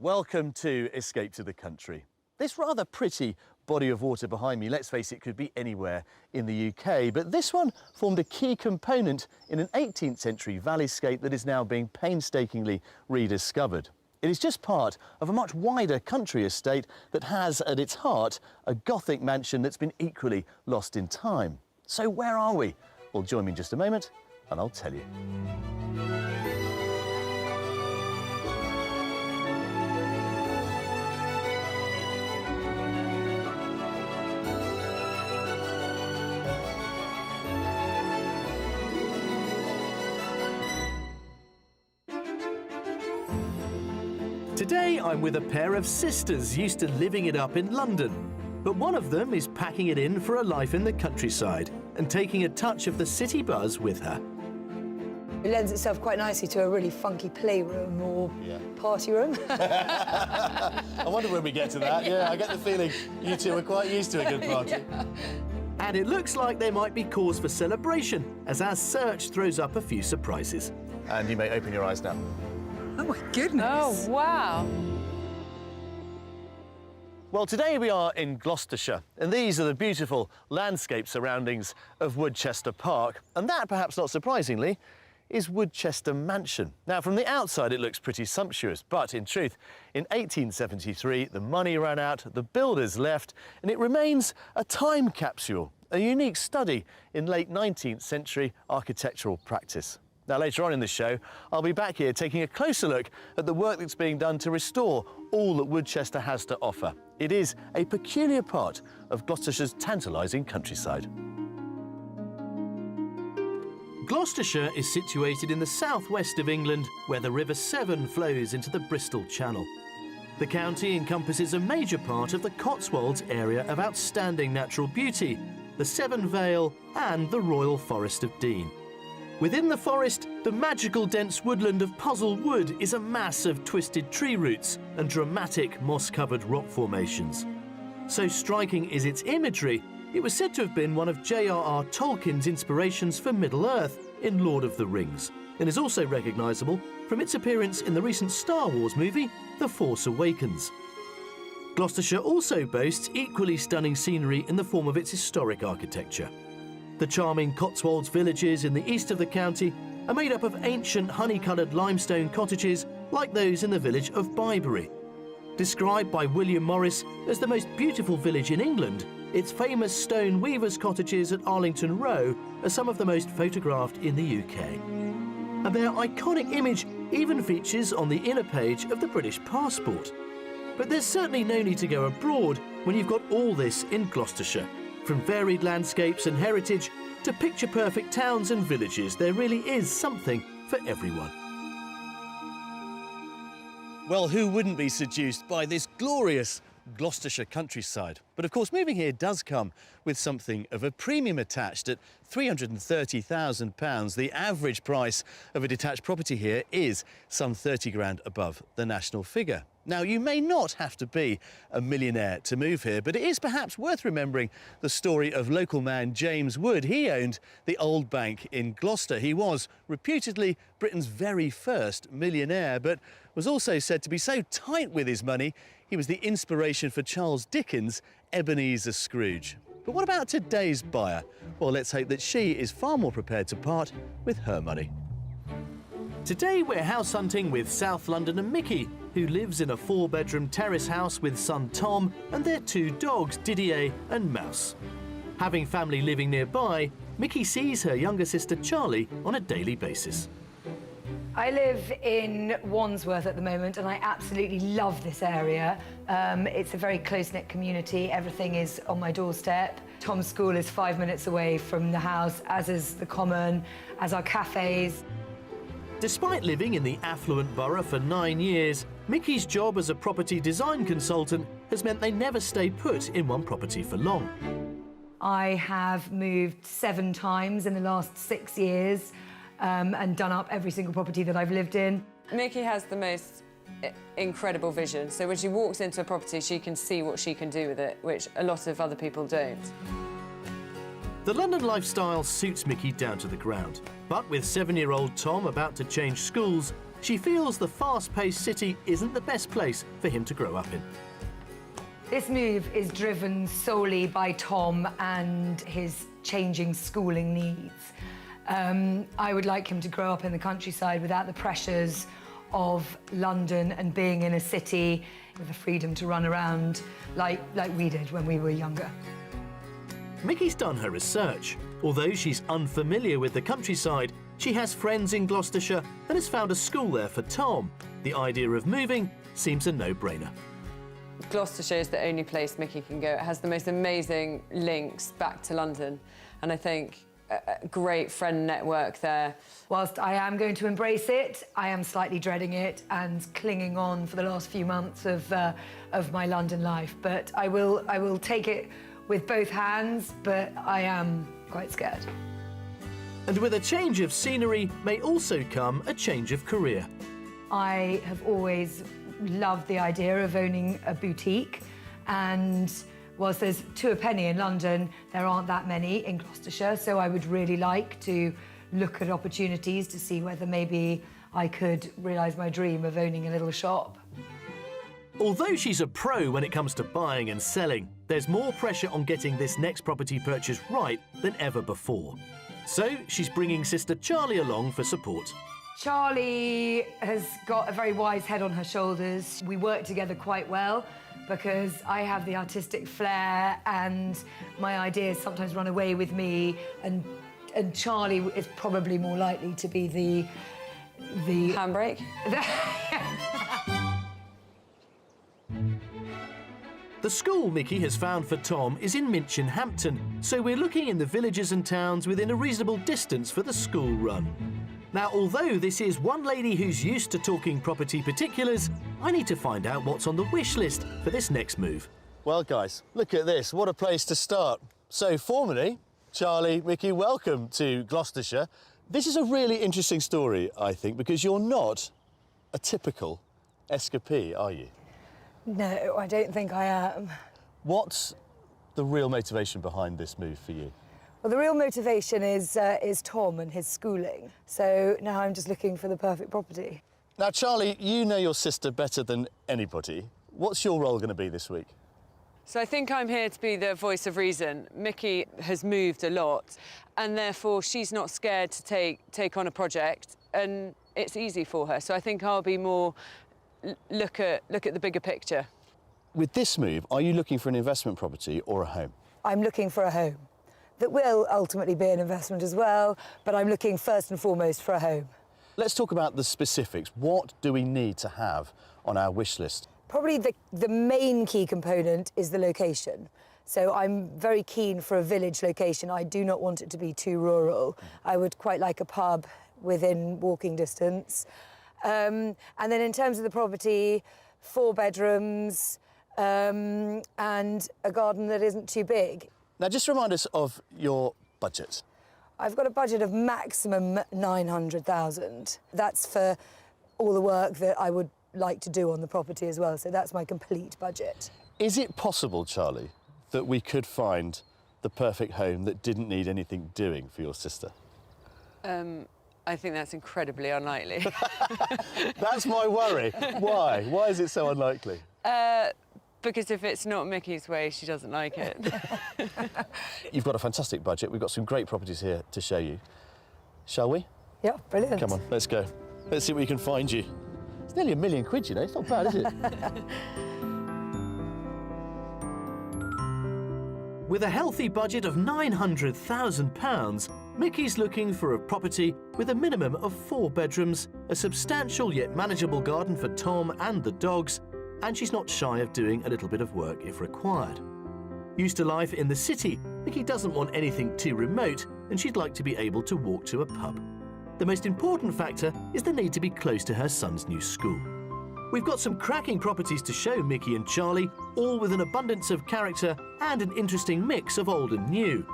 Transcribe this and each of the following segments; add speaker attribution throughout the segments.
Speaker 1: Welcome to Escape to the Country. This rather pretty body of water behind me, let's face it, could be anywhere in the UK, but this one formed a key component in an 18th century valleyscape that is now being painstakingly rediscovered. It is just part of a much wider country estate that has at its heart a Gothic mansion that's been equally lost in time. So where are we? Well, join me in just a moment and I'll tell you. Today I'm with a pair of sisters used to living it up in London, but one of them is packing it in for a life in the countryside and taking a touch of the city buzz with her.
Speaker 2: It lends itself quite nicely to a really funky playroom or party room.
Speaker 1: I wonder when we get to that. Yeah, I get the feeling you two are quite used to a good party.
Speaker 2: Yeah.
Speaker 1: And it looks like there might be cause for celebration as our search throws up a few surprises. And you may open your eyes now.
Speaker 2: Oh my goodness.
Speaker 3: Oh, wow.
Speaker 1: Well, today we are in Gloucestershire, and these are the beautiful landscape surroundings of Woodchester Park. And that, perhaps not surprisingly, is Woodchester Mansion. Now, from the outside, it looks pretty sumptuous, but in truth, in 1873, the money ran out, the builders left, and it remains a time capsule, a unique study in late 19th century architectural practice. Now, later on in the show, I'll be back here taking a closer look at the work that's being done to restore all that Woodchester has to offer. It is a peculiar part of Gloucestershire's tantalising countryside. Gloucestershire is situated in the southwest of England, where the River Severn flows into the Bristol Channel. The county encompasses a major part of the Cotswolds area of outstanding natural beauty, the Severn Vale and the Royal Forest of Dean. Within the forest, the magical dense woodland of Puzzle Wood is a mass of twisted tree roots and dramatic moss-covered rock formations. So striking is its imagery, it was said to have been one of J.R.R. Tolkien's inspirations for Middle-earth in Lord of the Rings, and is also recognisable from its appearance in the recent Star Wars movie, The Force Awakens. Gloucestershire also boasts equally stunning scenery in the form of its historic architecture. The charming Cotswolds villages in the east of the county are made up of ancient honey-coloured limestone cottages like those in the village of Byberry. Described by William Morris as the most beautiful village in England, its famous stone weavers' cottages at Arlington Row are some of the most photographed in the UK. And their iconic image even features on the inner page of the British passport. But there's certainly no need to go abroad when you've got all this in Gloucestershire. From varied landscapes and heritage to picture-perfect towns and villages, there really is something for everyone. Well, who wouldn't be seduced by this glorious Gloucestershire countryside? But of course, moving here does come with something of a premium attached. At £330,000, the average price of a detached property here is some 30 grand above the national figure. Now, you may not have to be a millionaire to move here, but it is perhaps worth remembering the story of local man James Wood. He owned the Old Bank in Gloucester. He was reputedly Britain's very first millionaire, but was also said to be so tight with his money, he was the inspiration for Charles Dickens' Ebenezer Scrooge. But what about today's buyer? Well, let's hope that she is far more prepared to part with her money. Today we're house hunting with South Londoner Mickey, who lives in a 4-bedroom terrace house with son Tom and their 2 dogs, Didier and Mouse. Having family living nearby, Mickey sees her younger sister Charlie on a daily basis.
Speaker 2: I live in Wandsworth at the moment and I absolutely love this area. It's a very close-knit community. Everything is on my doorstep. Tom's school is 5 minutes away from the house, as is the common, as are cafes.
Speaker 1: Despite living in the affluent borough for 9 years, Mickey's job as a property design consultant has meant they never stay put in one property for long.
Speaker 2: I have moved 7 times in the last 6 years and done up every single property that I've lived in.
Speaker 3: Mickey has the most incredible vision. So when she walks into a property, she can see what she can do with it, which a lot of other people don't.
Speaker 1: The London lifestyle suits Mickey down to the ground. But with 7-year-old Tom about to change schools, She feels the fast-paced city isn't the best place for him to grow up in.
Speaker 2: This move is driven solely by Tom and his changing schooling needs. I would like him to grow up in the countryside without the pressures of London and being in a city with the freedom to run around like we did when we were younger.
Speaker 1: Mickey's done her research. Although she's unfamiliar with the countryside, she has friends in Gloucestershire and has found a school there for Tom. The idea of moving seems a no-brainer.
Speaker 3: Gloucestershire is the only place Mickey can go. It has the most amazing links back to London, and I think a great friend network there.
Speaker 2: Whilst I am going to embrace it, I am slightly dreading it and clinging on for the last few months of my London life. But I will take it with both hands, but I am quite scared.
Speaker 1: And with a change of scenery may also come a change of career.
Speaker 2: I have always loved the idea of owning a boutique, and whilst there's 2 a penny in London, there aren't that many in Gloucestershire, so I would really like to look at opportunities to see whether maybe I could realise my dream of owning a little shop.
Speaker 1: Although she's a pro when it comes to buying and selling, there's more pressure on getting this next property purchase right than ever before. So she's bringing sister Charlie along for support.
Speaker 2: Charlie has got a very wise head on her shoulders. We work together quite well because I have the artistic flair and my ideas sometimes run away with me, and Charlie is probably more likely to be the
Speaker 3: Handbrake?
Speaker 1: The school Mickey has found for Tom is in Minchinhampton, so we're looking in the villages and towns within a reasonable distance for the school run. Now, although this is one lady who's used to talking property particulars, I need to find out what's on the wish list for this next move.
Speaker 4: Well, guys, look at this. What a place to start. So, formally, Charlie, Mickey, welcome to Gloucestershire. This is a really interesting story, I think, because you're not a typical escapee, are you?
Speaker 2: No, I don't think I am.
Speaker 4: What's the real motivation behind this move for you?
Speaker 2: Well, the real motivation is Tom and his schooling. So now I'm just looking for the perfect property.
Speaker 4: Now, Charlie, you know your sister better than anybody. What's your role going to be this week?
Speaker 3: So I think I'm here to be the voice of reason. Mickey has moved a lot, and therefore she's not scared to take on a project, and it's easy for her. So I think I'll be more look at the bigger picture.
Speaker 4: With this move, are you looking for an investment property or a home?
Speaker 2: I'm looking for a home that will ultimately be an investment as well, but I'm looking first and foremost for a home.
Speaker 4: Let's talk about the specifics. What do we need to have on our wish list?
Speaker 2: Probably the main key component is the location. So I'm very keen for a village location. I do not want it to be too rural. I would quite like a pub within walking distance. And then in terms of the property, 4 bedrooms and a garden that isn't too big.
Speaker 4: Now, just remind us of your budget.
Speaker 2: I've got a budget of maximum 900,000. That's for all the work that I would like to do on the property as well. So that's my complete budget.
Speaker 4: Is it possible, Charlie, that we could find the perfect home that didn't need anything doing for your sister?
Speaker 3: I think that's incredibly unlikely.
Speaker 4: That's my worry. Why? Why is it so unlikely?
Speaker 3: Because if it's not Mickey's way, she doesn't like it.
Speaker 4: You've got a fantastic budget. We've got some great properties here to show you. Shall we?
Speaker 2: Yeah, brilliant.
Speaker 4: Come on, let's go. Let's see what we can find you. It's nearly £1 million, you know. It's not bad, is it?
Speaker 1: With a healthy budget of £900,000, Mickey's looking for a property with a minimum of 4 bedrooms, a substantial yet manageable garden for Tom and the dogs, and she's not shy of doing a little bit of work if required. Used to life in the city, Mickey doesn't want anything too remote, and she'd like to be able to walk to a pub. The most important factor is the need to be close to her son's new school. We've got some cracking properties to show Mickey and Charlie, all with an abundance of character and an interesting mix of old and new.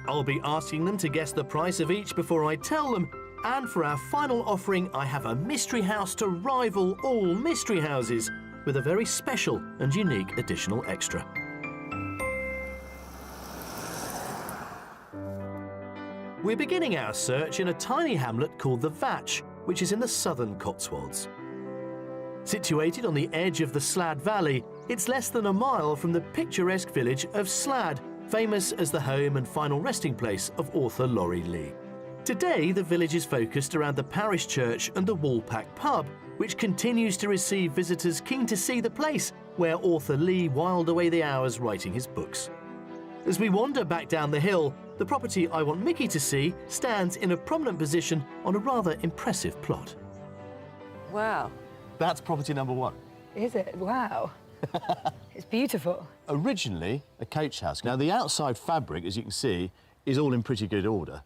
Speaker 1: I'll be asking them to guess the price of each before I tell them, and for our final offering, I have a mystery house to rival all mystery houses, with a very special and unique additional extra. We're beginning our search in a tiny hamlet called the Vatch, which is in the southern Cotswolds. Situated on the edge of the Slad Valley, it's less than a mile from the picturesque village of Slad, famous as the home and final resting place of author Laurie Lee. Today, the village is focused around the parish church and the Woolpack pub, which continues to receive visitors keen to see the place where author Lee whiled away the hours writing his books. As we wander back down the hill, the property I want Mickey to see stands in a prominent position on a rather impressive plot.
Speaker 3: Wow.
Speaker 4: That's property number 1.
Speaker 2: Is it? Wow. It's beautiful.
Speaker 4: Originally a coach house. Now, the outside fabric, as you can see, is all in pretty good order.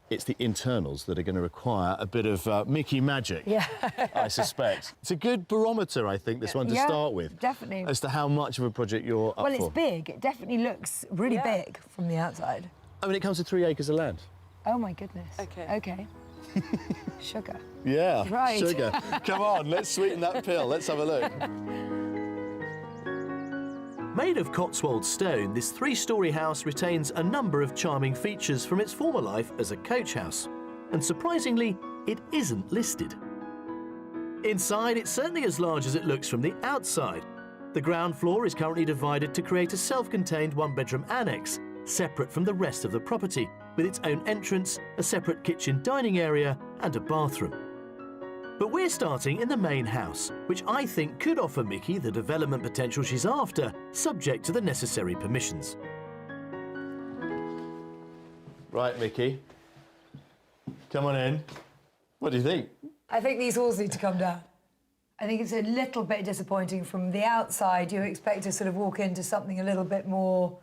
Speaker 4: It's the internals that are going to require a bit of Mickey magic,
Speaker 2: Yeah.
Speaker 4: I suspect. It's a good barometer, I think, this one to start with.
Speaker 2: Definitely.
Speaker 4: As to how much of a project you're up for.
Speaker 2: Well, it's big. It definitely looks really big from the outside.
Speaker 4: I mean, it comes with 3 acres of land.
Speaker 2: Oh, my goodness.
Speaker 3: OK.
Speaker 2: OK. Sugar.
Speaker 4: Yeah,
Speaker 2: Right.
Speaker 4: sugar. Come on, let's sweeten that pill. Let's have a look.
Speaker 1: Made of Cotswold stone, this 3-storey house retains a number of charming features from its former life as a coach house. And surprisingly, it isn't listed. Inside, it's certainly as large as it looks from the outside. The ground floor is currently divided to create a self-contained 1-bedroom annex, separate from the rest of the property, with its own entrance, a separate kitchen dining area and a bathroom. But we're starting in the main house, which I think could offer Mickey the development potential she's after, subject to the necessary permissions.
Speaker 4: Right, Mickey. Come on in. What do you think?
Speaker 2: I think these walls need to come down. I think it's a little bit disappointing from the outside. You expect to sort of walk into something a little bit more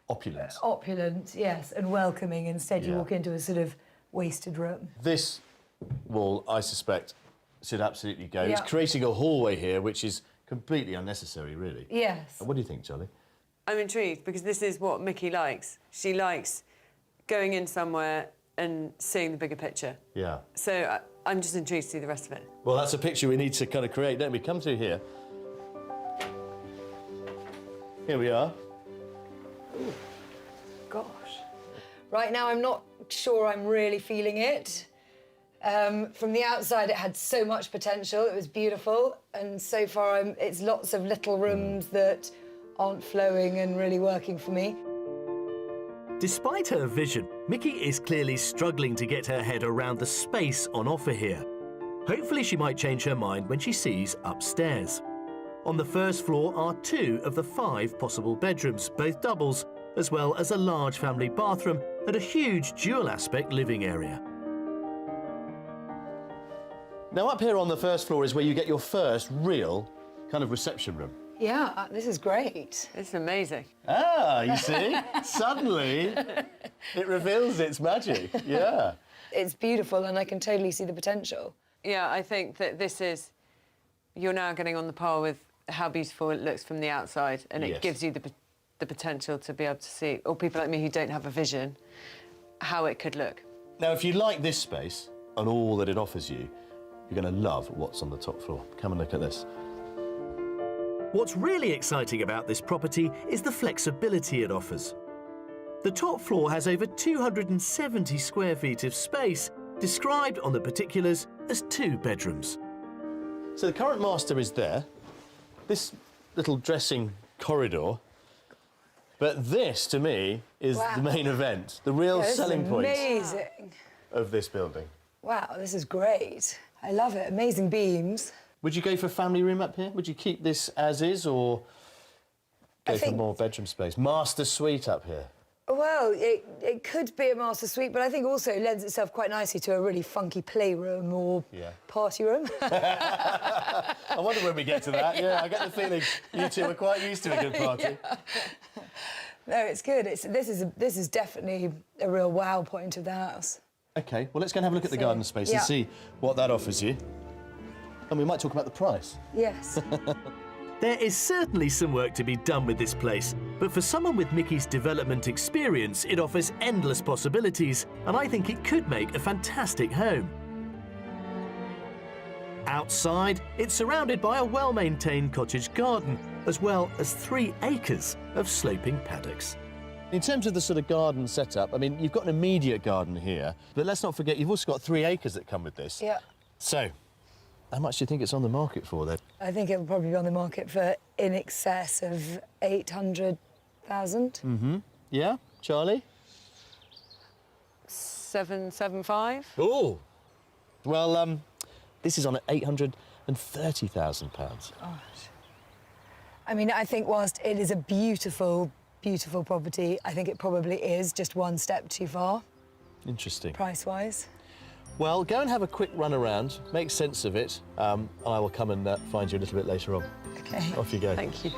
Speaker 4: Opulent.
Speaker 2: opulent, yes, and welcoming. Instead, you
Speaker 4: Yeah.
Speaker 2: walk into a sort of wasted room.
Speaker 4: This wall, I suspect, should absolutely go. It's
Speaker 2: Yeah.
Speaker 4: creating a hallway here, which is completely unnecessary, really.
Speaker 2: Yes.
Speaker 4: What do you think, Charlie?
Speaker 3: I'm intrigued because this is what Mickey likes. She likes going in somewhere and seeing the bigger picture.
Speaker 4: Yeah.
Speaker 3: So I'm just intrigued to see the rest of it.
Speaker 4: Well, that's a picture we need to kind of create, don't we? Come through here. Here we are.
Speaker 2: Gosh. Right now, I'm not sure I'm really feeling it. From the outside, it had so much potential. It was beautiful. And so far, it's lots of little rooms that aren't flowing and really working for me.
Speaker 1: Despite her vision, Mickey is clearly struggling to get her head around the space on offer here. Hopefully she might change her mind when she sees upstairs. On the first floor are 2 of the 5 possible bedrooms, both doubles, as well as a large family bathroom and a huge dual-aspect living area.
Speaker 4: Now, up here on the first floor is where you get your first real kind of reception room.
Speaker 2: Yeah, this is great.
Speaker 3: It's amazing.
Speaker 4: Ah, you see? Suddenly, it reveals its magic. Yeah.
Speaker 2: It's beautiful, and I can totally see the potential.
Speaker 3: Yeah, I think that this is... You're now getting on the par with how beautiful it looks from the outside, and it
Speaker 4: Yes.
Speaker 3: gives you the potential to be able to see, or people like me who don't have a vision, how it could look.
Speaker 4: Now, if you like this space and all that it offers you, you're going to love what's on the top floor. Come and look at this.
Speaker 1: What's really exciting about this property is the flexibility it offers. The top floor has over 270 square feet of space, described on the particulars as 2 bedrooms.
Speaker 4: So the current master is there, this little dressing corridor, but this, to me, is
Speaker 2: Wow.
Speaker 4: the main event, the real
Speaker 2: This is
Speaker 4: selling point
Speaker 2: amazing.
Speaker 4: of this building.
Speaker 2: Wow, this is great. I love it. Amazing beams.
Speaker 4: Would you go for a family room up here? Would you keep this as is, or go for
Speaker 2: think-
Speaker 4: more bedroom space? Master suite up here.
Speaker 2: Well, it could be a master suite, but I think also it lends itself quite nicely to a really funky playroom or
Speaker 4: Yeah.
Speaker 2: party room.
Speaker 4: I wonder when we get to that. Yeah, I get the feeling you two are quite used to a good party.
Speaker 2: No, it's good. This is definitely a real wow point of the house.
Speaker 4: OK, well, let's go and have a look at the
Speaker 2: So,
Speaker 4: garden space
Speaker 2: yeah.
Speaker 4: and see what that offers you. And we might talk about the price.
Speaker 2: Yes.
Speaker 1: There is certainly some work to be done with this place, but for someone with Mickey's development experience, it offers endless possibilities, and I think it could make a fantastic home. Outside, it's surrounded by a well-maintained cottage garden, as well as 3 acres of sloping paddocks.
Speaker 4: In terms of the sort of garden setup, I mean, you've got an immediate garden here, but let's not forget you've also got 3 acres that come with this.
Speaker 2: Yeah.
Speaker 4: So, how much do you think it's on the market for then?
Speaker 2: I think it will probably be on the market for in excess of 800,000.
Speaker 4: Yeah, Charlie?
Speaker 3: 775.
Speaker 4: Oh, well, this is on at £830,000.
Speaker 2: I mean, I think whilst it is a beautiful, beautiful property, I think it probably is just one step too far,
Speaker 4: Interesting.
Speaker 2: price-wise.
Speaker 4: Well, go and have a quick run around, make sense of it, and I will come and find you a little bit later on.
Speaker 2: Okay.
Speaker 4: Off you go.
Speaker 3: Thank you.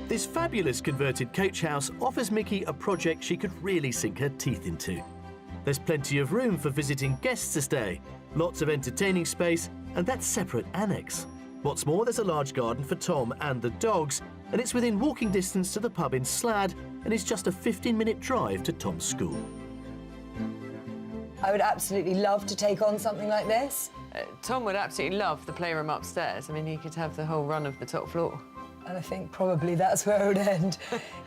Speaker 1: This fabulous converted coach house offers Mickey a project she could really sink her teeth into. There's plenty of room for visiting guests to stay, lots of entertaining space, and that separate annex. What's more, there's a large garden for Tom and the dogs, and it's within walking distance to the pub in Slad, and it's just a 15-minute drive to Tom's school.
Speaker 2: I would absolutely love to take on something like this.
Speaker 3: Tom would absolutely love the playroom upstairs. I mean, he could have the whole run of the top floor.
Speaker 2: And I think probably that's where it would end.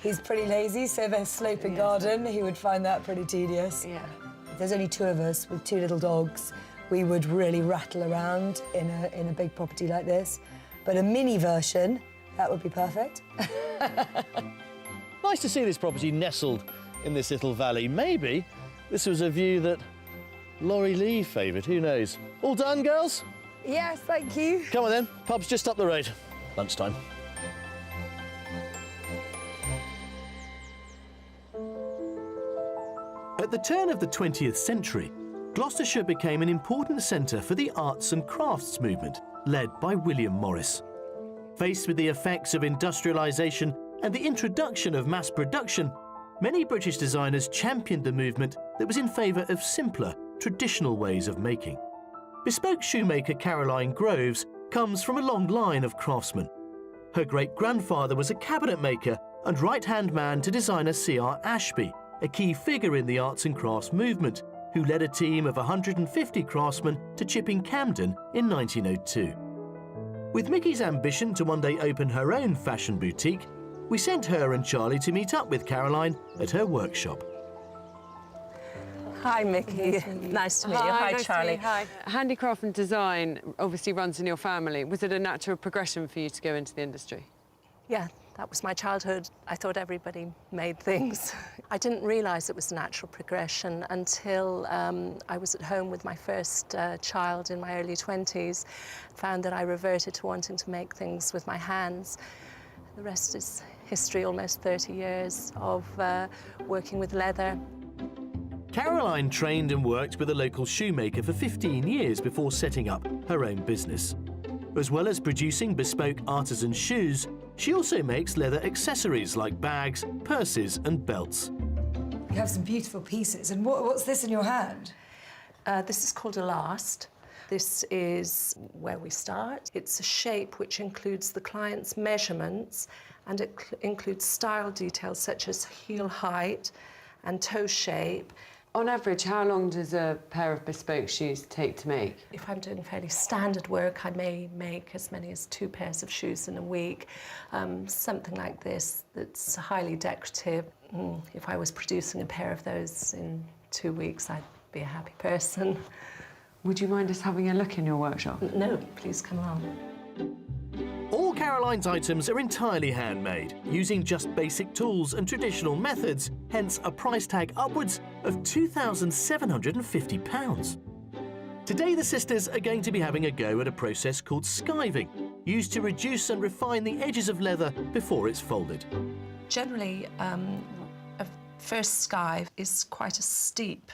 Speaker 2: He's pretty lazy, so there's sloping garden. He would find that pretty tedious.
Speaker 3: Yeah.
Speaker 2: If there's only two of us with two little dogs, we would really rattle around in a big property like this. But a mini version, that would be perfect.
Speaker 4: Nice to see this property nestled in this little valley. Maybe this was a view that Laurie Lee favoured, who knows? All done, girls?
Speaker 2: Yes, thank you.
Speaker 4: Come on then, pub's just up the road. Lunchtime.
Speaker 1: At the turn of the 20th century, Gloucestershire became an important centre for the arts and crafts movement, led by William Morris. Faced with the effects of industrialisation and the introduction of mass production, many British designers championed the movement that was in favour of simpler, traditional ways of making. Bespoke shoemaker Caroline Groves comes from a long line of craftsmen. Her great-grandfather was a cabinet maker and right-hand man to designer C.R. Ashby, a key figure in the arts and crafts movement, who led a team of 150 craftsmen to Chipping Camden in 1902. With Mickey's ambition to one day open her own fashion boutique, we sent her and Charlie to meet up with Caroline at her workshop.
Speaker 5: Hi, Mickey. Nice to meet you. Hi,
Speaker 3: nice
Speaker 5: Charlie.
Speaker 3: To meet you. Hi. Handicraft and design obviously runs in your family. Was it a natural progression for you to go into the industry?
Speaker 5: Yeah, that was my childhood. I thought everybody made things. I didn't realise it was a natural progression until I was at home with my first child in my early 20s. Found that I reverted to wanting to make things with my hands. The rest is history, almost 30 years of working with leather.
Speaker 1: Caroline trained and worked with a local shoemaker for 15 years before setting up her own business. As well as producing bespoke artisan shoes, she also makes leather accessories like bags, purses and belts.
Speaker 2: You have some beautiful pieces. And what's this in your hand?
Speaker 5: This is called a last. This is where we start. It's a shape which includes the client's measurements, and it includes style details such as heel height and toe shape.
Speaker 3: On average, how long does a pair of bespoke shoes take to make?
Speaker 5: If I'm doing fairly standard work, I may make as many as 2 pairs of shoes in a week. Something like this that's highly decorative. If I was producing a pair of those in 2 weeks, I'd be a happy person.
Speaker 3: Would you mind us having a look in your workshop?
Speaker 5: No, please come along.
Speaker 1: All Caroline's items are entirely handmade, using just basic tools and traditional methods, hence a price tag upwards of £2,750. Today, the sisters are going to be having a go at a process called skiving, used to reduce and refine the edges of leather before it's folded.
Speaker 5: Generally, a first skive is quite a steep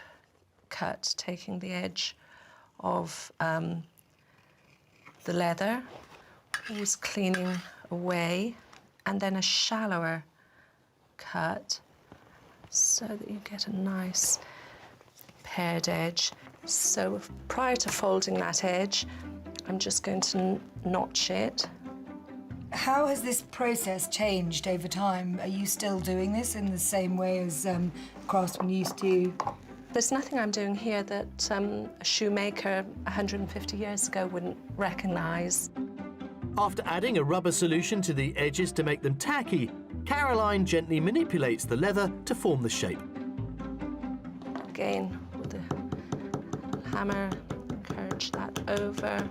Speaker 5: cut, taking the edge of the leather, always cleaning away, and then a shallower cut so that you get a nice paired edge. So prior to folding that edge, I'm just going to notch it.
Speaker 2: How has this process changed over time? Are you still doing this in the same way as craftsmen used to?
Speaker 5: There's nothing I'm doing here that a shoemaker 150 years ago wouldn't recognise.
Speaker 1: After adding a rubber solution to the edges to make them tacky, Caroline gently manipulates the leather to form the shape.
Speaker 5: Again, with the hammer, encourage that over.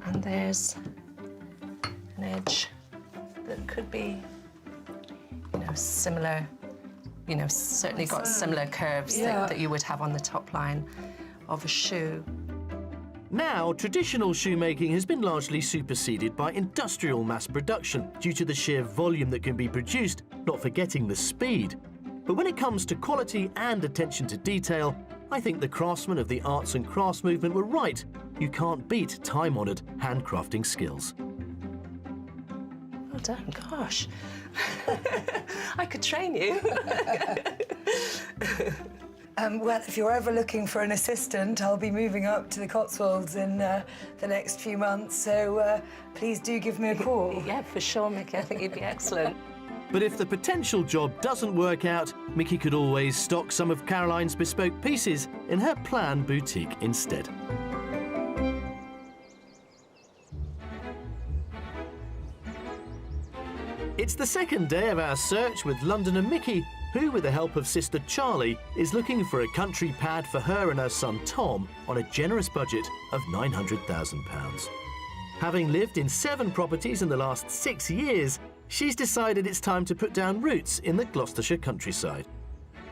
Speaker 5: And there's an edge that could be, you know, similar, you know, certainly got similar curves that you would have on the top line of a shoe.
Speaker 1: Now, traditional shoemaking has been largely superseded by industrial mass production due to the sheer volume that can be produced, not forgetting the speed. But when it comes to quality and attention to detail, I think the craftsmen of the arts and crafts movement were right. You can't beat time-honoured handcrafting skills.
Speaker 5: Well done, gosh. I could train you.
Speaker 2: Well, if you're ever looking for an assistant, I'll be moving up to the Cotswolds in the next few months, so please do give me a call.
Speaker 5: Yeah, for sure, Mickey. I think you'd be excellent.
Speaker 1: But if the potential job doesn't work out, Mickey could always stock some of Caroline's bespoke pieces in her Plan boutique instead. It's the second day of our search with Londoner Mickey, who, with the help of sister Charlie, is looking for a country pad for her and her son Tom on a generous budget of £900,000. Having lived in 7 properties in the last 6 years, she's decided it's time to put down roots in the Gloucestershire countryside.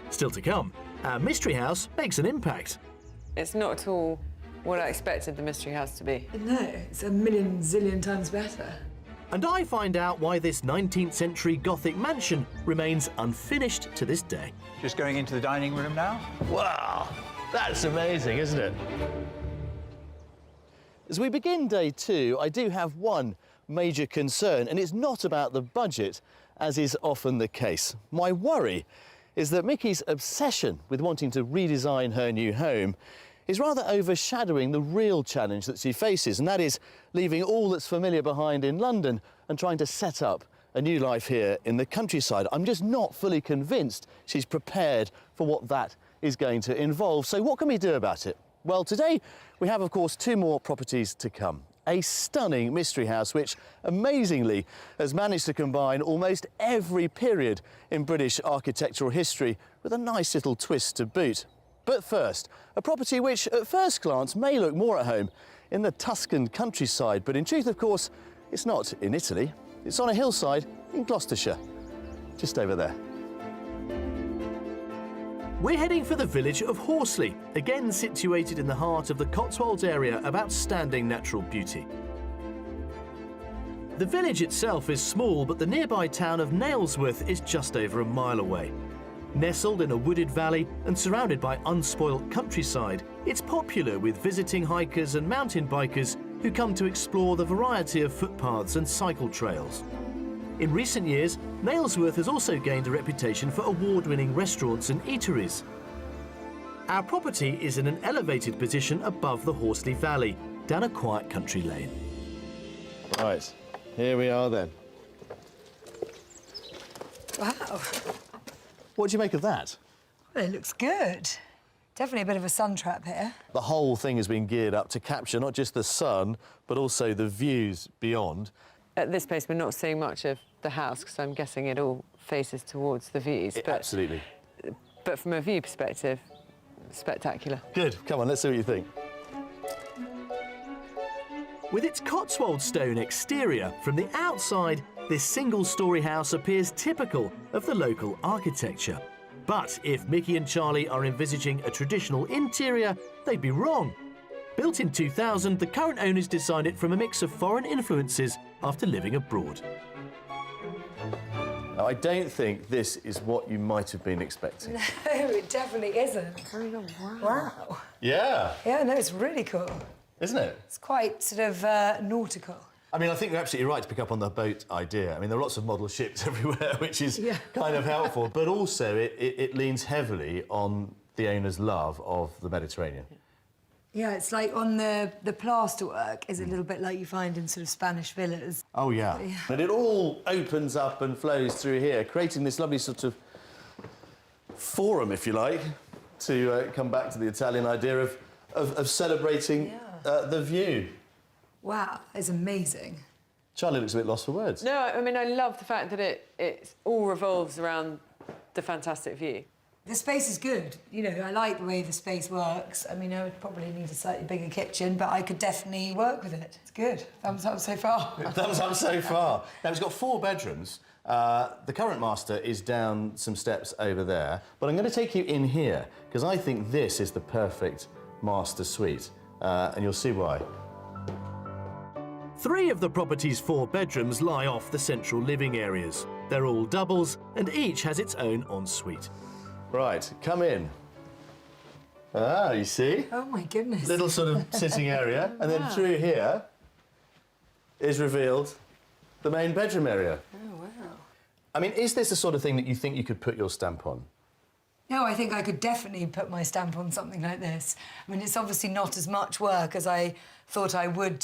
Speaker 1: Still to come, our mystery house makes an impact.
Speaker 3: It's not at all what I expected the mystery house to be.
Speaker 2: No, it's a million zillion times better.
Speaker 1: And I find out why this 19th century Gothic mansion remains unfinished to this day.
Speaker 6: Just going into the dining room now.
Speaker 4: Wow, that's amazing, isn't it? As we begin day 2, I do have one major concern, and it's not about the budget, as is often the case. My worry is that Mickey's obsession with wanting to redesign her new home is rather overshadowing the real challenge that she faces, and that is leaving all that's familiar behind in London and trying to set up a new life here in the countryside. I'm just not fully convinced she's prepared for what that is going to involve. So what can we do about it? Well, today we have, of course, 2 more properties to come. A stunning mystery house which, amazingly, has managed to combine almost every period in British architectural history with a nice little twist to boot. But first, a property which, at first glance, may look more at home in the Tuscan countryside, but in truth, of course, it's not in Italy. It's on a hillside in Gloucestershire, just over there.
Speaker 1: We're heading for the village of Horsley, again situated in the heart of the Cotswolds area of outstanding natural beauty. The village itself is small, but the nearby town of Nailsworth is just over a mile away. Nestled in a wooded valley and surrounded by unspoilt countryside, it's popular with visiting hikers and mountain bikers who come to explore the variety of footpaths and cycle trails. In recent years, Nailsworth has also gained a reputation for award-winning restaurants and eateries. Our property is in an elevated position above the Horsley Valley, down a quiet country lane.
Speaker 4: Right, here we are then.
Speaker 2: Wow.
Speaker 4: What do you make of that?
Speaker 2: Well, it looks good. Definitely a bit of a sun trap here.
Speaker 4: The whole thing has been geared up to capture not just the sun, but also the views beyond.
Speaker 3: At this place, we're not seeing much of the house, because I'm guessing it all faces towards the views.
Speaker 4: Absolutely.
Speaker 3: But from a view perspective, spectacular.
Speaker 4: Good, come on, let's see what you think.
Speaker 1: With its Cotswold stone exterior, from the outside, this single-storey house appears typical of the local architecture. But if Mickey and Charlie are envisaging a traditional interior, they'd be wrong. Built in 2000, the current owners designed it from a mix of foreign influences after living abroad.
Speaker 4: Now, I don't think this is what you might have been expecting.
Speaker 2: No, it definitely isn't.
Speaker 3: Oh, wow.
Speaker 2: Wow.
Speaker 4: Yeah,
Speaker 2: Yeah, no, it's really cool.
Speaker 4: isn't it?
Speaker 2: It's quite sort of nautical.
Speaker 4: I mean, I think you're absolutely right to pick up on the boat idea. I mean, there are lots of model ships everywhere, which is kind of helpful, but also it leans heavily on the owner's love of the Mediterranean.
Speaker 2: Yeah, it's like on the plasterwork is a little bit like you find in sort of Spanish villas.
Speaker 4: Oh, yeah. And it all opens up and flows through here, creating this lovely sort of forum, if you like, to come back to the Italian idea of celebrating the view.
Speaker 2: Wow, it's amazing.
Speaker 4: Charlie looks a bit lost for words.
Speaker 3: No, I mean, I love the fact that it all revolves around the fantastic view.
Speaker 2: The space is good. You know, I like the way the space works. I mean, I would probably need a slightly bigger kitchen, but I could definitely work with it. It's good. Thumbs up so far.
Speaker 4: Thumbs up so far. Now, it's got 4 bedrooms. The current master is down some steps over there, but I'm going to take you in here, because I think this is the perfect master suite, and you'll see why.
Speaker 1: 3 of the property's 4 bedrooms lie off the central living areas. They're all doubles, and each has its own ensuite.
Speaker 4: Right, come in. Ah, you see?
Speaker 2: Oh, my goodness.
Speaker 4: Little sort of sitting area, and then through here is revealed the main bedroom area.
Speaker 2: Oh, wow.
Speaker 4: I mean, is this the sort of thing that you think you could put your stamp on?
Speaker 2: No, I think I could definitely put my stamp on something like this. I mean, it's obviously not as much work as I thought I would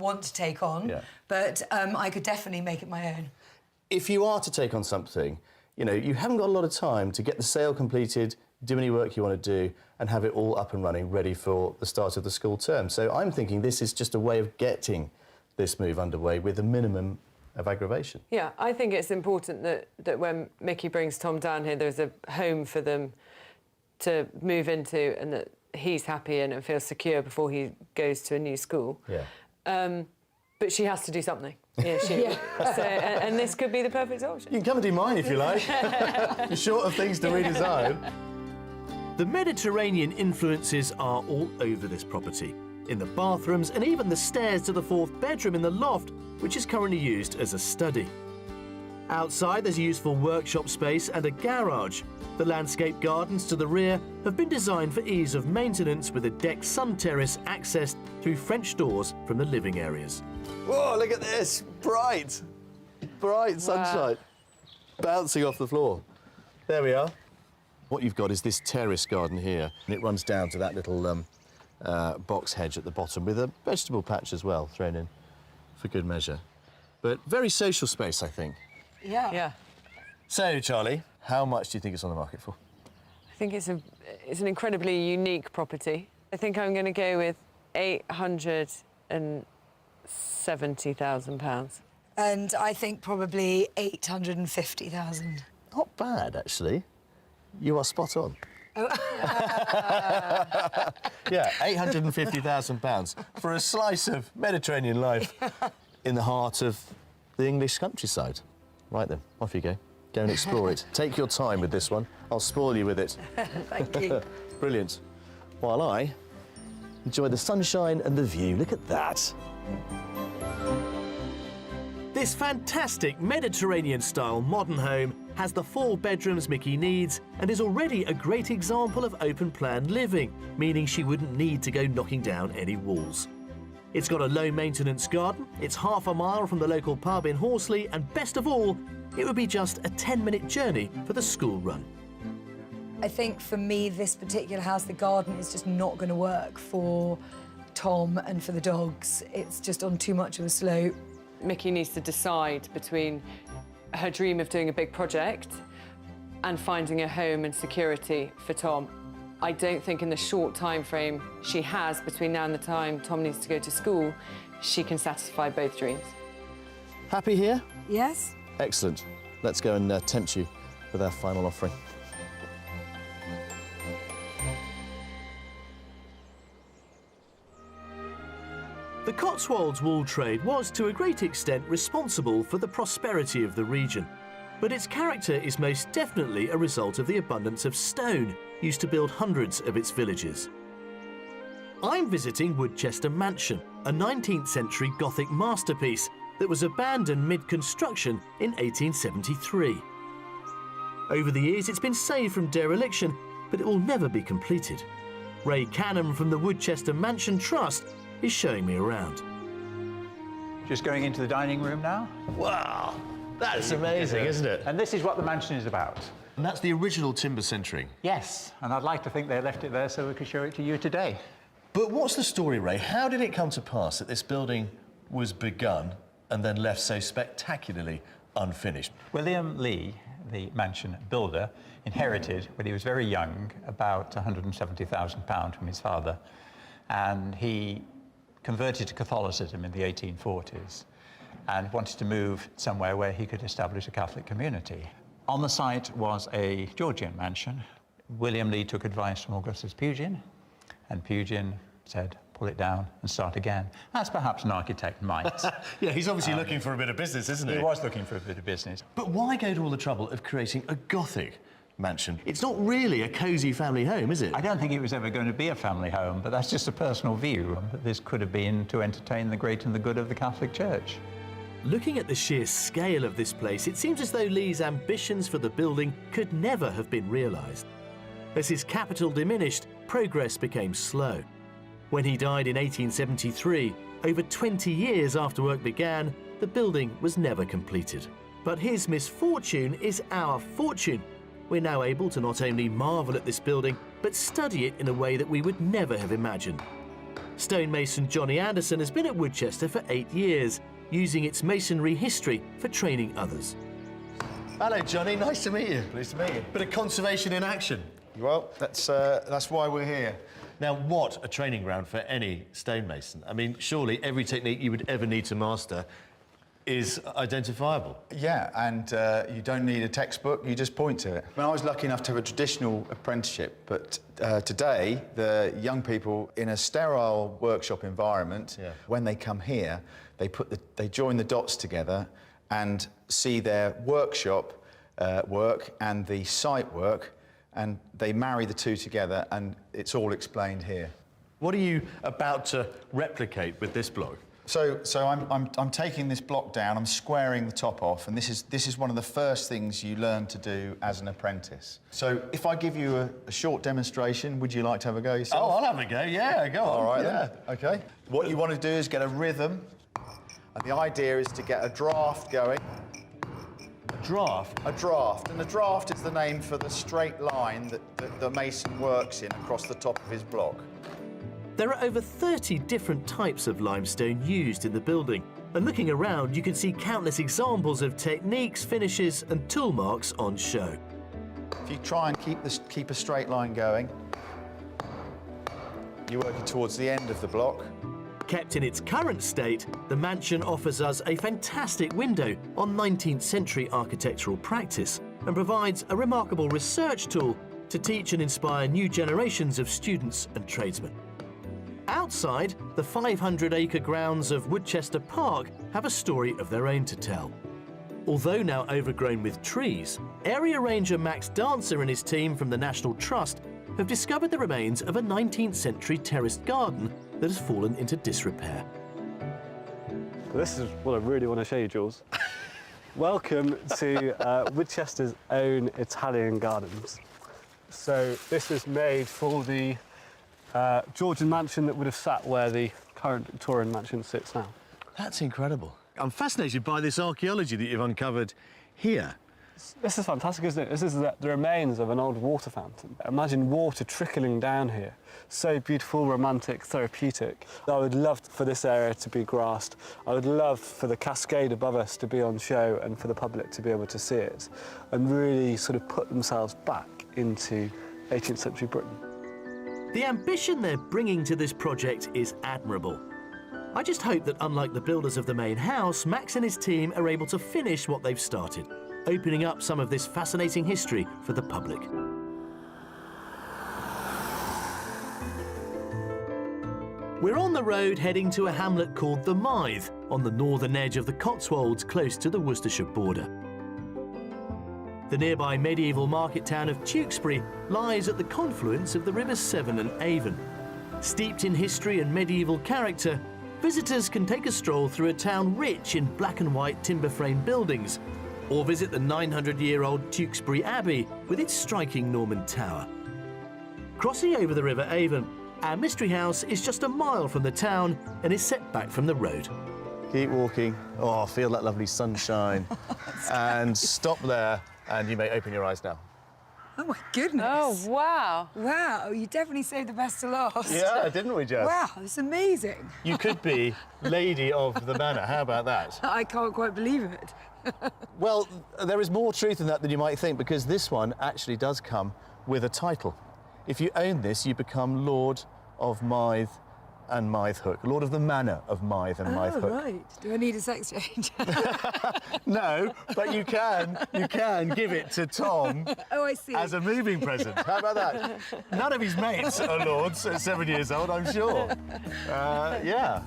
Speaker 2: want to take on, but I could definitely make it my own.
Speaker 4: If you are to take on something, you know, you haven't got a lot of time to get the sale completed, do any work you want to do, and have it all up and running, ready for the start of the school term. So I'm thinking this is just a way of getting this move underway with a minimum of aggravation.
Speaker 3: Yeah, I think it's important that when Mickey brings Tom down here, there's a home for them to move into and that he's happy in and feels secure before he goes to a new school.
Speaker 4: Yeah.
Speaker 3: But she has to do something. Yeah, So, and this could be the perfect option.
Speaker 4: You can come and do mine if you like. You're short of things to redesign.
Speaker 1: The Mediterranean influences are all over this property, in the bathrooms and even the stairs to the 4th bedroom in the loft, which is currently used as a study. Outside, there's a useful workshop space and a garage. The landscape gardens to the rear have been designed for ease of maintenance, with a decked sun terrace accessed through French doors from the living areas.
Speaker 4: Whoa, look at this! Bright! Bright sunshine. Bouncing off the floor. There we are. What you've got is this terrace garden here, and it runs down to that little box hedge at the bottom, with a vegetable patch as well thrown in for good measure. But very social space, I think.
Speaker 3: Yeah.
Speaker 4: So, Charlie, how much do you think it's on the market for?
Speaker 3: I think it's an incredibly unique property. I think I'm going to go with £870,000.
Speaker 2: And I think probably 850,000.
Speaker 4: Not bad, actually. You are spot on.
Speaker 2: Oh.
Speaker 4: Yeah, £850,000 for a slice of Mediterranean life in the heart of the English countryside. Right then, off you go. Go and explore it. Take your time with this one. I'll spoil you with it.
Speaker 2: Thank you.
Speaker 4: Brilliant. While I enjoy the sunshine and the view. Look at that.
Speaker 1: This fantastic Mediterranean-style modern home has the 4 bedrooms Mickey needs and is already a great example of open-plan living, meaning she wouldn't need to go knocking down any walls. It's got a low-maintenance garden, it's half a mile from the local pub in Horsley, and best of all, it would be just a 10-minute journey for the school run.
Speaker 2: I think for me, this particular house, the garden is just not going to work for Tom and for the dogs. It's just on too much of a slope.
Speaker 3: Mickey needs to decide between her dream of doing a big project and finding a home and security for Tom. I don't think in the short time frame she has between now and the time Tom needs to go to school, she can satisfy both dreams.
Speaker 4: Happy here?
Speaker 2: Yes?
Speaker 4: Excellent. Let's go and tempt you with our final offering.
Speaker 1: The Cotswolds wool trade was, to a great extent, responsible for the prosperity of the region. But its character is most definitely a result of the abundance of stone used to build hundreds of its villages. I'm visiting Woodchester Mansion, a 19th century Gothic masterpiece that was abandoned mid-construction in 1873. Over the years, it's been saved from dereliction, but it will never be completed. Ray Canham from the Woodchester Mansion Trust is showing me around.
Speaker 6: Just going into the dining room now.
Speaker 4: Wow, that's amazing, isn't it?
Speaker 6: And this is what the mansion is about.
Speaker 4: And that's the original timber centering.
Speaker 6: Yes, and I'd like to think they left it there so we could show it to you today.
Speaker 4: But what's the story, Ray? How did it come to pass that this building was begun and then left so spectacularly unfinished?
Speaker 6: William Lee, the mansion builder, inherited, when he was very young, about £170,000 from his father. And he converted to Catholicism in the 1840s and wanted to move somewhere where he could establish a Catholic community. On the site was a Georgian mansion William Lee took advice from Augustus Pugin, and Pugin said, pull it down and start again. As perhaps an architect might.
Speaker 4: Yeah, he's obviously looking for a bit of business, isn't he?
Speaker 6: He was looking for a bit of business.
Speaker 4: But why go to all the trouble of creating a Gothic mansion? It's not really a cosy family home, is it?
Speaker 6: I don't think it was ever going to be a family home, but that's just a personal view. This could have been to entertain the great and the good of the Catholic Church.
Speaker 1: Looking at the sheer scale of this place, it seems as though Lee's ambitions for the building could never have been realised. As his capital diminished, progress became slow. When he died in 1873, over 20 years after work began, the building was never completed. But his misfortune is our fortune. We're now able to not only marvel at this building, but study it in a way that we would never have imagined. Stonemason Johnny Anderson has been at Woodchester for 8 years, using its masonry history for training others.
Speaker 4: Hello, Johnny. Nice to meet you.
Speaker 7: Pleased to meet you.
Speaker 4: Bit of conservation in action.
Speaker 7: Well, that's why we're here.
Speaker 4: Now, what a training ground for any stonemason. I mean, surely every technique you would ever need to master is identifiable.
Speaker 7: Yeah, and you don't need a textbook, you just point to it. I was lucky enough to have a traditional apprenticeship, but today, the young people in a sterile workshop environment, when they come here, they join the dots together and see their workshop work and the site work, and they marry the two together, and it's all explained here.
Speaker 4: What are you about to replicate with this block?
Speaker 7: So I'm taking this block down, I'm squaring the top off, and this is one of the first things you learn to do as an apprentice. So if I give you a short demonstration, would you like to have a go yourself?
Speaker 4: Oh, I'll have a go, yeah, go on.
Speaker 7: All right, then. OK. What you want to do is get a rhythm, and the idea is to get a draft going.
Speaker 4: Draft?
Speaker 7: A draft, and a draft is the name for the straight line that the mason works in across the top of his block.
Speaker 1: There are over 30 different types of limestone used in the building, and looking around you can see countless examples of techniques, finishes and tool marks on show.
Speaker 7: If you try and keep a straight line going, you're working towards the end of the block.
Speaker 1: Kept in its current state, the mansion offers us a fantastic window on 19th century architectural practice and provides a remarkable research tool to teach and inspire new generations of students and tradesmen. Outside, the 500-acre grounds of Woodchester Park have a story of their own to tell. Although now overgrown with trees, area ranger Max Dancer and his team from the National Trust have discovered the remains of a 19th century terraced garden that has fallen into disrepair.
Speaker 8: This is what I really want to show you, Jules. Welcome to Woodchester's own Italian gardens. So this was made for the Georgian mansion that would have sat where the current Victorian mansion sits now.
Speaker 4: That's incredible. I'm fascinated by this archaeology that you've uncovered here.
Speaker 8: This is fantastic, isn't it? This is the remains of an old water fountain. Imagine water trickling down here. So beautiful, romantic, therapeutic. I would love for this area to be grassed. I would love for the cascade above us to be on show and for the public to be able to see it and really sort of put themselves back into 18th century Britain.
Speaker 1: The ambition they're bringing to this project is admirable. I just hope that, unlike the builders of the main house, Max and his team are able to finish what they've started, opening up some of this fascinating history for the public. We're on the road heading to a hamlet called the Mythe, on the northern edge of the Cotswolds, close to the Worcestershire border. The nearby medieval market town of Tewkesbury lies at the confluence of the rivers Severn and Avon. Steeped in history and medieval character, visitors can take a stroll through a town rich in black and white timber frame buildings, or visit the 900-year-old Tewkesbury Abbey with its striking Norman tower. Crossing over the River Avon, our mystery house is just a mile from the town and is set back from the road.
Speaker 4: Keep walking. Oh, feel that lovely sunshine. And stop there, and you may open your eyes now.
Speaker 2: Oh, my goodness.
Speaker 3: Oh, wow.
Speaker 2: Wow, you definitely saved the best to last.
Speaker 4: Yeah, didn't we, Jess?
Speaker 2: Wow, it's amazing.
Speaker 4: You could be lady of the manor. How about that?
Speaker 2: I can't quite believe it.
Speaker 4: Well, there is more truth in that than you might think, because this one actually does come with a title. If you own this, you become Lord of Mythe and Mythe Hook, Lord of the Manor of Mythe and Mythe Hook.
Speaker 2: Right. Do I need a sex change?
Speaker 4: No, but you can give it to Tom
Speaker 2: Oh, I see.
Speaker 4: as a moving present. How about that? None of his mates are lords at 7 years old, I'm sure. Yeah.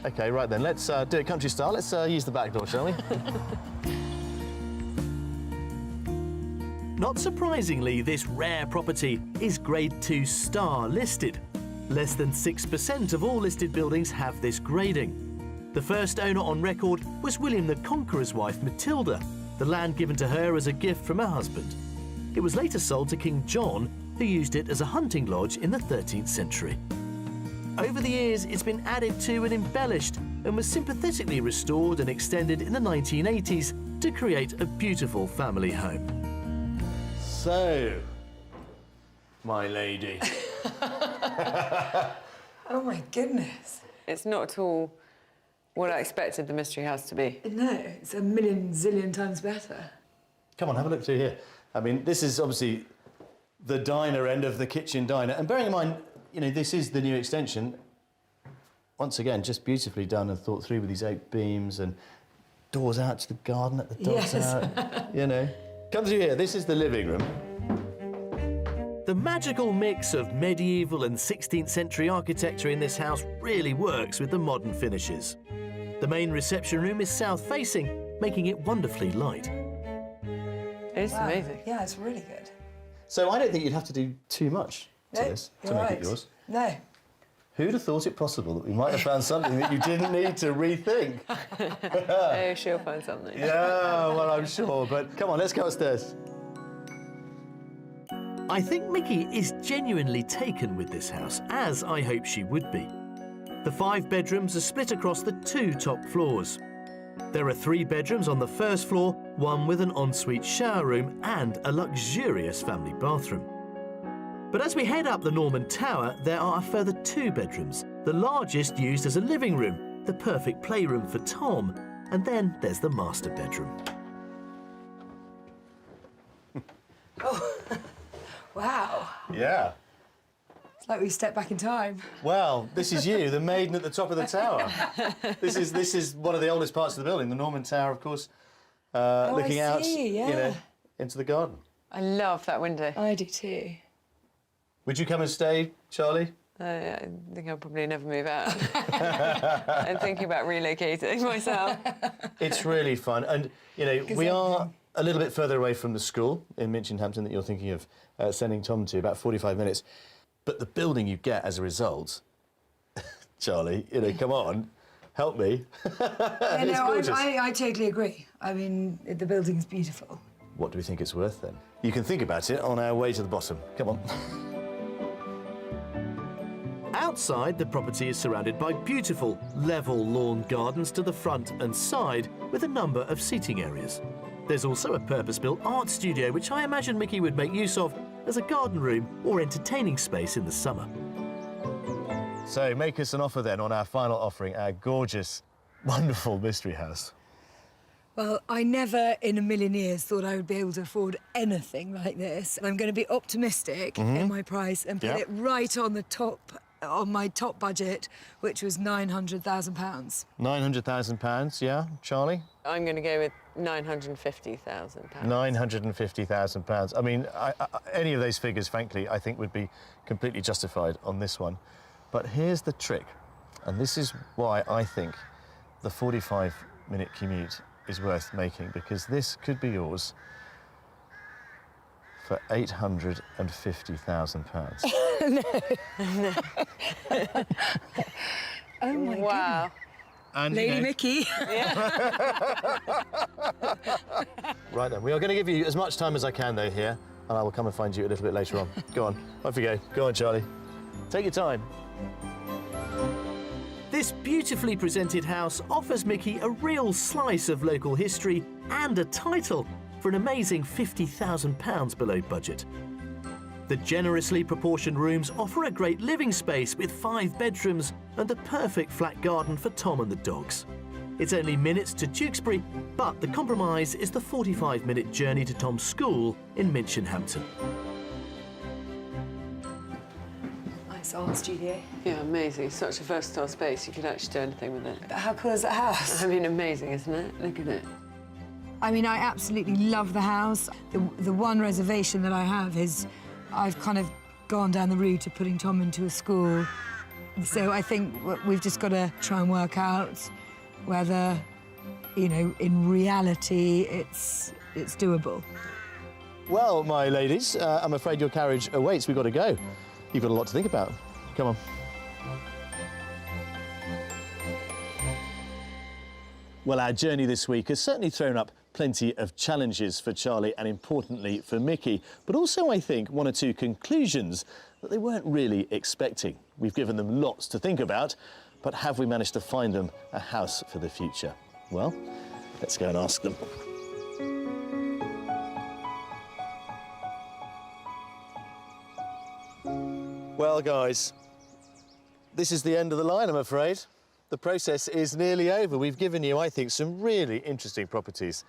Speaker 4: OK, right then, let's do it country style. Let's use the back door, shall we?
Speaker 1: Not surprisingly, this rare property is Grade 2 star listed. Less than 6% of all listed buildings have this grading. The first owner on record was William the Conqueror's wife, Matilda, the land given to her as a gift from her husband. It was later sold to King John, who used it as a hunting lodge in the 13th century. Over the years, it's been added to and embellished and was sympathetically restored and extended in the 1980s to create a beautiful family home.
Speaker 4: So, my lady.
Speaker 2: Oh, my goodness.
Speaker 3: It's not at all what I expected the mystery house to be.
Speaker 2: No, it's a million zillion times better.
Speaker 4: Come on, have a look through here. I mean, this is obviously the diner end of the kitchen diner. And bearing in mind, you know, this is the new extension. Once again, just beautifully done and thought through with these oak beams and doors out to the garden, let the dogs
Speaker 2: Yes.
Speaker 4: out, you know. Come through here, this is the living room.
Speaker 1: The magical mix of medieval and 16th century architecture in this house really works with the modern finishes. The main reception room is south-facing, making it wonderfully light.
Speaker 3: It's amazing.
Speaker 2: Yeah, it's really good.
Speaker 4: So I don't think you'd have to do too much to
Speaker 2: No,
Speaker 4: this to
Speaker 2: you're
Speaker 4: make
Speaker 2: right.
Speaker 4: it yours.
Speaker 2: No.
Speaker 4: Who'd have thought it possible that we might have found something that you didn't need to rethink?
Speaker 3: Oh, she'll find something.
Speaker 4: Yeah, well, I'm sure. But come on, let's go upstairs.
Speaker 1: I think Mickey is genuinely taken with this house, as I hope she would be. The 5 bedrooms are split across the 2 top floors. There are 3 bedrooms on the first floor, one with an ensuite shower room and a luxurious family bathroom. But as we head up the Norman Tower, there are a further 2 bedrooms, the largest used as a living room, the perfect playroom for Tom, and then there's the master bedroom.
Speaker 2: Wow.
Speaker 4: Yeah.
Speaker 2: It's like we stepped back in time.
Speaker 4: Well, this is you, the maiden at the top of the tower. This is one of the oldest parts of the building, the Norman Tower, of course, looking out,
Speaker 2: see,
Speaker 4: you know, into the garden.
Speaker 3: I love that window.
Speaker 2: I do too.
Speaker 4: Would you come and stay, Charlie?
Speaker 3: I think I'll probably never move out. I'm thinking about relocating myself.
Speaker 4: It's really fun. And, you know, we are a little bit further away from the school in Minchinhampton that you're thinking of sending Tom to, about 45 minutes. But the building you get as a result, Charlie, you know, come on, help me.
Speaker 2: Yeah,
Speaker 4: It's
Speaker 2: no,
Speaker 4: gorgeous.
Speaker 2: I totally agree. I mean, the building's beautiful.
Speaker 4: What do we think it's worth, then? You can think about it on our way to the bottom. Come on.
Speaker 1: Outside, the property is surrounded by beautiful, level lawn gardens to the front and side, with a number of seating areas. There's also a purpose-built art studio, which I imagine Mickey would make use of as a garden room or entertaining space in the summer.
Speaker 4: So make us an offer, then, on our final offering, our gorgeous, wonderful mystery house.
Speaker 2: Well, I never in a million years thought I would be able to afford anything like this. I'm going to be optimistic in my price and put
Speaker 4: Yeah.
Speaker 2: it right on the top, on my top budget, which was £900,000.
Speaker 4: £900,000, yeah, Charlie?
Speaker 3: I'm going to go with £950,000.
Speaker 4: £950,000. I mean, any of those figures, frankly, I think would be completely justified on this one. But here's the trick, and this is why I think the 45-minute commute is worth making, because this could be yours for £850,000.
Speaker 2: Oh, my
Speaker 3: Wow.
Speaker 4: And,
Speaker 2: Lady
Speaker 4: you know,
Speaker 2: Mickey.
Speaker 4: right then, we are going to give you as much time as I can, though, here, and I will come and find you a little bit later on. Go on, off you go. Go on, Charlie. Take your time.
Speaker 1: This beautifully presented house offers Mickey a real slice of local history and a title for an amazing £50,000 below budget. The generously proportioned rooms offer a great living space with 5 bedrooms and the perfect flat garden for Tom and the dogs. It's only minutes to Tewkesbury, but the compromise is the 45-minute journey to Tom's school in Minchinhampton.
Speaker 2: It's art studio.
Speaker 3: Yeah, amazing. Such a versatile space. You could actually do anything with it.
Speaker 2: But how cool is that house?
Speaker 3: I mean, amazing, isn't it? Look at it.
Speaker 2: I mean, I absolutely love the house. The one reservation that I have is I've kind of gone down the route of putting Tom into a school. So I think we've just got to try and work out whether, you know, in reality, it's doable.
Speaker 4: Well, my ladies, I'm afraid your carriage awaits. We've got to go. You've got a lot to think about. Come on. Well, our journey this week has certainly thrown up plenty of challenges for Charlie and, importantly, for Mickey, but also, I think, one or two conclusions that they weren't really expecting. We've given them lots to think about, but have we managed to find them a house for the future? Well, let's go and ask them. Well, guys, this is the end of the line, I'm afraid. The process is nearly over. We've given you, I think, some really interesting properties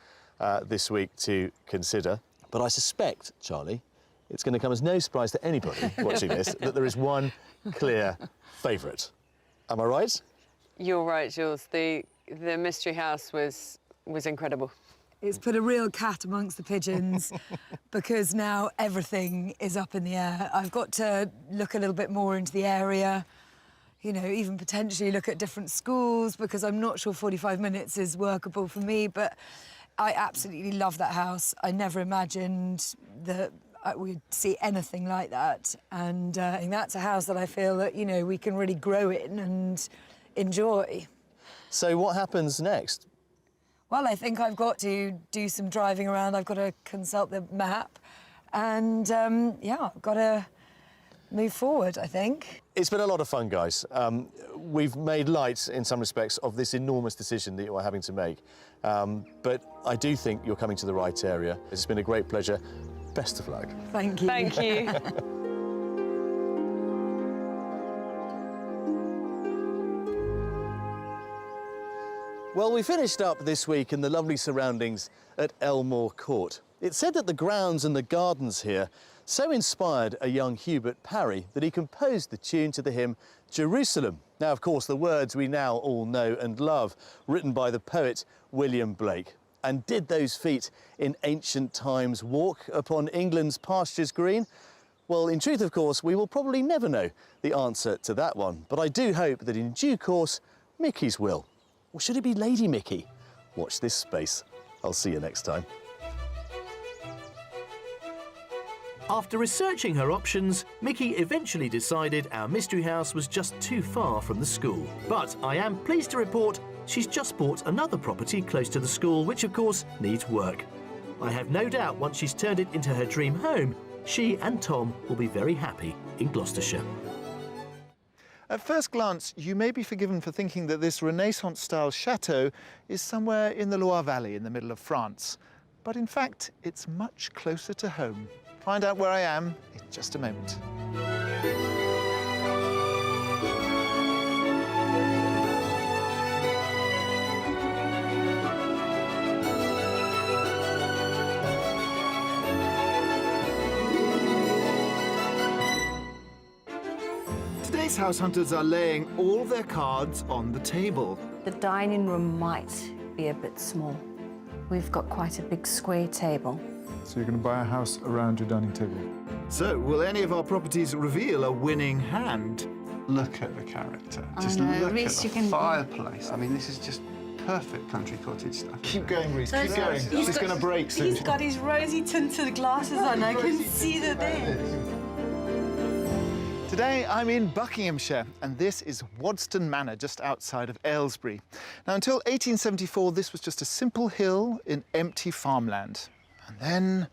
Speaker 4: this week to consider. But I suspect, Charlie, it's going to come as no surprise to anybody watching this that there is one clear favourite. Am I right?
Speaker 3: You're right, Jules. The mystery house was incredible.
Speaker 2: It's put a real cat amongst the pigeons because now everything is up in the air. I've got to look a little bit more into the area, you know, even potentially look at different schools because I'm not sure 45 minutes is workable for me, but I absolutely love that house. I never imagined that we'd see anything like that. And that's a house that I feel that, you know, we can really grow in and enjoy.
Speaker 4: So what happens next?
Speaker 2: Well, I think I've got to do some driving around. I've got to consult the map and, yeah, I've got to move forward, I think.
Speaker 4: It's been a lot of fun, guys. We've made light, in some respects, of this enormous decision that you are having to make. But I do think you're coming to the right area. It's been a great pleasure. Best of luck.
Speaker 2: Thank you.
Speaker 3: Thank you.
Speaker 4: Well, we finished up this week in the lovely surroundings at Elmore Court. It's said that the grounds and the gardens here so inspired a young Hubert Parry that he composed the tune to the hymn Jerusalem. Now, of course, the words we now all know and love, written by the poet William Blake. And did those feet in ancient times walk upon England's pastures green? Well, in truth, of course, we will probably never know the answer to that one. But I do hope that in due course, Mickey's will. Or should it be Lady Mickey? Watch this space. I'll see you next time.
Speaker 1: After researching her options, Mickey eventually decided our mystery house was just too far from the school. But I am pleased to report she's just bought another property close to the school, which of course needs work. I have no doubt once she's turned it into her dream home, she and Tom will be very happy in Gloucestershire.
Speaker 7: At first glance, you may be forgiven for thinking that this Renaissance-style chateau is somewhere in the Loire Valley in the middle of France. But in fact, it's much closer to home. Find out where I am in just a moment. Today's house hunters are laying all their cards on the table.
Speaker 9: The dining room might be a bit small. We've got quite a big square table.
Speaker 7: So you're going to buy a house around your dining table. So, will any of our properties reveal a winning hand?
Speaker 10: Look at the character. Just
Speaker 9: know,
Speaker 10: look
Speaker 9: Reece,
Speaker 10: at
Speaker 9: you
Speaker 10: the
Speaker 9: can-
Speaker 10: fireplace. I mean, this is just perfect country cottage stuff.
Speaker 7: Keep going, Reece, keep going. This is going to break soon.
Speaker 11: He's got his rosy tinted glasses on. I can see the there.
Speaker 7: Today I'm in Buckinghamshire and this is Wadston Manor just outside of Aylesbury. Now until 1874 this was just a simple hill in empty farmland. And then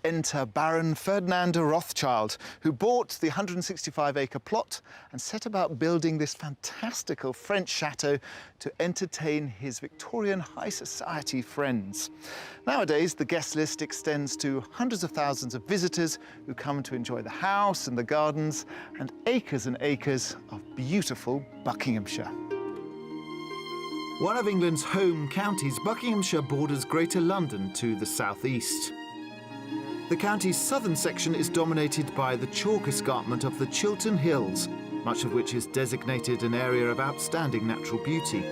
Speaker 7: enter Baron Ferdinand de Rothschild, who bought the 165-acre plot and set about building this fantastical French chateau to entertain his Victorian high society friends. Nowadays, the guest list extends to hundreds of thousands of visitors who come to enjoy the house and the gardens and acres of beautiful Buckinghamshire. One of England's home counties, Buckinghamshire borders Greater London to the southeast. The county's southern section is dominated by the chalk escarpment of the Chiltern Hills, much of which is designated an area of outstanding natural beauty.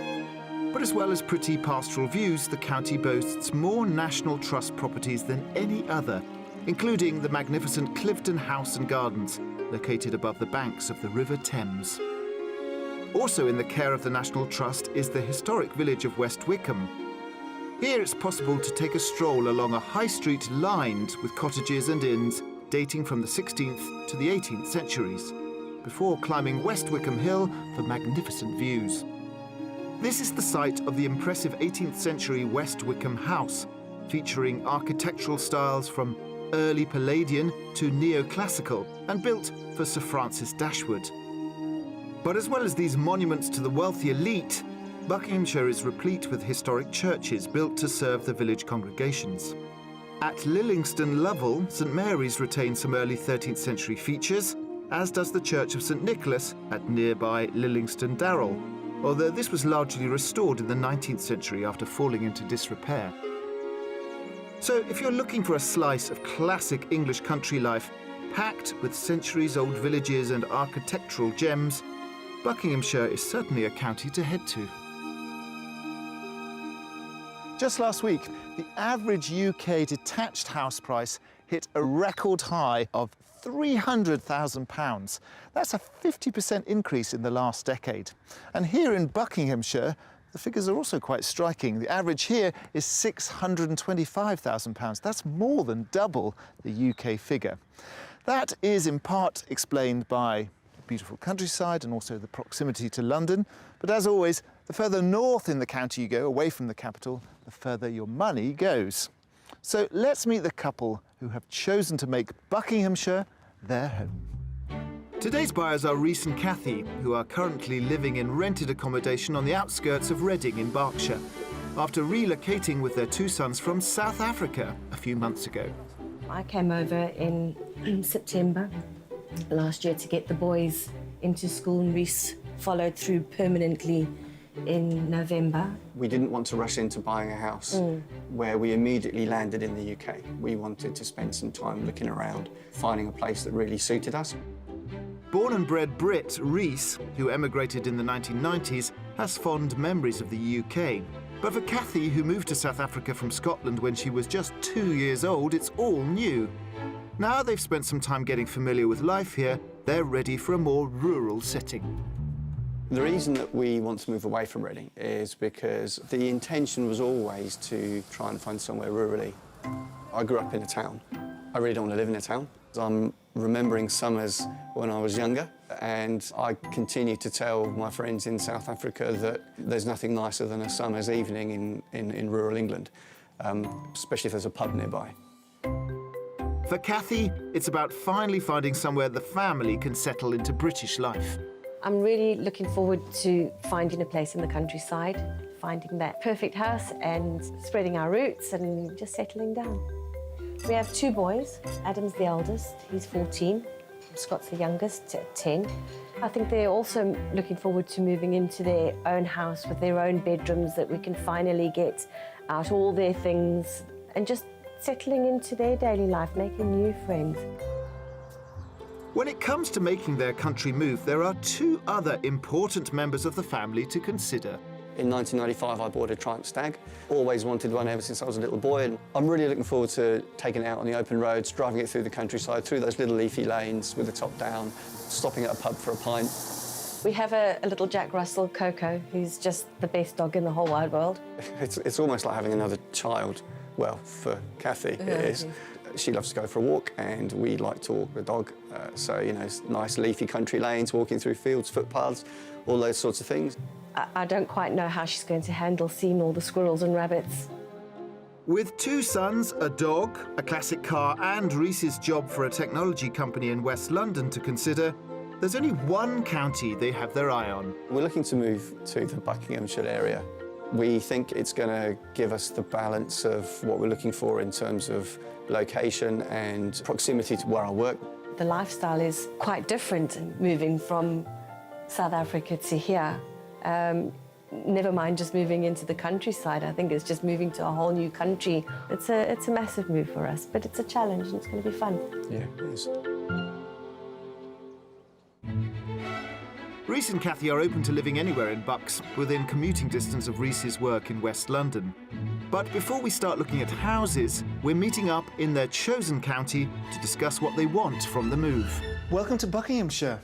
Speaker 7: But as well as pretty pastoral views, the county boasts more National Trust properties than any other, including the magnificent Clifton House and Gardens, located above the banks of the River Thames. Also in the care of the National Trust is the historic village of West Wickham. Here it's possible to take a stroll along a high street lined with cottages and inns dating from the 16th to the 18th centuries, before climbing West Wickham Hill for magnificent views. This is the site of the impressive 18th century West Wickham House, featuring architectural styles from early Palladian to neoclassical and built for Sir Francis Dashwood. But as well as these monuments to the wealthy elite, Buckinghamshire is replete with historic churches built to serve the village congregations. At Lillingston Lovell, St Mary's retains some early 13th century features, as does the Church of St Nicholas at nearby Lillingston Darrell, although this was largely restored in the 19th century after falling into disrepair. So if you're looking for a slice of classic English country life, packed with centuries-old villages and architectural gems, Buckinghamshire is certainly a county to head to. Just last week, the average UK detached house price hit a record high of £300,000. That's a 50% increase in the last decade. And here in Buckinghamshire, the figures are also quite striking. The average here is £625,000. That's more than double the UK figure. That is in part explained by the beautiful countryside and also the proximity to London. But as always, the further north in the county you go, away from the capital, the further your money goes. So let's meet the couple who have chosen to make Buckinghamshire their home. Today's buyers are Rhys and Kathy, who are currently living in rented accommodation on the outskirts of Reading in Berkshire, after relocating with their two sons from South Africa a few months ago.
Speaker 12: I came over in September last year to get the boys into school, and Rhys followed through permanently in November.
Speaker 10: We didn't want to rush into buying a house where we immediately landed in the UK. We wanted to spend some time looking around, finding a place that really suited us.
Speaker 7: Born and bred Brit, Rhys, who emigrated in the 1990s, has fond memories of the UK. But for Kathy, who moved to South Africa from Scotland when she was just 2 years old, it's all new. Now they've spent some time getting familiar with life here, they're ready for a more rural setting.
Speaker 10: The reason that we want to move away from Reading is because the intention was always to try and find somewhere rurally. I grew up in a town. I really don't want to live in a town. I'm remembering summers when I was younger, and I continue to tell my friends in South Africa that there's nothing nicer than a summer's evening in rural England, especially if there's a pub nearby.
Speaker 7: For Kathy, it's about finally finding somewhere the family can settle into British life.
Speaker 12: I'm really looking forward to finding a place in the countryside, finding that perfect house and spreading our roots and just settling down. We have two boys. Adam's the eldest, he's 14. Scott's the youngest, 10. I think they're also looking forward to moving into their own house with their own bedrooms, that we can finally get out all their things and just settling into their daily life, making new friends.
Speaker 7: When it comes to making their country move, there are two other important members of the family to consider.
Speaker 10: In 1995, I bought a Triumph Stag. Always wanted one ever since I was a little boy, and I'm really looking forward to taking it out on the open roads, driving it through the countryside, through those little leafy lanes with the top down, stopping at a pub for a pint.
Speaker 12: We have a little Jack Russell, Coco, who's just the best dog in the whole wide world.
Speaker 10: It's almost like having another child. Well, for Kathy, it is. She loves to go for a walk, and we like to walk the dog. So, you know, nice leafy country lanes, walking through fields, footpaths, all those sorts of things.
Speaker 12: I don't quite know how she's going to handle seeing all the squirrels and rabbits.
Speaker 7: With two sons, a dog, a classic car, and Rhys's job for a technology company in West London to consider, there's only one county they have their eye on.
Speaker 10: We're looking to move to the Buckinghamshire area. We think it's going to give us the balance of what we're looking for in terms of location and proximity to where I work.
Speaker 12: The lifestyle is quite different moving from South Africa to here. Never mind just moving into the countryside. I think it's just moving to a whole new country. It's a massive move for us, but it's a challenge and it's going to be fun.
Speaker 10: Yeah, it is.
Speaker 13: Rhys and Cathy are open to living anywhere in Bucks, within commuting distance of Rhys's work in West London. But before we start looking at houses, we're meeting up in their chosen county to discuss what they want from the move.
Speaker 7: Welcome to Buckinghamshire.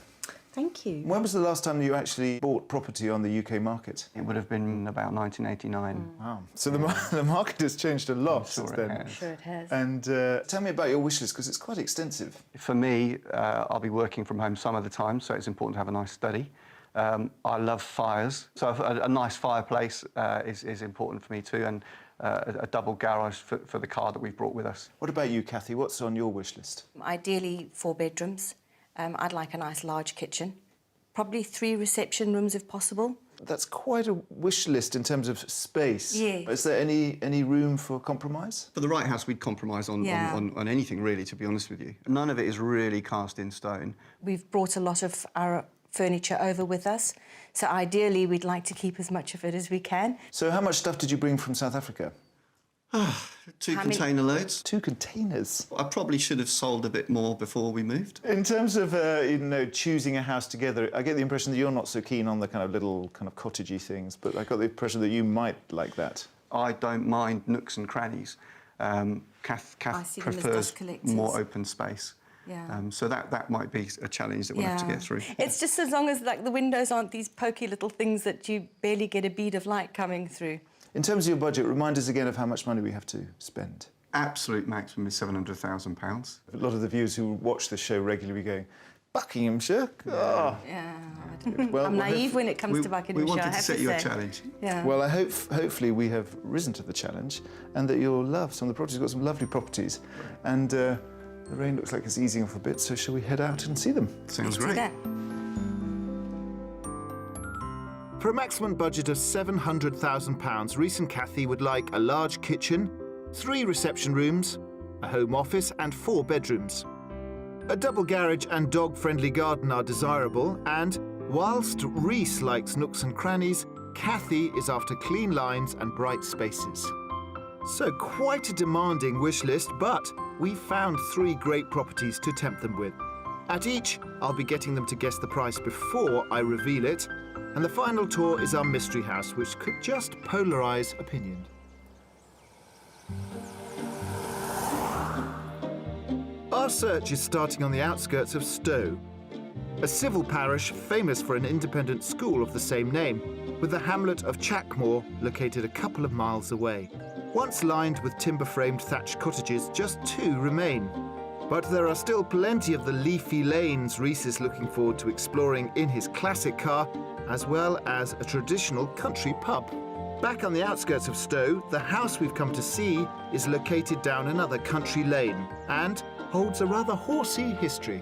Speaker 11: Thank you.
Speaker 7: When was the last time you actually bought property on the UK market?
Speaker 10: It would have been about 1989.
Speaker 7: Wow. So the market has changed a lot since then.
Speaker 10: It has.
Speaker 12: Sure it has.
Speaker 7: And tell me about your wish list, because it's quite extensive.
Speaker 10: For me, I'll be working from home some of the time, so it's important to have a nice study. I love fires, so a nice fireplace is important for me too, and a double garage for the car that we've brought with us.
Speaker 7: What about you, Cathy? What's on your wish list?
Speaker 14: Ideally 4 bedrooms. I'd like a nice large kitchen. Probably 3 reception rooms if possible.
Speaker 7: That's quite a wish list in terms of space.
Speaker 14: Yes.
Speaker 7: Is there any room for compromise?
Speaker 10: For the right house, we'd compromise on anything, really, to be honest with you. None of it is really cast in stone.
Speaker 14: We've brought a lot of our furniture over with us, so ideally we'd like to keep as much of it as we can.
Speaker 7: So how much stuff did you bring from South Africa?
Speaker 10: 2 container loads.
Speaker 7: 2 containers?
Speaker 10: I probably should have sold a bit more before we moved.
Speaker 7: In terms of, choosing a house together, I get the impression that you're not so keen on the kind of little kind of cottagey things, but I got the impression that you might like that.
Speaker 10: I don't mind nooks and crannies. Kath prefers more open space.
Speaker 14: Yeah.
Speaker 10: So that might be a challenge that we'll have to get through.
Speaker 14: It's just as long as the windows aren't these pokey little things that you barely get a bead of light coming through.
Speaker 7: In terms of your budget, remind us again of how much money we have to spend.
Speaker 10: Absolute maximum is £700,000.
Speaker 7: A lot of the viewers who watch this show regularly going, Buckinghamshire? Oh.
Speaker 14: Yeah, I'm naive when it comes to Buckinghamshire.
Speaker 10: We wanted to set you a challenge.
Speaker 14: Yeah.
Speaker 7: Well, I hope, hopefully we have risen to the challenge and that you'll love some of the properties. We've got some lovely properties. And the rain looks like it's easing off a bit, so shall we head out and see them?
Speaker 10: Sounds great.
Speaker 13: For a maximum budget of £700,000, Rhys and Cathy would like a large kitchen, 3 reception rooms, a home office and 4 bedrooms. A double garage and dog-friendly garden are desirable, and whilst Rhys likes nooks and crannies, Cathy is after clean lines and bright spaces. So quite a demanding wish list, but we found 3 great properties to tempt them with. At each, I'll be getting them to guess the price before I reveal it, and the final tour is our mystery house, which could just polarise opinion. Our search is starting on the outskirts of Stowe, a civil parish famous for an independent school of the same name, with the hamlet of Chackmore located a couple of miles away. Once lined with timber-framed thatched cottages, just 2 remain. But there are still plenty of the leafy lanes Rhys is looking forward to exploring in his classic car, as well as a traditional country pub. Back on the outskirts of Stowe, the house we've come to see is located down another country lane and holds a rather horsey history.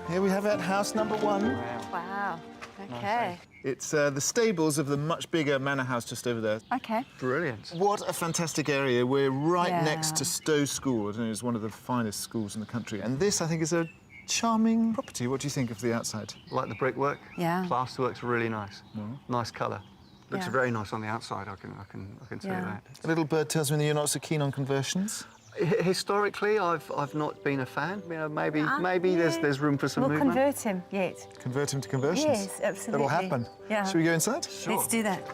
Speaker 13: Here we have it, house number 1.
Speaker 14: Wow. Okay.
Speaker 7: It's the stables of the much bigger manor house just over there.
Speaker 14: Okay.
Speaker 10: Brilliant.
Speaker 7: What a fantastic area. We're right next to Stowe School. I don't know, it's one of the finest schools in the country. And this, I think, is a charming property. What do you think of the outside?
Speaker 10: Like the brickwork?
Speaker 14: Yeah.
Speaker 10: Plasterwork's really nice. Nice colour. Looks very nice on the outside, I can tell you that.
Speaker 7: A little bird tells me that you're not so keen on conversions.
Speaker 10: Historically, I've not been a fan. You know, maybe there's room for some movement.
Speaker 11: We'll convert him, yes.
Speaker 7: Convert him to conversions?
Speaker 11: Yes, absolutely.
Speaker 7: That'll happen.
Speaker 11: Yeah.
Speaker 7: Shall we go inside?
Speaker 10: Sure.
Speaker 14: Let's do that.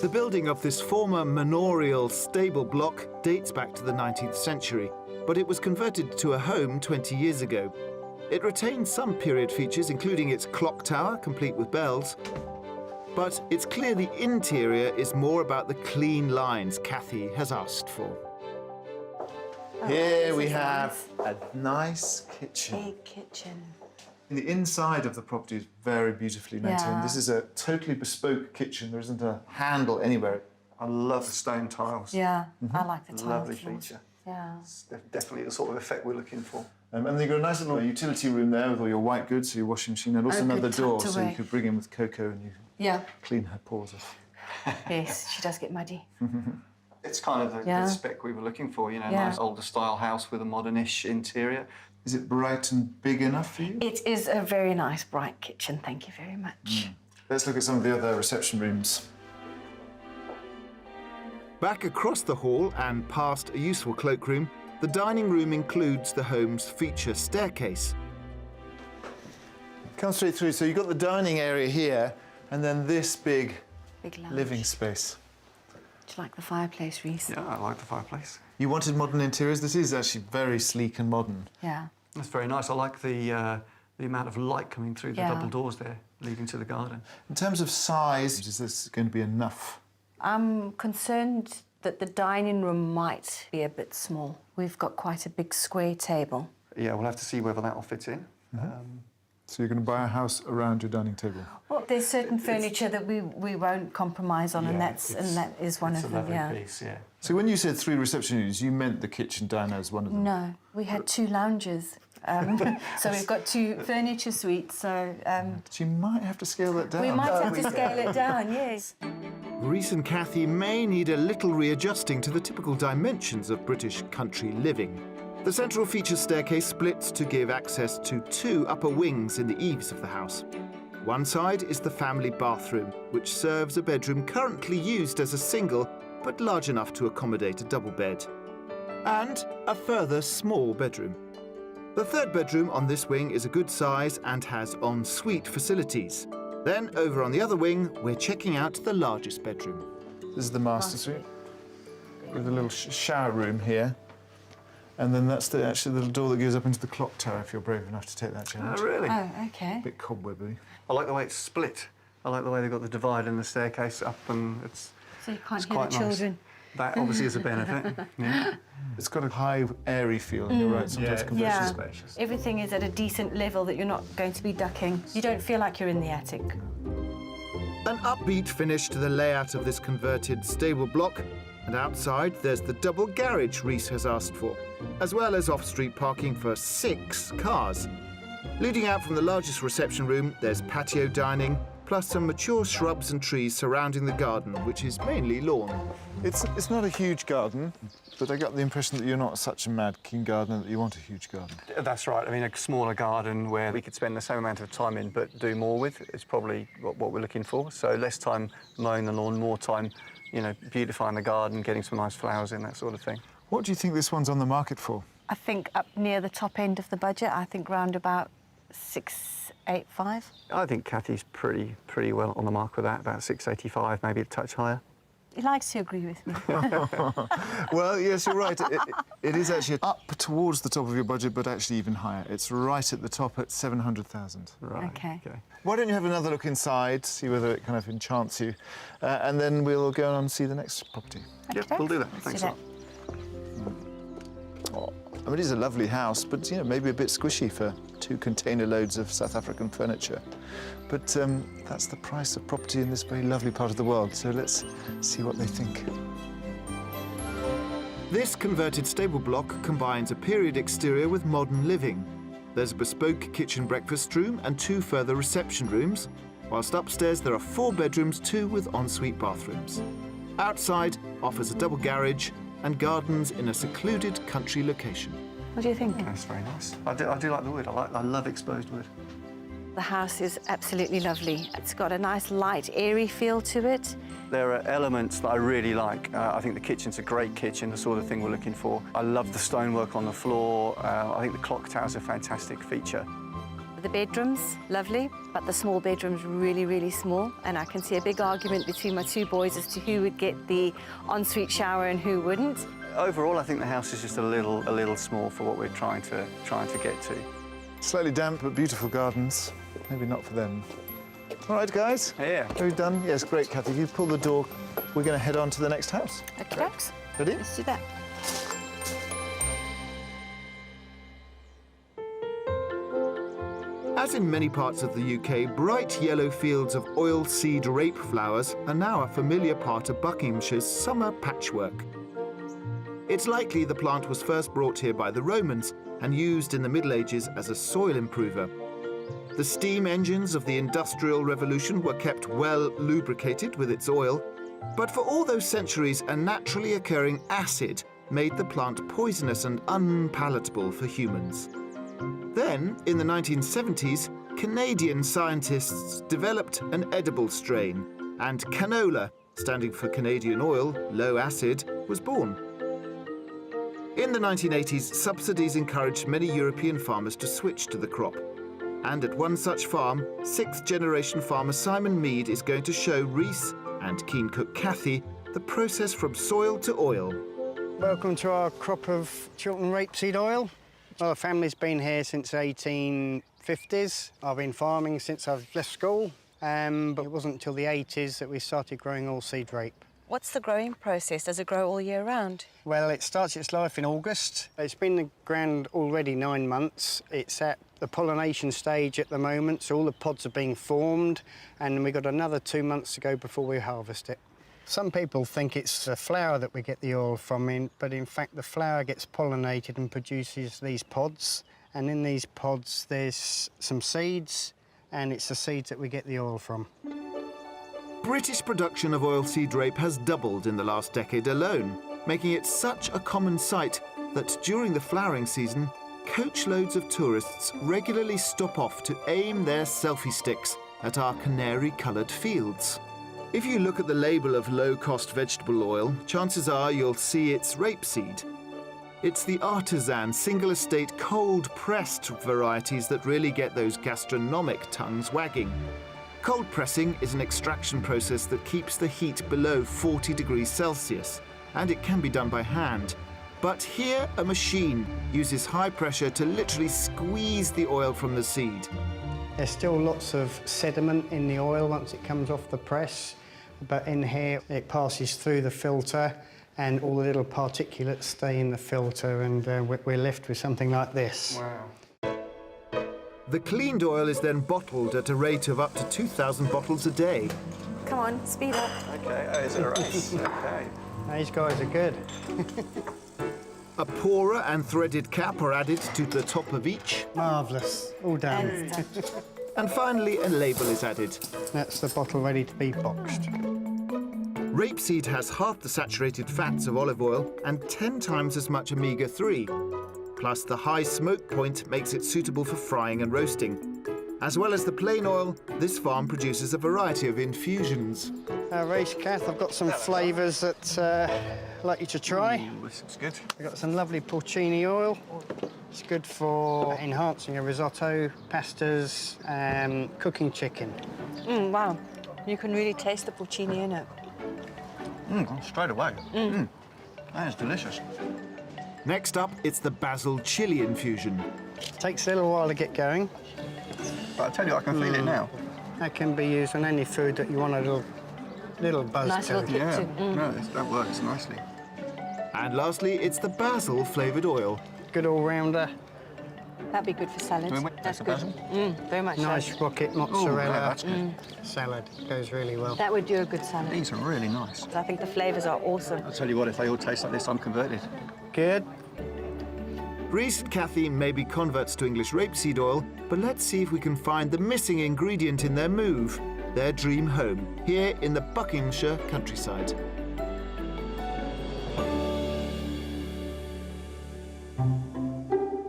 Speaker 13: The building of this former manorial stable block dates back to the 19th century, but it was converted to a home 20 years ago. It retains some period features, including its clock tower, complete with bells, but it's clear the interior is more about the clean lines Cathy has asked for.
Speaker 7: Here we have a nice kitchen.
Speaker 14: Big kitchen.
Speaker 7: The inside of the property is very beautifully maintained.
Speaker 14: Yeah.
Speaker 7: This is a totally bespoke kitchen. There isn't a handle anywhere.
Speaker 10: I love the stone tiles.
Speaker 14: Yeah, I like the tiles.
Speaker 10: Lovely feature.
Speaker 14: Yeah.
Speaker 10: It's definitely the sort of effect we're looking for.
Speaker 7: And you've got a nice little utility room there with all your white goods, so your washing machine, and also another door, so you could bring in with Coco and you clean her paws off.
Speaker 14: Yes, she does get muddy.
Speaker 10: It's kind of the spec we were looking for, you know, nice older style house with a modernish interior.
Speaker 7: Is it bright and big enough for you?
Speaker 14: It is a very nice, bright kitchen. Thank you very much.
Speaker 7: Let's look at some of the other reception rooms.
Speaker 13: Back across the hall and past a useful cloakroom, the dining room includes the home's feature staircase.
Speaker 7: Come straight through. So you've got the dining area here, and then this big
Speaker 14: lounge.
Speaker 7: living space.
Speaker 14: Do you like the fireplace, Reece?
Speaker 15: Yeah, I like the fireplace.
Speaker 7: You wanted modern interiors. This is actually very sleek and modern.
Speaker 14: Yeah.
Speaker 15: That's very nice. I like the amount of light coming through the double doors there, leading to the garden.
Speaker 7: In terms of size, is this going to be enough?
Speaker 12: I'm concerned that the dining room might be a bit small. We've got quite a big square table.
Speaker 15: Yeah, we'll have to see whether that will fit in.
Speaker 7: So you're going to buy a house around your dining table?
Speaker 12: Well, there's certain furniture that we won't compromise on, and that is one of them.
Speaker 15: Piece, yeah.
Speaker 7: So when you said 3 reception units, you meant the kitchen diner as one of them?
Speaker 12: No, we had 2 lounges. So we've got 2 furniture suites. So
Speaker 7: you might have to scale that down.
Speaker 12: we might have to scale it down. Yes.
Speaker 13: Reece and Kathy may need a little readjusting to the typical dimensions of British country living. The central feature staircase splits to give access to 2 upper wings in the eaves of the house. One side is the family bathroom, which serves a bedroom currently used as a single, but large enough to accommodate a double bed. And a further small bedroom. The 3rd bedroom on this wing is a good size and has en-suite facilities. Then, over on the other wing, we're checking out the largest bedroom.
Speaker 7: This is the master suite, with a little shower room here. And then that's actually the little door that goes up into the clock tower, if you're brave enough to take that challenge.
Speaker 15: Oh, really?
Speaker 12: Oh, okay.
Speaker 7: A bit cobwebby.
Speaker 15: I like the way it's split. I like the way they've got the divide and the staircase up, and it's
Speaker 12: So you can't
Speaker 15: it's
Speaker 12: hear
Speaker 15: quite
Speaker 12: the children.
Speaker 15: Nice. That obviously is a benefit. Yeah.
Speaker 7: It's got a high, airy feel, you're right, sometimes conventional spacious.
Speaker 12: Everything is at a decent level that you're not going to be ducking. You don't feel like you're in the attic.
Speaker 13: An upbeat finish to the layout of this converted stable block, and outside there's the double garage Reece has asked for, as well as off-street parking for 6 cars. Leading out from the largest reception room, there's patio dining, plus some mature shrubs and trees surrounding the garden, which is mainly lawn.
Speaker 7: It's not a huge garden, but I got the impression that you're not such a mad keen gardener that you want a huge garden.
Speaker 15: That's right. I mean, a smaller garden where we could spend the same amount of time in but do more with is probably what we're looking for. So less time mowing the lawn, more time, you know, beautifying the garden, getting some nice flowers in, that sort of thing.
Speaker 7: What do you think this one's on the market for?
Speaker 12: I think up near the top end of the budget. I think round about 685.
Speaker 15: I think Kathy's pretty well on the mark with that, about 685, maybe a touch higher.
Speaker 12: He likes to agree with me.
Speaker 7: Well, yes, you're right. It is actually up towards the top of your budget, but actually even higher. It's right at the top at 700,000.
Speaker 15: Right.
Speaker 12: Okay.
Speaker 7: Why don't you have another look inside, see whether it kind of enchants you, and then we'll go on and see the next property.
Speaker 15: Yeah, we'll do that. Thanks a lot.
Speaker 7: Oh, I mean, it is a lovely house, but, you know, maybe a bit squishy for 2 container loads of South African furniture. But that's the price of property in this very lovely part of the world, so let's see what they think.
Speaker 13: This converted stable block combines a period exterior with modern living. There's a bespoke kitchen breakfast room and 2 further reception rooms, whilst upstairs there are 4 bedrooms, 2 with ensuite bathrooms. Outside offers a double garage and gardens in a secluded country location.
Speaker 12: What do you think?
Speaker 15: That's very nice. I do like the wood. I love exposed wood.
Speaker 12: The house is absolutely lovely. It's got a nice, light, airy feel to it.
Speaker 15: There are elements that I really like. I think the kitchen's a great kitchen, the sort of thing we're looking for. I love the stonework on the floor. I think the clock tower's a fantastic feature.
Speaker 12: The bedroom's lovely, but the small bedroom's really, really small. And I can see a big argument between my 2 boys as to who would get the ensuite shower and who wouldn't.
Speaker 15: Overall, I think the house is just a little small for what we're trying to get to.
Speaker 7: Slightly damp, but beautiful gardens. Maybe not for them. All right, guys.
Speaker 15: Yeah.
Speaker 7: Are we done? Yes, great, Kathy. If you pull the door, we're going to head on to the next house.
Speaker 12: Okay, folks.
Speaker 7: Ready?
Speaker 12: Let's do that.
Speaker 13: As in many parts of the UK, bright yellow fields of oilseed rape flowers are now a familiar part of Buckinghamshire's summer patchwork. It's likely the plant was first brought here by the Romans and used in the Middle Ages as a soil improver. The steam engines of the Industrial Revolution were kept well lubricated with its oil, but for all those centuries, a naturally occurring acid made the plant poisonous and unpalatable for humans. Then, in the 1970s, Canadian scientists developed an edible strain, and canola, standing for Canadian oil, low acid, was born. In the 1980s, subsidies encouraged many European farmers to switch to the crop. And at one such farm, 6th generation farmer Simon Mead is going to show Rhys and keen cook Kathy the process from soil to oil.
Speaker 16: Welcome to our crop of Chiltern rapeseed oil. Well, the family's been here since the 1850s. I've been farming since I've left school, but it wasn't until the 80s that we started growing oilseed rape.
Speaker 14: What's the growing process? Does it grow all year round?
Speaker 16: Well, it starts its life in August. It's been in the ground already 9 months. It's at the pollination stage at the moment, so all the pods are being formed, and we've got another 2 months to go before we harvest it. Some people think it's the flower that we get the oil from, but in fact the flower gets pollinated and produces these pods, and in these pods there's some seeds, and it's the seeds that we get the oil from.
Speaker 13: British production of oilseed rape has doubled in the last decade alone, making it such a common sight that during the flowering season, coachloads of tourists regularly stop off to aim their selfie sticks at our canary-coloured fields. If you look at the label of low-cost vegetable oil, chances are you'll see it's rapeseed. It's the artisan, single-estate, cold-pressed varieties that really get those gastronomic tongues wagging. Cold pressing is an extraction process that keeps the heat below 40 degrees Celsius, and it can be done by hand. But here, a machine uses high pressure to literally squeeze the oil from the seed.
Speaker 16: There's still lots of sediment in the oil once it comes off the press, but in here it passes through the filter and all the little particulates stay in the filter, and we're left with something like this.
Speaker 13: Wow. The cleaned oil is then bottled at a rate of up to 2,000 bottles a day.
Speaker 14: Come on, speed up.
Speaker 15: OK, is it a race? OK.
Speaker 16: These guys are good.
Speaker 13: A pourer and threaded cap are added to the top of each.
Speaker 16: Marvellous. All done.
Speaker 13: And finally, a label is added.
Speaker 16: That's the bottle ready to be boxed.
Speaker 13: Rapeseed has half the saturated fats of olive oil and 10 times as much omega-3. Plus, the high smoke point makes it suitable for frying and roasting. As well as the plain oil, this farm produces a variety of infusions.
Speaker 16: Rhys, Kath, I've got some flavours that I'd like you to try.
Speaker 15: Ooh, this looks good.
Speaker 16: I've got some lovely porcini oil. It's good for enhancing a risotto, pastas, and cooking chicken.
Speaker 14: Wow. You can really taste the porcini in it.
Speaker 15: Straight away. That is delicious.
Speaker 13: Next up, it's the basil chili infusion.
Speaker 16: Takes a little while to get going.
Speaker 15: But I tell you, I can feel it now.
Speaker 16: That can be used on any food that you want a little buzz
Speaker 14: Nice
Speaker 16: to.
Speaker 14: little kick to.
Speaker 15: No, that works nicely.
Speaker 13: And lastly, it's the basil flavoured oil.
Speaker 16: Good all-rounder.
Speaker 14: That'd be good for salad. That's good.
Speaker 15: Basil?
Speaker 14: Very much
Speaker 16: Nice
Speaker 14: so.
Speaker 16: rocket
Speaker 15: Oh,
Speaker 16: mozzarella
Speaker 15: that's good.
Speaker 16: salad. Goes really well.
Speaker 14: That would do a good salad.
Speaker 15: These are really nice.
Speaker 14: I think the flavours are awesome.
Speaker 15: I'll tell you what, if they all taste like this, I'm converted.
Speaker 16: Good.
Speaker 13: Rhys and Kathy may be converts to English rapeseed oil, but let's see if we can find the missing ingredient in their move, their dream home, here in the Buckinghamshire countryside.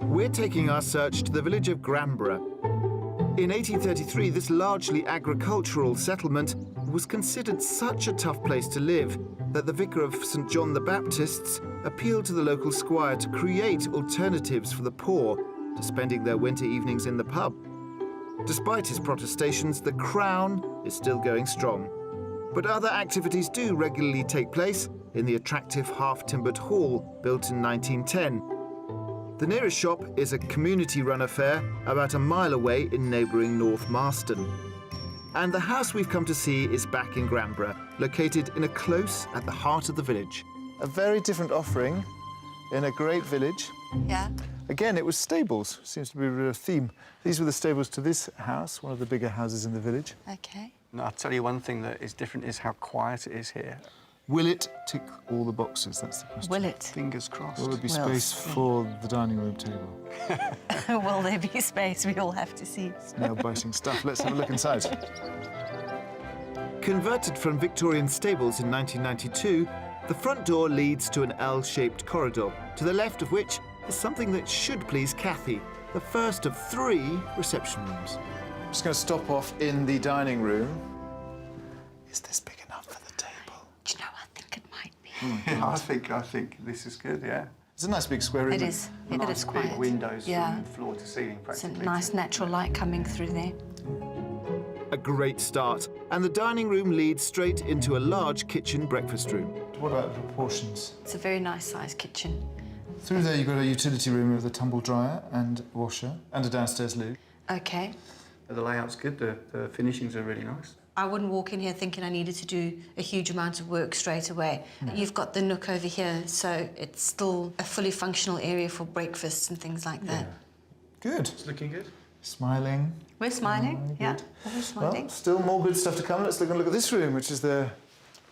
Speaker 13: We're taking our search to the village of Gramborough. In 1833, this largely agricultural settlement was considered such a tough place to live that the vicar of St John the Baptist's appealed to the local squire to create alternatives for the poor to spending their winter evenings in the pub. Despite his protestations, the Crown is still going strong. But other activities do regularly take place in the attractive half-timbered hall built in 1910. The nearest shop is a community-run affair about a mile away in neighbouring North Marston. And the house we've come to see is back in Gramborough, located in a close at the heart of the village.
Speaker 7: A very different offering in a great village.
Speaker 14: Yeah.
Speaker 7: Again, it was stables. Seems to be a real theme. These were the stables to this house, one of the bigger houses in the village.
Speaker 14: OK.
Speaker 15: No, I'll tell you one thing that is different is how quiet it is here.
Speaker 7: Will it tick all the boxes? That's the question.
Speaker 14: Will it?
Speaker 15: Fingers crossed.
Speaker 7: Will there be
Speaker 14: We'll
Speaker 7: space
Speaker 14: see.
Speaker 7: for the dining room table?
Speaker 14: Will there be space? We all have to see.
Speaker 7: Nail-biting stuff. Let's have a look inside.
Speaker 13: Converted from Victorian stables in 1992, the front door leads to an L-shaped corridor, to the left of which is something that should please Kathy, the first of 3 reception rooms.
Speaker 7: I'm just going to stop off in the dining room. Is this big enough for the table?
Speaker 14: Do you know, I think it might be.
Speaker 15: I think this is good, yeah.
Speaker 7: It's a nice big square room.
Speaker 14: It is. It is quiet.
Speaker 15: Big windows
Speaker 14: Yeah.
Speaker 15: from floor to ceiling,
Speaker 14: It's a
Speaker 15: practically.
Speaker 14: nice natural light coming through there.
Speaker 13: A great start, and the dining room leads straight into a large kitchen breakfast room.
Speaker 7: What about the proportions?
Speaker 14: It's a very nice sized kitchen.
Speaker 7: Through there you've got a utility room with a tumble dryer and washer and a downstairs loo.
Speaker 14: Okay.
Speaker 15: The layout's good, the finishings are really nice.
Speaker 14: I wouldn't walk in here thinking I needed to do a huge amount of work straight away. You've got the nook over here, so it's still a fully functional area for breakfasts and things like that.
Speaker 7: Good.
Speaker 15: It's looking good.
Speaker 7: Smiling.
Speaker 14: We're smiling, yeah. We're smiling.
Speaker 7: Well, still more good stuff to come. Let's look at this room, which is the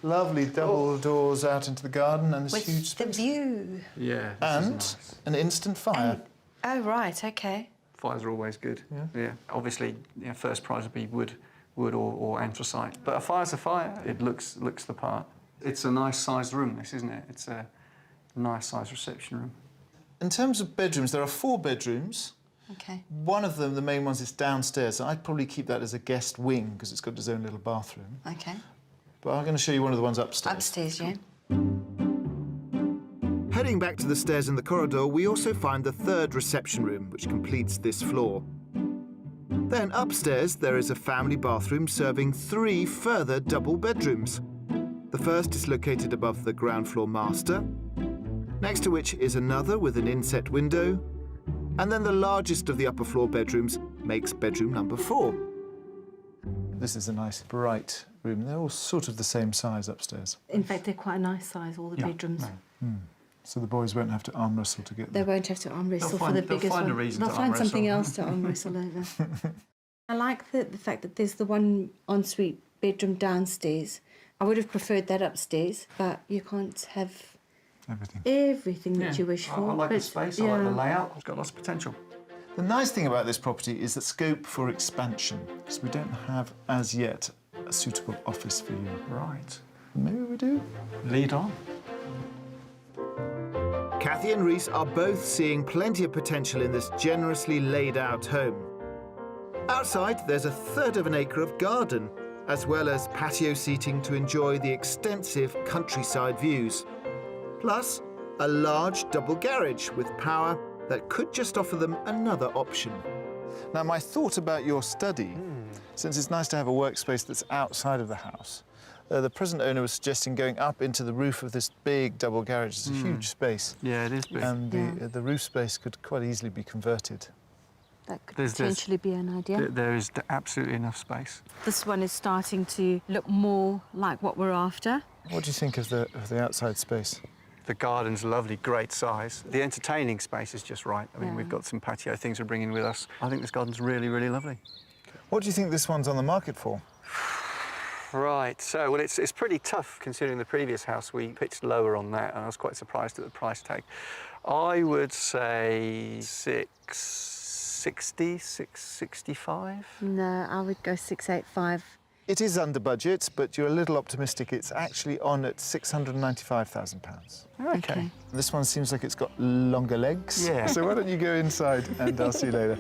Speaker 7: lovely double doors out into the garden and this
Speaker 14: With
Speaker 7: huge space.
Speaker 14: the view.
Speaker 15: Yeah.
Speaker 7: And an instant fire.
Speaker 14: Oh, right, okay.
Speaker 15: Fires are always good. Yeah. Obviously, first prize would be wood or anthracite. But a fire's a fire. It looks the part. It's a nice sized room, this, isn't it? It's a nice sized reception room.
Speaker 7: In terms of bedrooms, there are 4 bedrooms.
Speaker 14: Okay.
Speaker 7: One of them, the main one, is downstairs. I'd probably keep that as a guest wing because it's got its own little bathroom.
Speaker 14: Okay.
Speaker 7: But I'm going to show you one of the ones upstairs.
Speaker 14: Upstairs, yeah.
Speaker 13: Heading back to the stairs in the corridor, we also find the 3rd reception room, which completes this floor. Then upstairs, there is a family bathroom serving 3 further double bedrooms. The first is located above the ground floor master, next to which is another with an inset window, and then the largest of the upper floor bedrooms makes bedroom number 4.
Speaker 7: This is a nice, bright room. They're all sort of the same size upstairs.
Speaker 12: In fact, they're quite a nice size, all the bedrooms.
Speaker 7: So the boys won't have to arm wrestle to get
Speaker 12: They
Speaker 7: them.
Speaker 12: won't have to arm wrestle for the biggest one. They'll find something else to arm wrestle over. I like the fact that there's the one ensuite bedroom downstairs. I would have preferred that upstairs, but you can't have everything that you wish for.
Speaker 15: I like the
Speaker 12: But,
Speaker 15: space, I like the layout. It's got lots of potential.
Speaker 7: The nice thing about this property is the scope for expansion, because we don't have, as yet, a suitable office for you.
Speaker 15: Right.
Speaker 7: Maybe we do?
Speaker 15: Lead on.
Speaker 13: Kathy and Reese are both seeing plenty of potential in this generously laid out home. Outside, there's a 1/3 of an acre of garden, as well as patio seating to enjoy the extensive countryside views. Plus, a large double garage with power that could just offer them another option.
Speaker 7: Now, my thought about your study, since it's nice to have a workspace that's outside of the house, the present owner was suggesting going up into the roof of this big double garage. It's a huge space.
Speaker 15: Yeah, it is big.
Speaker 7: And the roof space could quite easily be converted.
Speaker 12: That could potentially be an idea.
Speaker 15: There is absolutely enough space.
Speaker 12: This one is starting to look more like what we're after.
Speaker 7: What do you think of the outside space?
Speaker 15: The garden's lovely, great size. The entertaining space is just right. I mean, we've got some patio things we're bringing with us. I think this garden's really, really lovely.
Speaker 7: What do you think this one's on the market for?
Speaker 15: Right, so, well, it's pretty tough considering the previous house. We pitched lower on that, and I was quite surprised at the price tag. I would say 660, 665.
Speaker 12: No, I would go 685.
Speaker 7: It is under budget, but you're a little optimistic. It's actually on at £695,000.
Speaker 15: Okay.
Speaker 7: This one seems like it's got longer legs.
Speaker 15: Yeah.
Speaker 7: So why don't you go inside and I'll see you later.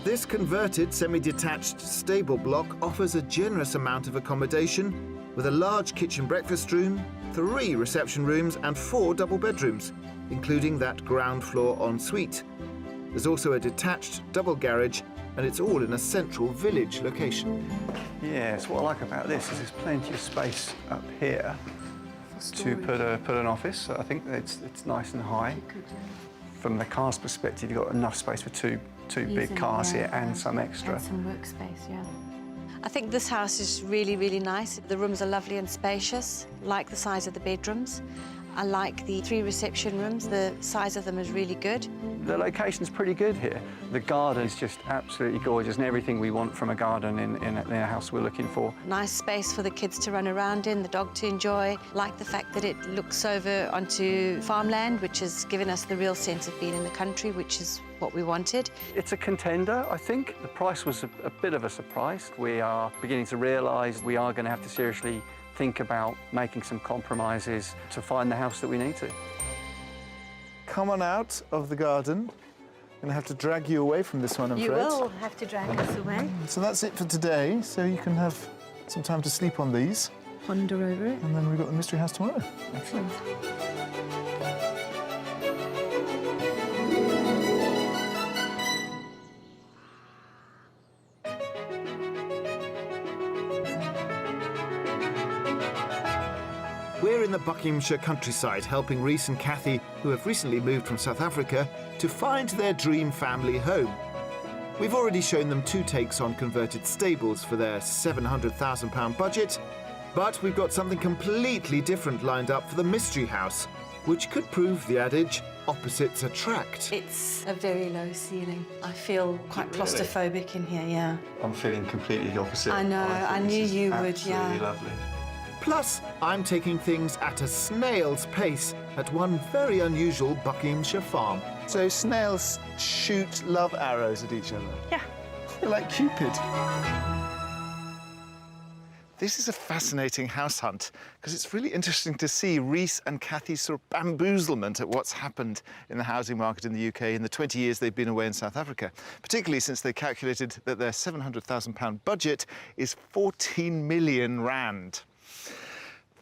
Speaker 13: This converted semi-detached stable block offers a generous amount of accommodation with a large kitchen breakfast room, 3 reception rooms and 4 double bedrooms, including that ground floor ensuite. There's also a detached double garage, and it's all in a central village location.
Speaker 15: Yes, what I like about this is there's plenty of space up here to put an office. I think it's nice and high. From the car's perspective, you've got enough space for two big cars here and some extra.
Speaker 12: And some workspace, yeah.
Speaker 14: I think this house is really, really nice. The rooms are lovely and spacious, like the size of the bedrooms. I like the 3 reception rooms. The size of them is really good.
Speaker 15: The location's pretty good here. The garden is just absolutely gorgeous and everything we want from a garden in a house we're looking for.
Speaker 14: Nice space for the kids to run around in, the dog to enjoy. Like the fact that it looks over onto farmland, which has given us the real sense of being in the country, which is what we wanted.
Speaker 15: It's a contender, I think. The price was a bit of a surprise. We are beginning to realise we are going to have to seriously think about making some compromises to find the house that we need to.
Speaker 7: Come on out of the garden. I'm going to have to drag you away from this one, I'm afraid.
Speaker 12: You will have to drag us away.
Speaker 7: So that's it for today, so you can have some time to sleep on these.
Speaker 9: ponder over it.
Speaker 4: And then we've got the mystery house tomorrow.
Speaker 9: Excellent.
Speaker 13: We're in the Buckinghamshire countryside helping Rhys and Kathy, who have recently moved from South Africa, to find their dream family home. We've already shown them 2 takes on converted stables for their £700,000 budget, but we've got something completely different lined up for the mystery house, which could prove the adage, opposites attract.
Speaker 14: It's a very low ceiling. I feel quite claustrophobic in here, yeah.
Speaker 15: I'm feeling completely the opposite.
Speaker 14: I know, I knew you would, yeah.
Speaker 15: Absolutely lovely.
Speaker 13: Plus, I'm taking things at a snail's pace at one very unusual Buckinghamshire farm.
Speaker 4: So snails shoot love arrows at each other?
Speaker 14: Yeah.
Speaker 4: They're like Cupid. This is a fascinating house hunt because it's really interesting to see Rhys and Kathy's sort of bamboozlement at what's happened in the housing market in the UK in the 20 years they've been away in South Africa, particularly since they calculated that their £700,000 budget is 14 million rand.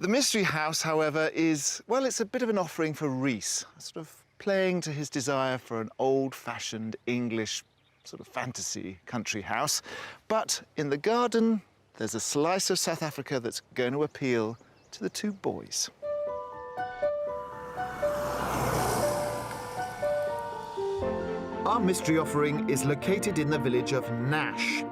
Speaker 4: The mystery house, however, is, well, it's a bit of an offering for Rhys, sort of playing to his desire for an old-fashioned English sort of fantasy country house. But in the garden, there's a slice of South Africa that's going to appeal to the 2 boys.
Speaker 13: Our mystery offering is located in the village of Nash.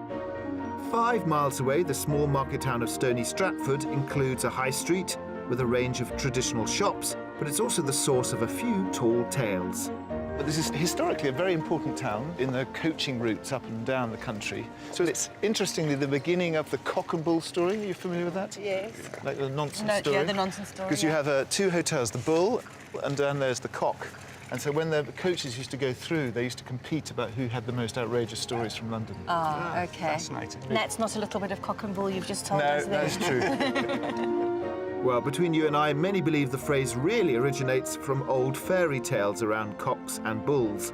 Speaker 13: 5 miles away, the small market town of Stony Stratford includes a high street with a range of traditional shops, but it's also the source of a few tall tales.
Speaker 4: But this is historically a very important town in the coaching routes up and down the country. So it's interestingly the beginning of the cock and bull story. Are you familiar with that?
Speaker 11: Yes.
Speaker 4: Like the nonsense story?
Speaker 11: Yeah, the nonsense story.
Speaker 4: Because you have 2 hotels, the bull, and down there's the cock. And so when the coaches used to go through, they used to compete about who had the most outrageous stories from London.
Speaker 11: Ah, OK.
Speaker 4: Fascinating.
Speaker 11: That's not a little bit of cock and bull you've just told us
Speaker 4: No,
Speaker 11: there.
Speaker 4: that's true.
Speaker 13: Well, between you and I, many believe the phrase really originates from old fairy tales around cocks and bulls.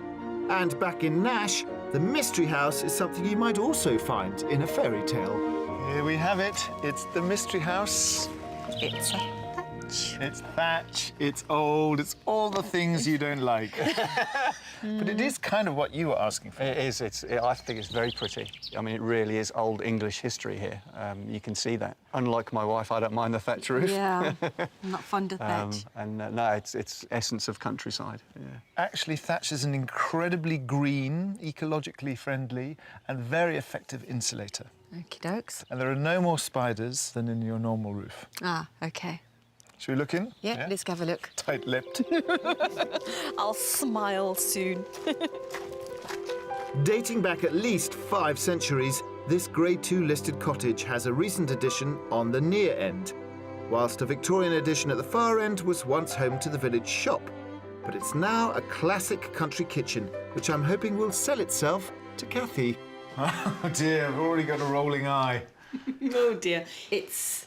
Speaker 13: And back in Nash, the mystery house is something you might also find in a fairy tale.
Speaker 4: Here we have it. It's the mystery house.
Speaker 11: It's a
Speaker 4: It's thatch, it's old, it's all the things you don't like. But it is kind of what you were asking for.
Speaker 15: It is. I think it's very pretty. I mean, it really is old English history here. You can see that. Unlike my wife, I don't mind the thatch roof.
Speaker 14: Yeah, I'm not fond of thatch.
Speaker 15: No, it's essence of countryside. Yeah.
Speaker 4: Actually, thatch is an incredibly green, ecologically friendly and very effective insulator.
Speaker 14: Okie dokes.
Speaker 4: And there are no more spiders than in your normal roof.
Speaker 14: Ah, OK.
Speaker 4: Should we look in?
Speaker 14: Yeah, let's have a look.
Speaker 4: Tight-lipped.
Speaker 11: I'll smile soon.
Speaker 13: Dating back at least 5 centuries, this Grade 2 listed cottage has a recent addition on the near end, whilst a Victorian addition at the far end was once home to the village shop. But it's now a classic country kitchen, which I'm hoping will sell itself to Kathy.
Speaker 4: Oh dear, I've already got a rolling eye.
Speaker 14: Oh dear. It's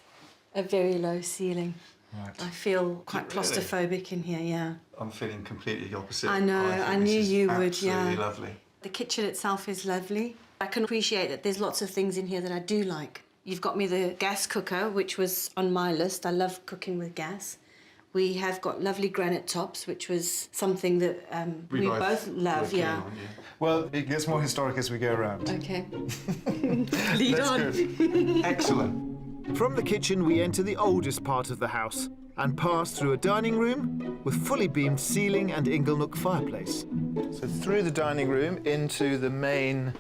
Speaker 14: a very low ceiling.
Speaker 4: Right.
Speaker 14: I feel quite claustrophobic in here, yeah.
Speaker 15: I'm feeling completely the opposite.
Speaker 14: I know, I knew you would, yeah.
Speaker 15: Absolutely lovely.
Speaker 14: The kitchen itself is lovely. I can appreciate that there's lots of things in here that I do like. You've got me the gas cooker, which was on my list. I love cooking with gas. We have got lovely granite tops, which was something that we both love, yeah.
Speaker 4: Well, it gets more historic as we go around.
Speaker 14: OK. Lead on.
Speaker 13: Excellent. From the kitchen, we enter the oldest part of the house and pass through a dining room with fully beamed ceiling and inglenook fireplace.
Speaker 4: So through the dining room into the main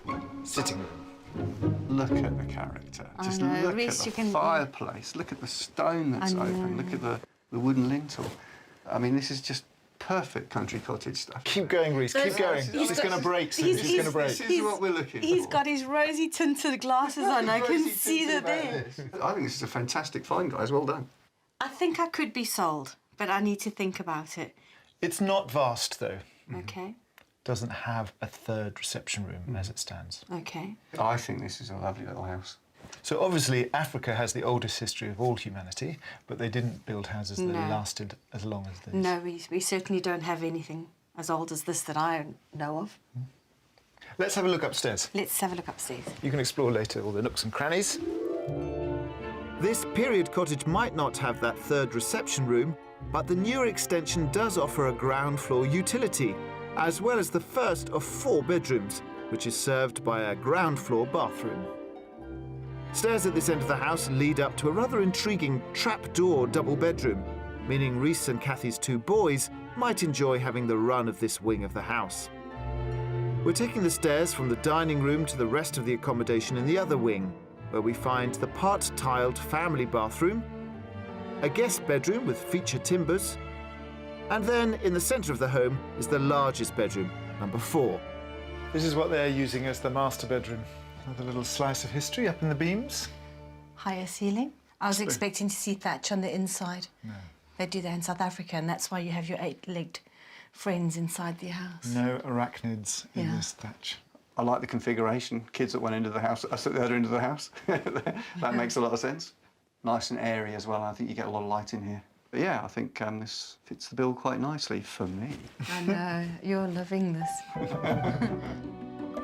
Speaker 4: sitting room.
Speaker 15: Look at the character. Just
Speaker 14: know,
Speaker 15: look
Speaker 14: Rhys,
Speaker 15: at the fireplace. Look at the stone that's open. Look at the wooden lintel. I mean, this is just perfect country cottage stuff.
Speaker 4: Keep going, Rhys, keep going. She's going to break soon. She's going to break.
Speaker 15: This is what we're looking for.
Speaker 11: He's got his rosy tinted glasses on. I can see that there.
Speaker 15: I think this is a fantastic find, guys. Well done.
Speaker 14: I think I could be sold, but I need to think about it.
Speaker 4: It's not vast, though.
Speaker 14: OK.
Speaker 4: Doesn't have a third reception room as it stands.
Speaker 14: OK.
Speaker 15: I think this is a lovely little house.
Speaker 4: So obviously Africa has the oldest history of all humanity, but they didn't build houses that lasted as long as this.
Speaker 14: No, we certainly don't have anything as old as this that I know of.
Speaker 4: Let's have a look upstairs.
Speaker 14: Let's have a look upstairs.
Speaker 4: You can explore later all the nooks and crannies.
Speaker 13: This period cottage might not have that third reception room, but the newer extension does offer a ground floor utility, as well as the first of 4 bedrooms, which is served by a ground floor bathroom. Stairs at this end of the house lead up to a rather intriguing trapdoor double bedroom, meaning Rhys and Cathy's 2 boys might enjoy having the run of this wing of the house. We're taking the stairs from the dining room to the rest of the accommodation in the other wing, where we find the part-tiled family bathroom, a guest bedroom with featured timbers, and then in the centre of the home is the largest bedroom, number 4.
Speaker 17: This is what they're using as the master bedroom. Another little slice of history up in the beams.
Speaker 14: Higher ceiling. I was expecting to see thatch on the inside.
Speaker 17: No.
Speaker 14: They do that in South Africa, and that's why you have your 8-legged friends inside the house.
Speaker 17: No arachnids in this thatch.
Speaker 15: I like the configuration. Kids at one end of the house, us at the other end of the house. That makes a lot of sense. Nice and airy as well. I think you get a lot of light in here. But yeah, I think this fits the bill quite nicely for me.
Speaker 14: I know, you're loving this.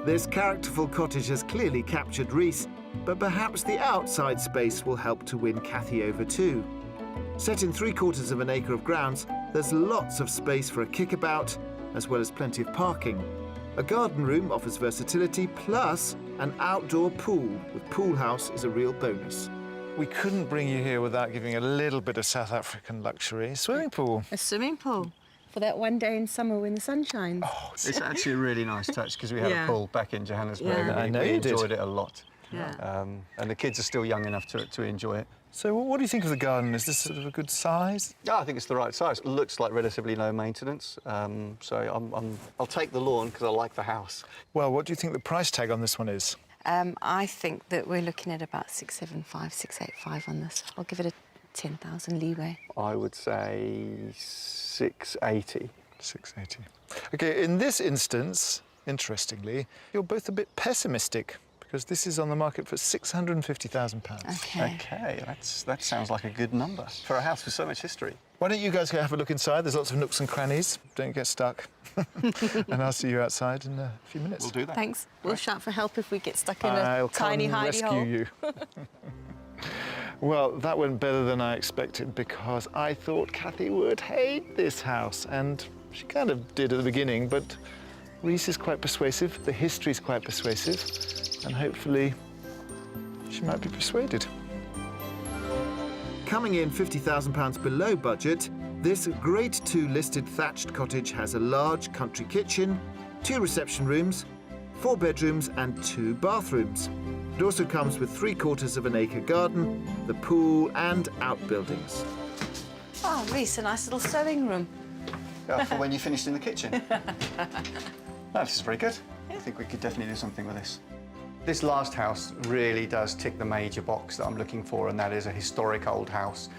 Speaker 13: This characterful cottage has clearly captured Rhys, but perhaps the outside space will help to win Cathy over too. Set in 3/4 of an acre of grounds, there's lots of space for a kickabout, as well as plenty of parking. A garden room offers versatility, plus an outdoor pool with pool house is a real bonus.
Speaker 17: We couldn't bring you here without giving a little bit of South African luxury. Swimming pool.
Speaker 14: A swimming pool for that one day in summer when the sun shines.
Speaker 15: Oh, it's actually a really nice touch because we had a pool back in Johannesburg.
Speaker 14: Yeah.
Speaker 15: And
Speaker 17: I know
Speaker 15: we
Speaker 17: you did.
Speaker 15: enjoyed it a lot.
Speaker 14: Yeah.
Speaker 15: And the kids are still young enough to enjoy it.
Speaker 17: So what do you think of the garden? Is this sort of a good size?
Speaker 15: Yeah, I think it's the right size. It looks like relatively low maintenance. So I'll take the lawn because I like the house.
Speaker 17: Well, what do you think the price tag on this one is?
Speaker 14: I think that we're looking at about 675, 685 on this. I'll give it a 10,000 leeway.
Speaker 15: I would say 680.
Speaker 17: 680. OK, in this instance, interestingly, you're both a bit pessimistic because this is on the market for £650,000.
Speaker 14: OK.
Speaker 15: That sounds like a good number for a house with so much history.
Speaker 17: Why don't you guys go have a look inside? There's lots of nooks and crannies. Don't get stuck. And I'll see you outside in a few minutes.
Speaker 15: We'll do that.
Speaker 14: Thanks. We'll shout for help if we get stuck in a tiny hidey hole.
Speaker 17: I'll come rescue you. Well, that went better than I expected because I thought Cathy would hate this house, and she kind of did at the beginning, but Rhys is quite persuasive, the history's quite persuasive, and hopefully she might be persuaded.
Speaker 13: Coming in £50,000 below budget, this Grade 2 listed thatched cottage has a large country kitchen, 2 reception rooms, 4 bedrooms and 2 bathrooms. It also comes with 3/4 of an acre garden, the pool and outbuildings.
Speaker 14: Oh, Rhys, a nice little sewing room.
Speaker 15: Yeah, for when you finished in the kitchen. This is very good. I think we could definitely do something with this. This last house really does tick the major box that I'm looking for, and that is a historic old house.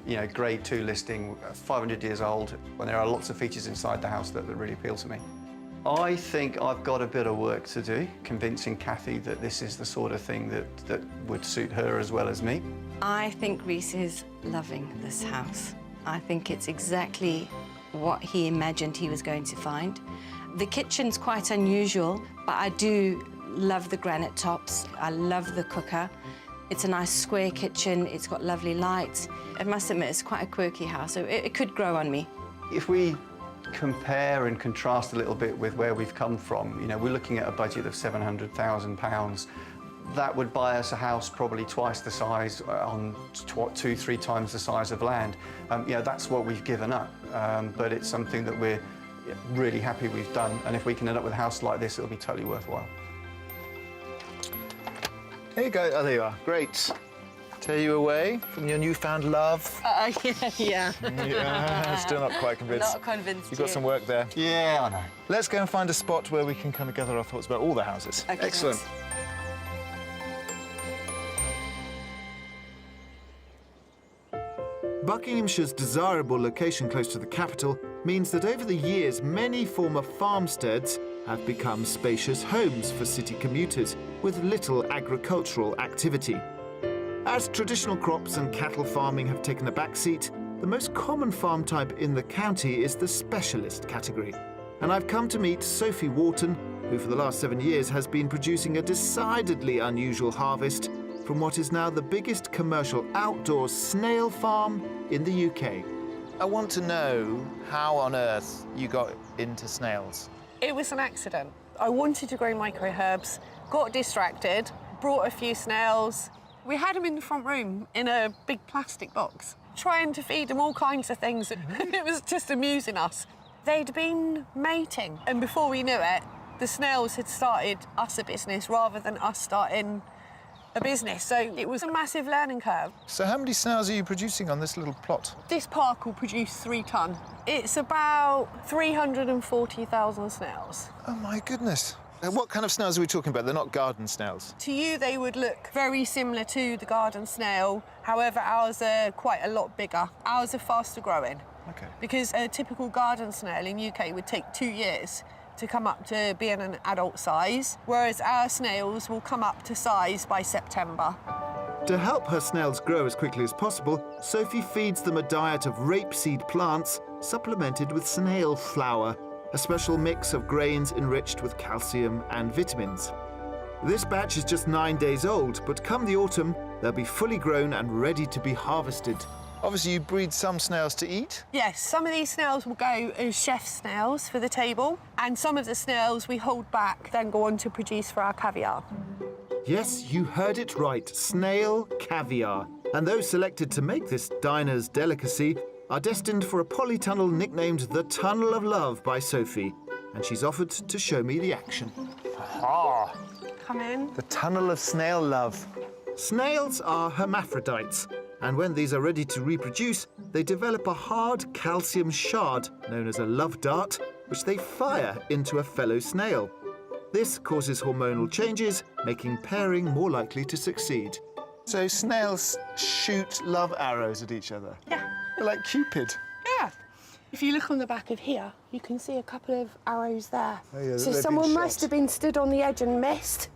Speaker 15: You know, Grade 2 listing, 500 years old, when there are lots of features inside the house that really appeal to me. I think I've got a bit of work to do, convincing Cathy that this is the sort of thing that would suit her as well as me.
Speaker 14: I think Rhys is loving this house. I think it's exactly what he imagined he was going to find. The kitchen's quite unusual, but I do love the granite tops. I love the cooker. It's a nice square kitchen. It's got lovely lights. I must admit, it's quite a quirky house, so it could grow on me.
Speaker 15: If we compare and contrast a little bit with where we've come from, you know, we're looking at a budget of £700,000. That would buy us a house probably twice the size, on 2-3 times the size of land. You know, that's what we've given up, but it's something that we're really happy we've done, and if we can end up with a house like this, it'll be totally worthwhile.
Speaker 17: There you go. Oh, there you are. Great. Tear you away from your newfound love.
Speaker 14: Yeah.
Speaker 17: Yeah, still not quite convinced.
Speaker 14: Not convinced.
Speaker 17: You've got some work there.
Speaker 15: Yeah, I know.
Speaker 17: Let's go and find a spot where we can kind of gather our thoughts about all the houses.
Speaker 14: Okay,
Speaker 17: Excellent.
Speaker 14: thanks.
Speaker 13: Buckinghamshire's desirable location close to the capital means that over the years, many former farmsteads have become spacious homes for city commuters with little agricultural activity. As traditional crops and cattle farming have taken a backseat, the most common farm type in the county is the specialist category. And I've come to meet Sophie Wharton, who for the last 7 years has been producing a decidedly unusual harvest from what is now the biggest commercial outdoor snail farm in the UK.
Speaker 17: I want to know how on earth you got into snails.
Speaker 18: It was an accident. I wanted to grow micro-herbs, got distracted, brought a few snails. We had them in the front room in a big plastic box, trying to feed them all kinds of things. It was just amusing us. They'd been mating, and before we knew it, the snails had started us a business rather than us starting a business. So it was a massive learning curve.
Speaker 17: So how many snails are you producing on this little plot?
Speaker 18: This park will produce 3 tonne. It's about 340,000 snails.
Speaker 17: Oh my goodness. And what kind of snails are we talking about? They're not garden snails.
Speaker 18: To you, they would look very similar to the garden snail. However, ours are quite a lot bigger. Ours are faster growing.
Speaker 17: Okay.
Speaker 18: Because a typical garden snail in UK would take 2 years to come up to being an adult size, whereas our snails will come up to size by September.
Speaker 13: To help her snails grow as quickly as possible, Sophie feeds them a diet of rapeseed plants supplemented with snail flour, a special mix of grains enriched with calcium and vitamins. This batch is just 9 days old, but come the autumn, they'll be fully grown and ready to be harvested.
Speaker 17: Obviously, you breed some snails to eat?
Speaker 18: Yes, some of these snails will go as chef snails for the table, and some of the snails we hold back, then go on to produce for our caviar.
Speaker 13: Yes, you heard it right, snail caviar. And those selected to make this diner's delicacy are destined for a polytunnel nicknamed the Tunnel of Love by Sophie, and she's offered to show me the action.
Speaker 17: Aha!
Speaker 18: Come in.
Speaker 17: The Tunnel of Snail Love.
Speaker 13: Snails are hermaphrodites, and when these are ready to reproduce, they develop a hard calcium shard known as a love dart, which they fire into a fellow snail. This causes hormonal changes, making pairing more likely to succeed.
Speaker 17: So snails shoot love arrows at each other?
Speaker 18: Yeah.
Speaker 17: They're like Cupid.
Speaker 18: Yeah. If you look on the back of here, you can see a couple of arrows there.
Speaker 17: Oh, yeah,
Speaker 18: so
Speaker 17: they've
Speaker 18: someone
Speaker 17: been
Speaker 18: must have been stood on the edge and missed.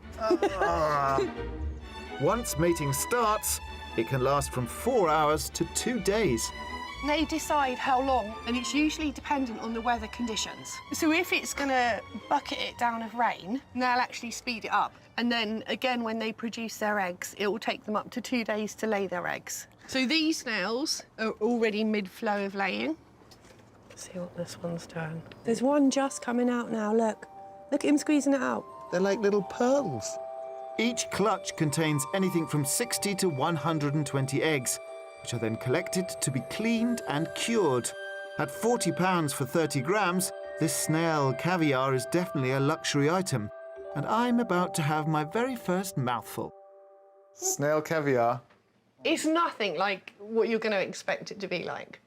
Speaker 13: Once mating starts, it can last from 4 hours to 2 days.
Speaker 18: They decide how long, and it's usually dependent on the weather conditions. So if it's going to bucket it down of rain, they'll actually speed it up. And then, again, when they produce their eggs, it will take them up to 2 days to lay their eggs. So these snails are already mid-flow of laying. Let's see what this one's doing. There's one just coming out now, look. Look at him squeezing it out.
Speaker 17: They're like little pearls.
Speaker 13: Each clutch contains anything from 60 to 120 eggs, which are then collected to be cleaned and cured. At £40 for 30 grams, this snail caviar is definitely a luxury item, and I'm about to have my very first mouthful.
Speaker 17: Snail caviar.
Speaker 18: It's nothing like what you're going to expect it to be like.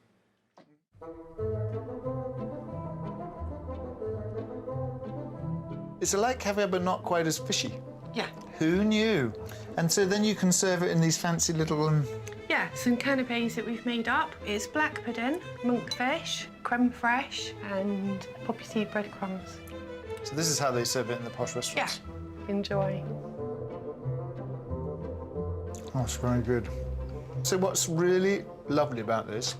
Speaker 17: It's like caviar, but not quite as fishy.
Speaker 18: Yeah.
Speaker 17: Who knew? And so then you can serve it in these fancy little...
Speaker 18: Yeah, some canapes that we've made up is black pudding, monkfish, creme fraiche, and poppy seed breadcrumbs.
Speaker 17: So this is how they serve it in the posh restaurants?
Speaker 18: Yeah. Enjoy.
Speaker 17: Oh, it's very good. So what's really lovely about this,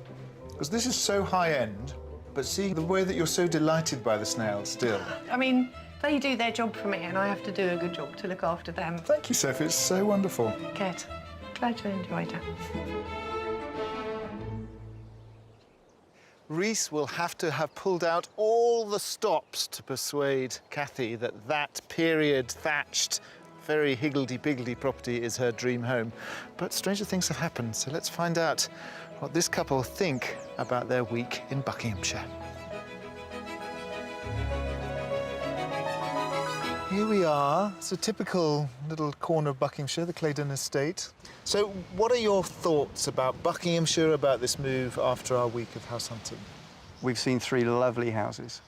Speaker 17: because this is so high-end, but see the way that you're so delighted by the snails still.
Speaker 18: I mean, they do their job for me, and I have to do a good job to look after them.
Speaker 17: Thank you, Sophie. It's so wonderful.
Speaker 18: Good. Glad you enjoyed it.
Speaker 17: Rhys will have to have pulled out all the stops to persuade Kathy that that period thatched, very higgledy-piggledy property is her dream home. But stranger things have happened, so let's find out what this couple think about their week in Buckinghamshire. Here we are. It's a typical little corner of Buckinghamshire, the Claydon estate. So what are your thoughts about Buckinghamshire, about this move after our week of house hunting?
Speaker 15: We've seen 3 lovely houses,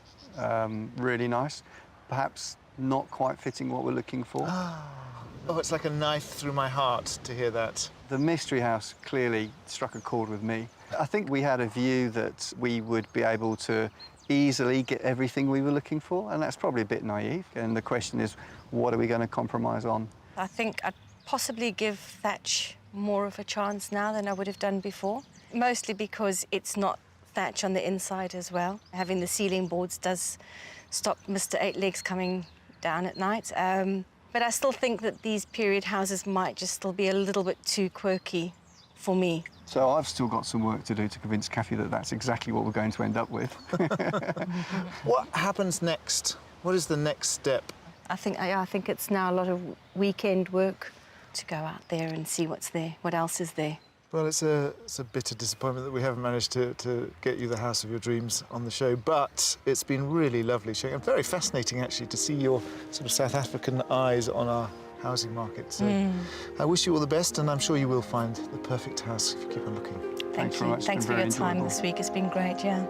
Speaker 15: really nice. Perhaps not quite fitting what we're looking for.
Speaker 17: Oh, it's like a knife through my heart to hear that.
Speaker 15: The mystery house clearly struck a chord with me. I think we had a view that we would be able to easily get everything we were looking for, and that's probably a bit naive. And the question is, what are we going to compromise on?
Speaker 14: I think I'd possibly give thatch more of a chance now than I would have done before, mostly because it's not thatch on the inside as well. Having the ceiling boards does stop Mr. Eight Legs coming down at night. But I still think that these period houses might just still be a little bit too quirky for me.
Speaker 15: So I've still got some work to do to convince Kathy that that's exactly what we're going to end up with.
Speaker 17: What happens next? What is the next step?
Speaker 14: I think it's now a lot of weekend work to go out there and see what's there, what else is there.
Speaker 17: Well, it's a bitter disappointment that we haven't managed to get you the house of your dreams on the show, but it's been really lovely showing and very fascinating, actually, to see your sort of South African eyes on our housing market. So I wish you all the best, and I'm sure you will find the perfect house if you keep on looking.
Speaker 14: Thank you. Thanks for your time this week. It's been great, yeah.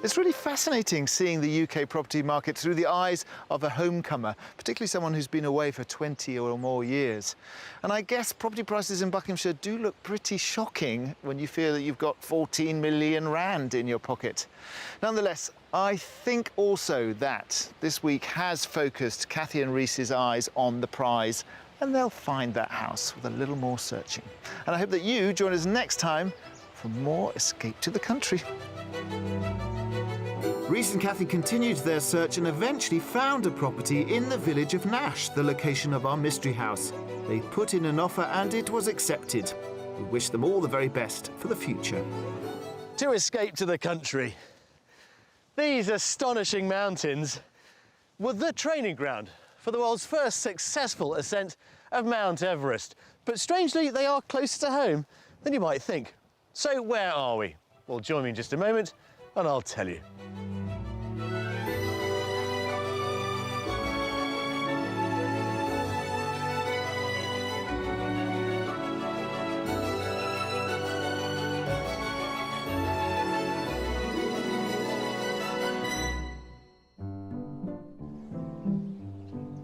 Speaker 17: It's really fascinating seeing the UK property market through the eyes of a homecomer, particularly someone who's been away for 20 or more years. And I guess property prices in Buckinghamshire do look pretty shocking when you feel that you've got 14 million rand in your pocket. Nonetheless, I think also that this week has focused Kathy and Reese's eyes on the prize, and they'll find that house with a little more searching. And I hope that you join us next time for more Escape to the Country. Reese and Kathy continued their search and eventually found a property in the village of Nash, the location of our mystery house. They put in an offer and it was accepted. We wish them all the very best for the future. To escape to the country, these astonishing mountains were the training ground for the world's first successful ascent of Mount Everest. But strangely, they are closer to home than you might think. So where are we? Well, join me in just a moment and I'll tell you.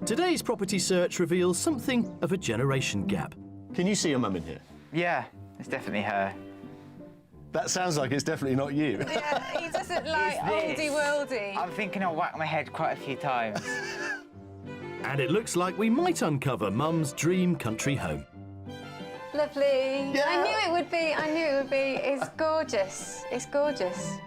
Speaker 17: Today's property search reveals something of a generation gap. Can you see your mum in here?
Speaker 19: Yeah, it's definitely her.
Speaker 17: That sounds like it's definitely not you.
Speaker 18: Yeah, he doesn't like oldie-worldy.
Speaker 19: I'm thinking I'll whack my head quite a few times.
Speaker 1: And it looks like we might uncover Mum's dream country home.
Speaker 20: Lovely. Yeah. I knew it would be. I knew it would be. It's gorgeous. It's gorgeous.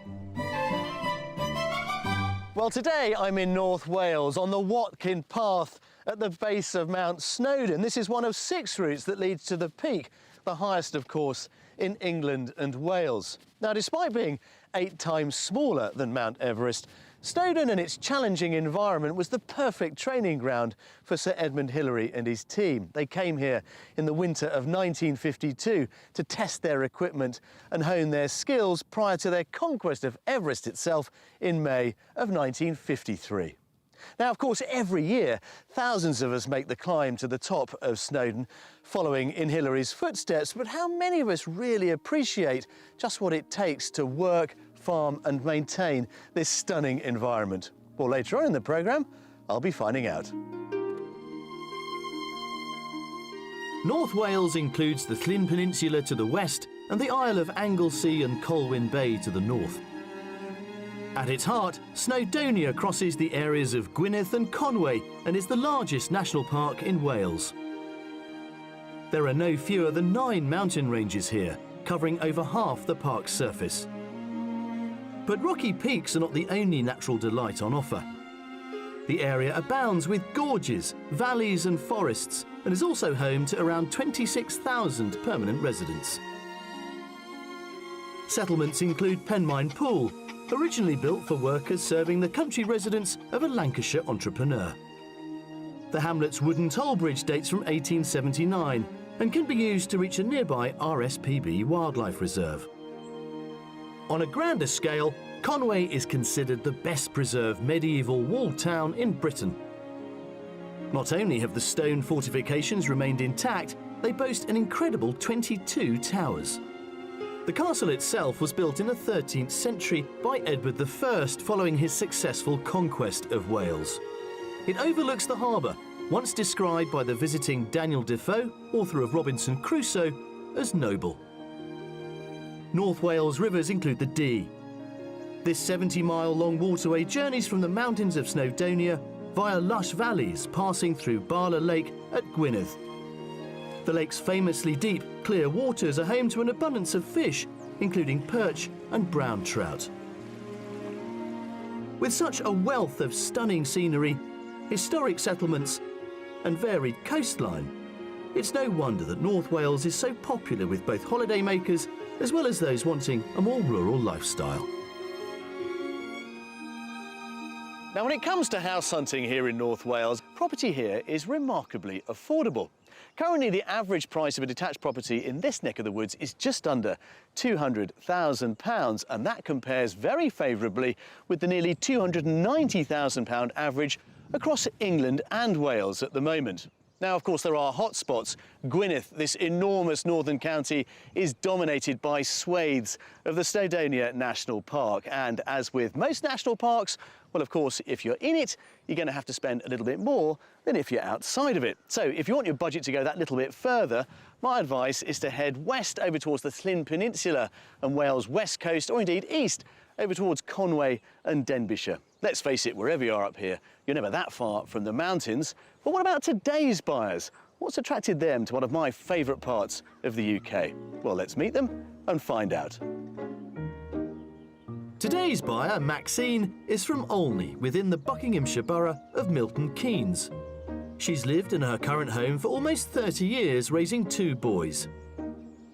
Speaker 1: Well, today I'm in North Wales on the Watkin Path at the base of Mount Snowdon. This is one of 6 routes that leads to the peak, the highest, of course, in England and Wales. Now, despite being 8 times smaller than Mount Everest, Snowdon and its challenging environment was the perfect training ground for Sir Edmund Hillary and his team. They came here in the winter of 1952 to test their equipment and hone their skills prior to their conquest of Everest itself in May of 1953. Now, of course, every year, thousands of us make the climb to the top of Snowdon, following in Hillary's footsteps, but how many of us really appreciate just what it takes to work, farm and maintain this stunning environment? Well, later on in the programme, I'll be finding out. North Wales includes the Llyn Peninsula to the west and the Isle of Anglesey and Colwyn Bay to the north. At its heart, Snowdonia crosses the areas of Gwynedd and Conway and is the largest national park in Wales. There are no fewer than 9 mountain ranges here, covering over half the park's surface. But rocky peaks are not the only natural delight on offer. The area abounds with gorges, valleys and forests, and is also home to around 26,000 permanent residents. Settlements include Penmine Pool, originally built for workers serving the country residents of a Lancashire entrepreneur. The hamlet's wooden toll bridge dates from 1879 and can be used to reach a nearby RSPB wildlife reserve. On a grander scale, Conway is considered the best preserved medieval walled town in Britain. Not only have the stone fortifications remained intact, they boast an incredible 22 towers. The castle itself was built in the 13th century by Edward I following his successful conquest of Wales. It overlooks the harbour, once described by the visiting Daniel Defoe, author of Robinson Crusoe, as noble. North Wales rivers include the Dee. This 70-mile-long waterway journeys from the mountains of Snowdonia via lush valleys passing through Bala Lake at Gwynedd. The lake's famously deep, clear waters are home to an abundance of fish, including perch and brown trout. With such a wealth of stunning scenery, historic settlements and varied coastline, it's no wonder that North Wales is so popular with both holidaymakers as well as those wanting a more rural lifestyle. Now, when it comes to house hunting here in North Wales, property here is remarkably affordable. Currently, the average price of a detached property in this neck of the woods is just under £200,000, and that compares very favourably with the nearly £290,000 average across England and Wales at the moment. Now, of course, there are hot spots. Gwynedd, this enormous northern county, is dominated by swathes of the Snowdonia National Park. And as with most national parks, well, of course, if you're in it, you're going to have to spend a little bit more than if you're outside of it. So if you want your budget to go that little bit further, my advice is to head west over towards the Llyn Peninsula and Wales' west coast, or indeed east over towards Conway and Denbighshire. Let's face it, wherever you are up here, you're never that far from the mountains. But what about today's buyers? What's attracted them to one of my favourite parts of the UK? Well, let's meet them and find out. Today's buyer, Maxine, is from Olney, within the Buckinghamshire borough of Milton Keynes. She's lived in her current home for almost 30 years, raising 2 boys.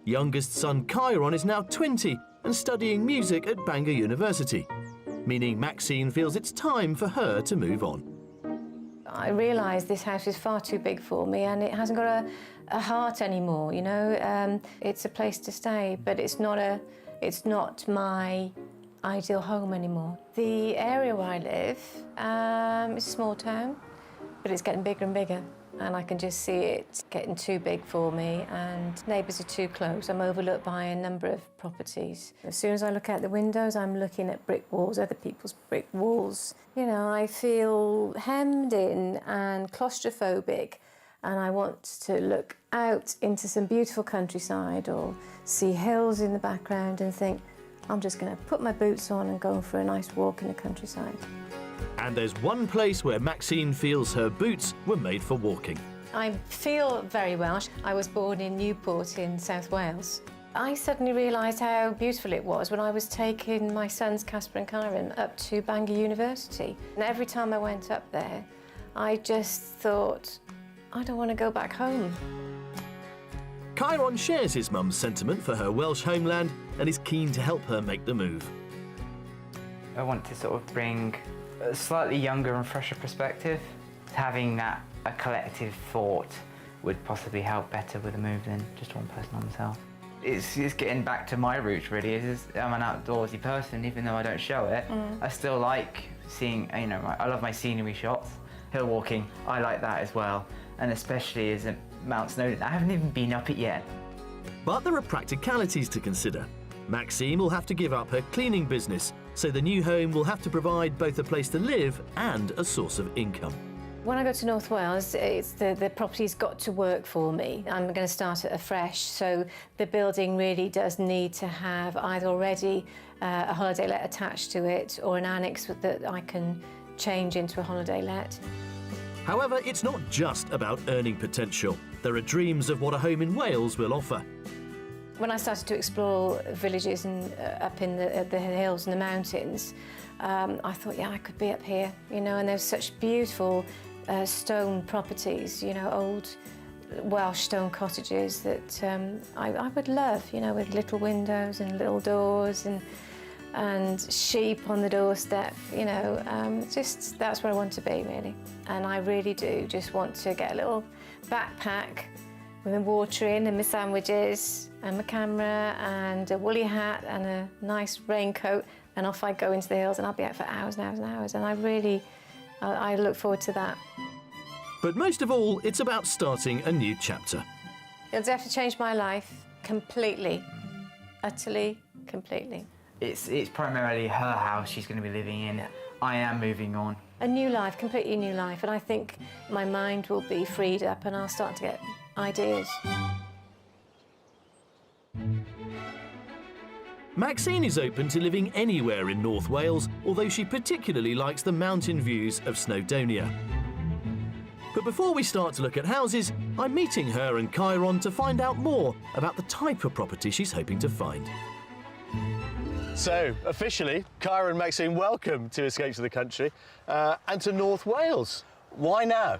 Speaker 1: Youngest son, Chiron, is now 20 and studying music at Bangor University, meaning Maxine feels it's time for her to move on.
Speaker 12: I realise this house is far too big for me and it hasn't got a heart anymore, you know. It's a place to stay, but it's not my ideal home anymore. The area where I live is a small town, but it's getting bigger and bigger, and I can just see it getting too big for me, and neighbours are too close. I'm overlooked by a number of properties. As soon as I look out the windows, I'm looking at brick walls, other people's brick walls. You know, I feel hemmed in and claustrophobic, and I want to look out into some beautiful countryside or see hills in the background and think, I'm just going to put my boots on and go for a nice walk in the countryside.
Speaker 1: And there's one place where Maxine feels her boots were made for walking.
Speaker 12: I feel very Welsh. I was born in Newport in South Wales. I suddenly realised how beautiful it was when I was taking my sons, Casper and Chiron, up to Bangor University. And every time I went up there, I just thought, I don't want to go back home.
Speaker 1: Chiron shares his mum's sentiment for her Welsh homeland and is keen to help her make the move.
Speaker 19: I want to sort of bring a slightly younger and fresher perspective. Having that, a collective thought, would possibly help better with a move than just one person on themselves. It's getting back to my roots, really. I'm an outdoorsy person, even though I don't show it. I still like seeing, you know, I love my scenery shots. Hill walking, I like that as well. And especially as a Mount Snowdon. I haven't even been up it yet.
Speaker 1: But there are practicalities to consider. Maxine will have to give up her cleaning business, so the new home will have to provide both a place to live and a source of income.
Speaker 12: When I go to North Wales, it's the property's got to work for me. I'm going to start it afresh, so the building really does need to have either already a holiday let attached to it or an annex that I can change into a holiday let.
Speaker 1: However, it's not just about earning potential. There are dreams of what a home in Wales will offer.
Speaker 12: When I started to explore villages and up in the hills and the mountains, I thought, yeah, I could be up here, you know, and there's such beautiful stone properties, you know, old Welsh stone cottages that I would love, you know, with little windows and little doors and sheep on the doorstep, you know, just that's where I want to be, really. And I really do just want to get a little backpack with my water in and my sandwiches and my camera and a woolly hat and a nice raincoat, and off I go into the hills and I'll be out for hours and hours and hours, and I look forward to that.
Speaker 1: But most of all, it's about starting a new chapter.
Speaker 12: It'll have to change my life completely, utterly, completely.
Speaker 19: It's primarily her house she's going to be living in. I am moving on.
Speaker 12: A new life, completely new life, and I think my mind will be freed up and I'll start to get ideas.
Speaker 1: Maxine is open to living anywhere in North Wales, although she particularly likes the mountain views of Snowdonia. But before we start to look at houses, I'm meeting her and Chiron to find out more about the type of property she's hoping to find.
Speaker 4: So, officially, Kyra and Maxine, welcome to Escape to the Country and to North Wales. Why now?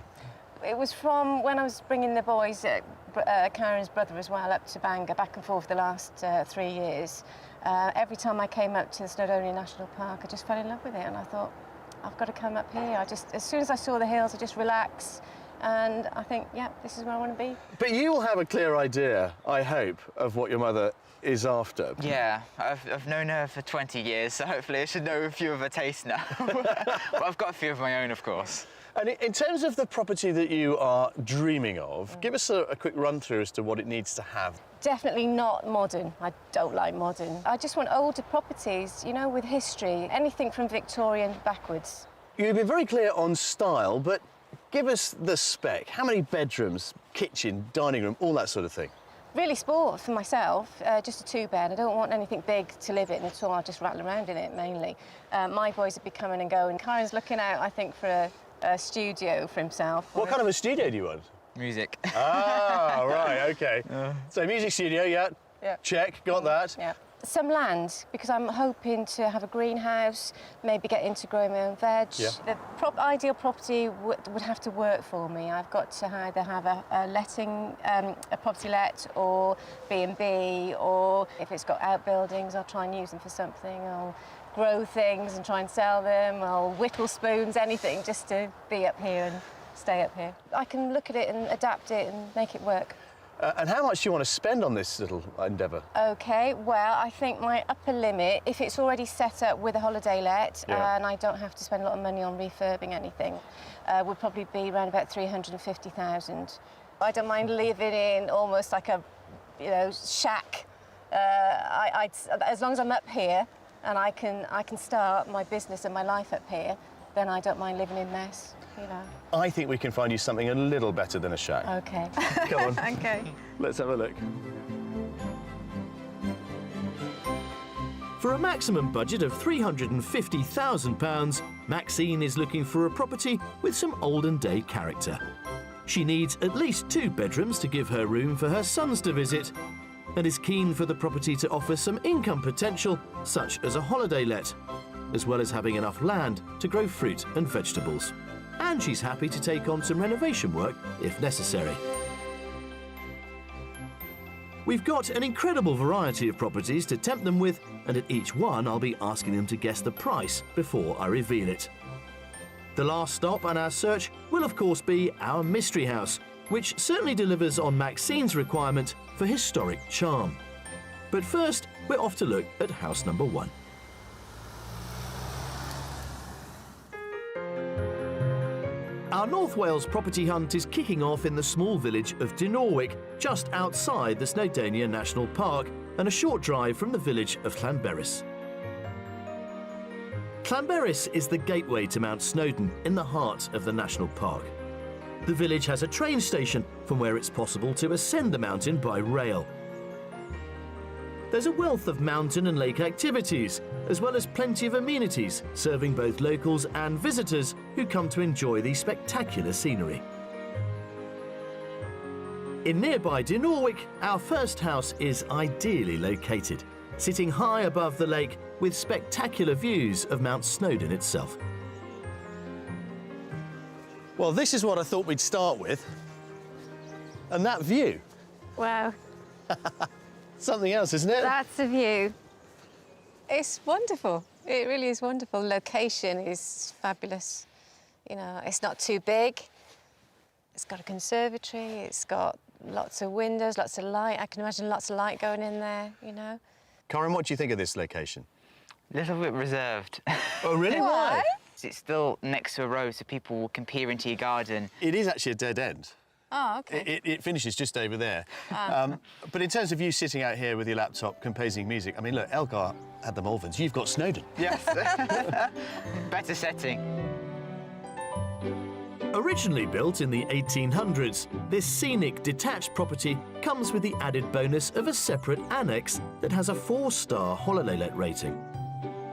Speaker 12: It was from when I was bringing the boys, Karen's brother as well, up to Bangor, back and forth the last 3 years. Every time I came up to the Snowdonia National Park, I just fell in love with it, and I thought, I've got to come up here. As soon as I saw the hills, I just relaxed, and I think, yeah, this is where I want to be.
Speaker 4: But you will have a clear idea, I hope, of what your mother is after.
Speaker 19: Yeah, I've known her for 20 years, so hopefully I should know a few of her tastes now. But I've got a few of my own, of course.
Speaker 4: And in terms of the property that you are dreaming of, give us a quick run-through as to what it needs to have.
Speaker 12: Definitely not modern. I don't like modern. I just want older properties, you know, with history, anything from Victorian backwards.
Speaker 4: You've been very clear on style, but give us the spec. How many bedrooms, kitchen, dining room, all that sort of thing?
Speaker 12: Really sport for myself, just a 2-bed. I don't want anything big to live in at all. I'll just rattle around in it, mainly. My boys would be coming and going. Kyron's looking out, I think, for a studio for himself.
Speaker 4: What kind of a studio do you want?
Speaker 19: Music.
Speaker 4: Ah, right, OK. So music studio, yeah. Check, got that.
Speaker 12: Yeah. Some land, because I'm hoping to have a greenhouse, maybe get into growing my own veg.
Speaker 4: Yeah.
Speaker 12: The ideal property would have to work for me. I've got to either have a property let, or B&B, or if it's got outbuildings, I'll try and use them for something. I'll grow things and try and sell them. I'll whittle spoons, anything, just to be up here and stay up here. I can look at it and adapt it and make it work.
Speaker 4: And how much do you want to spend on this little endeavour?
Speaker 12: OK, well, I think my upper limit, if it's already set up with a holiday let, and I don't have to spend a lot of money on refurbing anything, would probably be around about 350,000. I don't mind living in almost like a, you know, shack. As long as I'm up here and I can start my business and my life up here, then I don't mind living in mess, you know.
Speaker 4: I think we can find you something a little better than a shack.
Speaker 12: OK.
Speaker 4: Come on.
Speaker 12: OK.
Speaker 4: Let's have a look.
Speaker 1: For a maximum budget of £350,000, Maxine is looking for a property with some olden-day character. She needs at least 2 bedrooms to give her room for her sons to visit, and is keen for the property to offer some income potential, such as a holiday let, as well as having enough land to grow fruit and vegetables. And she's happy to take on some renovation work if necessary. We've got an incredible variety of properties to tempt them with, and at each one I'll be asking them to guess the price before I reveal it. The last stop on our search will of course be our mystery house, which certainly delivers on Maxine's requirement for historic charm. But first, we're off to look at house number 1. Our North Wales property hunt is kicking off in the small village of Dinorwic, just outside the Snowdonia National Park and a short drive from the village of Llanberis. Llanberis is the gateway to Mount Snowdon in the heart of the national park. The village has a train station from where it's possible to ascend the mountain by rail. There's a wealth of mountain and lake activities, as well as plenty of amenities, serving both locals and visitors who come to enjoy the spectacular scenery. In nearby Dinorwic, our first house is ideally located, sitting high above the lake with spectacular views of Mount Snowdon itself.
Speaker 4: Well, this is what I thought we'd start with. And that view.
Speaker 20: Wow.
Speaker 4: Something else, isn't it?
Speaker 20: That's a view.
Speaker 18: It's wonderful. It really is wonderful. Location is fabulous. You know, it's not too big. It's got a conservatory. It's got lots of windows, lots of light. I can imagine lots of light going in there, you know.
Speaker 4: Karen, what do you think of this location?
Speaker 19: A little bit reserved.
Speaker 4: Oh, really? Why?
Speaker 19: It's still next to a road, so people will can peer into your garden.
Speaker 4: It is actually a dead end.
Speaker 18: Oh, OK.
Speaker 4: It finishes just over there. But in terms of you sitting out here with your laptop composing music, I mean, look, Elgar had the Malverns. You've got Snowdon.
Speaker 19: Yes. Better setting.
Speaker 1: Originally built in the 1800s, this scenic detached property comes with the added bonus of a separate annex that has a 4-star holiday let rating.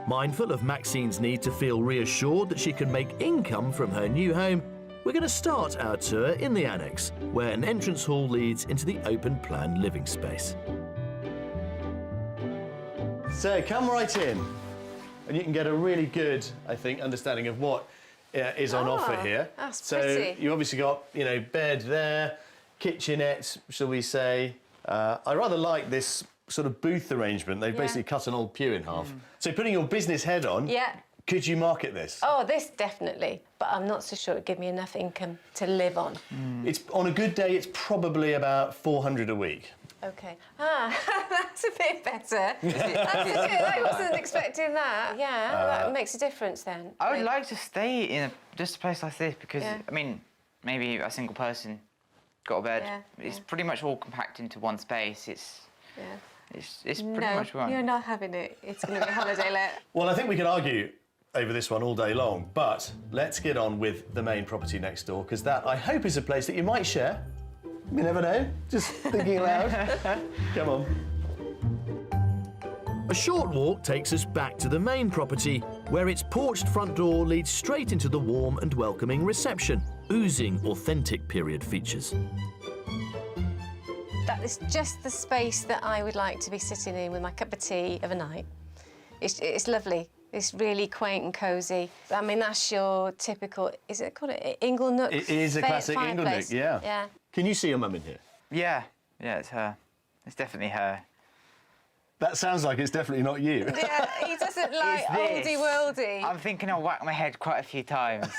Speaker 1: Mindful of Maxine's need to feel reassured that she can make income from her new home, we're going to start our tour in the annex, where an entrance hall leads into the open-plan living space.
Speaker 4: So come right in, and you can get a really good, I think, understanding of what is on offer here.
Speaker 20: That's
Speaker 4: so
Speaker 20: pretty.
Speaker 4: you obviously got, you know, bed there, kitchenette, shall we say. I rather like this sort of booth arrangement. They've basically cut an old pew in half. So putting your business head on,
Speaker 12: Yeah.
Speaker 4: could you market this?
Speaker 12: Oh, this definitely. But I'm not so sure it'd give me enough income to live on.
Speaker 4: It's on a good day, it's probably about 400 a week.
Speaker 12: OK. Ah, that's a bit better. That's a bit, I wasn't expecting that. Yeah, that makes a difference then.
Speaker 19: I would like to stay in just a place like this because,
Speaker 12: Yeah.
Speaker 19: I mean, maybe a single person got a bed.
Speaker 12: Yeah,
Speaker 19: It's pretty much all compact into one space. It's pretty much one.
Speaker 12: You're not having it. It's going to be holiday let.
Speaker 4: Well, I think we could argue over this one all day long, but let's get on with the main property next door, because that, I hope, is a place that you might share. You never know, just thinking aloud. Come on.
Speaker 1: A short walk takes us back to the main property, where its porched front door leads straight into the warm and welcoming reception, oozing authentic period features.
Speaker 12: That is just the space that I would like to be sitting in with my cup of tea of a night. It's lovely. It's really quaint and cosy. I mean, that's your typical, is it called an Ingle Nook?
Speaker 4: It is a classic Ingle Nook, yeah.
Speaker 12: Yeah.
Speaker 4: Can you see your mum in here?
Speaker 19: Yeah, it's her. It's definitely her.
Speaker 4: That sounds like it's definitely not you.
Speaker 12: Yeah, he doesn't like oldie-worldy.
Speaker 19: I'm thinking I'll whack my head quite a few times.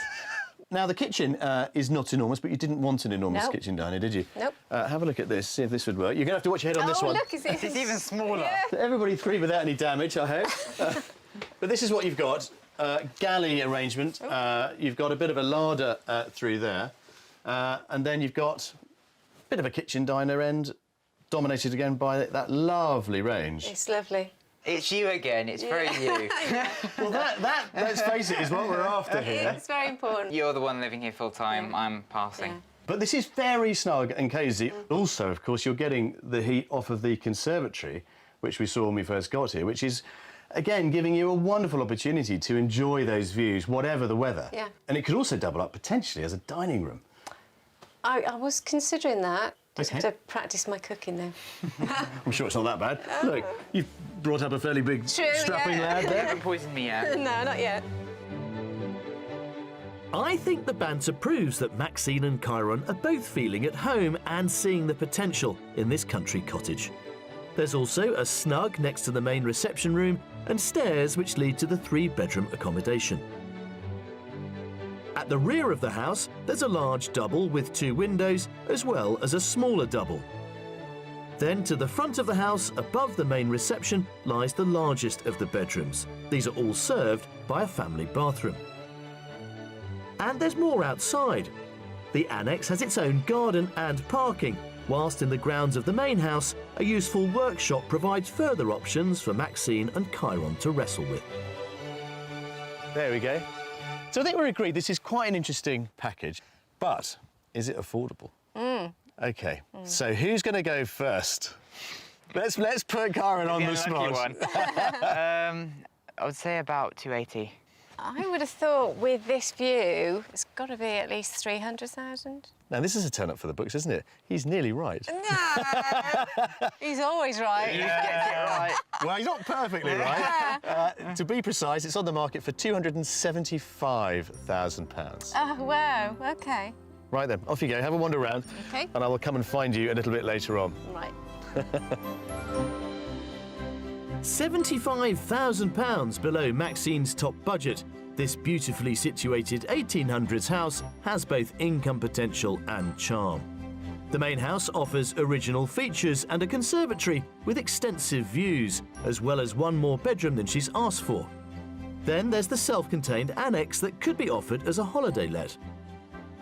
Speaker 4: Now, the kitchen is not enormous, but you didn't want an enormous
Speaker 12: Nope.
Speaker 4: kitchen diner, did you?
Speaker 12: Nope.
Speaker 4: Have a look at this, see if this would work. You're going to have to watch your head on this one.
Speaker 12: Oh, look, it's
Speaker 19: even smaller.
Speaker 12: Yeah.
Speaker 4: Everybody through without any damage, I hope. But this is what you've got. Galley arrangement. You've got a bit of a larder through there. And then you've got a bit of a kitchen diner end, dominated again by that lovely range.
Speaker 12: It's lovely.
Speaker 19: It's you again, it's very you.
Speaker 4: Well, that, let's face it, is what we're after here.
Speaker 12: It's very important.
Speaker 19: You're the one living here full time, I'm passing.
Speaker 4: But this is very snug and cosy. Also, of course, you're getting the heat off of the conservatory, which we saw when we first got here, which is, again, giving you a wonderful opportunity to enjoy those views, whatever the weather.
Speaker 12: Yeah.
Speaker 4: And it could also double up, potentially, as a dining room.
Speaker 12: I was considering that. Just
Speaker 4: Okay.
Speaker 12: have to practice my cooking now.
Speaker 4: I'm sure it's not that bad. Look, you've brought up a fairly big, strapping lad
Speaker 19: You
Speaker 4: there.
Speaker 19: haven't poisoned me yet.
Speaker 12: No, not yet.
Speaker 1: I think the banter proves that Maxine and Chiron are both feeling at home and seeing the potential in this country cottage. There's also a snug next to the main reception room and stairs which lead to the 3-bedroom accommodation. At the rear of the house, there's a large double with 2 windows, as well as a smaller double. Then to the front of the house, above the main reception, lies the largest of the bedrooms. These are all served by a family bathroom. And there's more outside. The annex has its own garden and parking, whilst in the grounds of the main house, a useful workshop provides further options for Maxine and Chiron to wrestle with.
Speaker 4: There we go. So I think we're agreed this is quite an interesting package, but is it affordable? OK, so who's going to go first? Let's put Chiron on the spot.
Speaker 19: One. I would say about 280.
Speaker 12: I would have thought with this view, it's got to be at least 300,000.
Speaker 4: Now, this is a turn up for the books, isn't it? He's nearly right.
Speaker 12: No, he's always right.
Speaker 4: Yeah, well, he's not perfectly right. To be precise, it's on the market for £275,000.
Speaker 12: Oh, wow, OK.
Speaker 4: Right then, off you go. Have a wander around.
Speaker 12: OK.
Speaker 4: And I will come and find you a little bit later on.
Speaker 12: Right.
Speaker 1: £75,000 below Maxine's top budget, this beautifully situated 1800s house has both income potential and charm. The main house offers original features and a conservatory with extensive views, as well as 1 more bedroom than she's asked for. Then there's the self-contained annex that could be offered as a holiday let.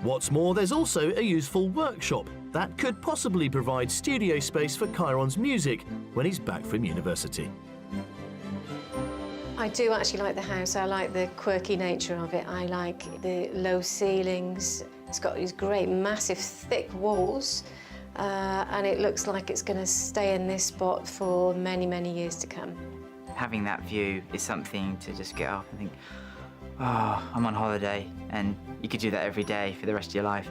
Speaker 1: What's more, there's also a useful workshop that could possibly provide studio space for Chiron's music when he's back from university.
Speaker 12: I do actually like the house. I like the quirky nature of it. I like the low ceilings. It's got these great, massive, thick walls, and it looks like it's going to stay in this spot for many, many years to come.
Speaker 19: Having that view is something to just get up and think, oh, I'm on holiday, and you could do that every day for the rest of your life.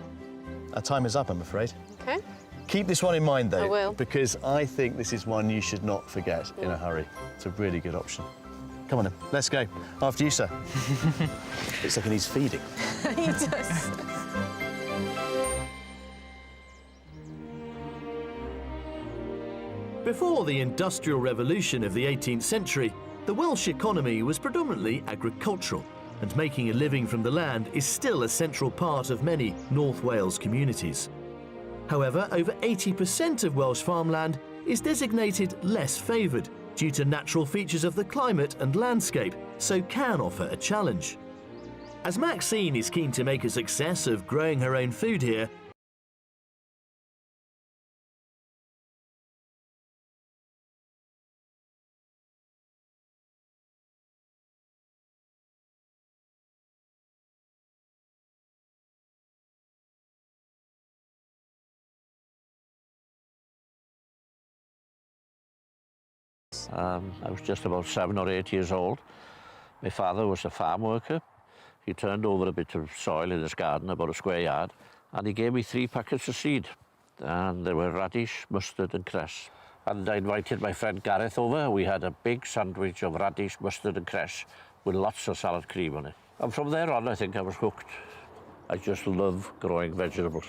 Speaker 4: Our time is up, I'm afraid.
Speaker 12: OK.
Speaker 4: Keep this one in mind, though.
Speaker 20: I will.
Speaker 4: Because I think this is one you should not forget in a hurry. It's a really good option. Come on then, let's go. After you, sir. Looks like he needs feeding.
Speaker 20: He does.
Speaker 1: Before the Industrial Revolution of the 18th century, the Welsh economy was predominantly agricultural, and making a living from the land is still a central part of many North Wales communities. However, over 80% of Welsh farmland is designated less favoured due to natural features of the climate and landscape, so can offer a challenge. As Maxine is keen to make a success of growing her own food here,
Speaker 21: I was just about 7 or 8 years old. My father was a farm worker. He turned over a bit of soil in his garden, about a square yard, and he gave me 3 packets of seed. And there were radish, mustard and cress. And I invited my friend Gareth over. We had a big sandwich of radish, mustard and cress with lots of salad cream on it. And from there on, I think I was hooked. I just love growing vegetables.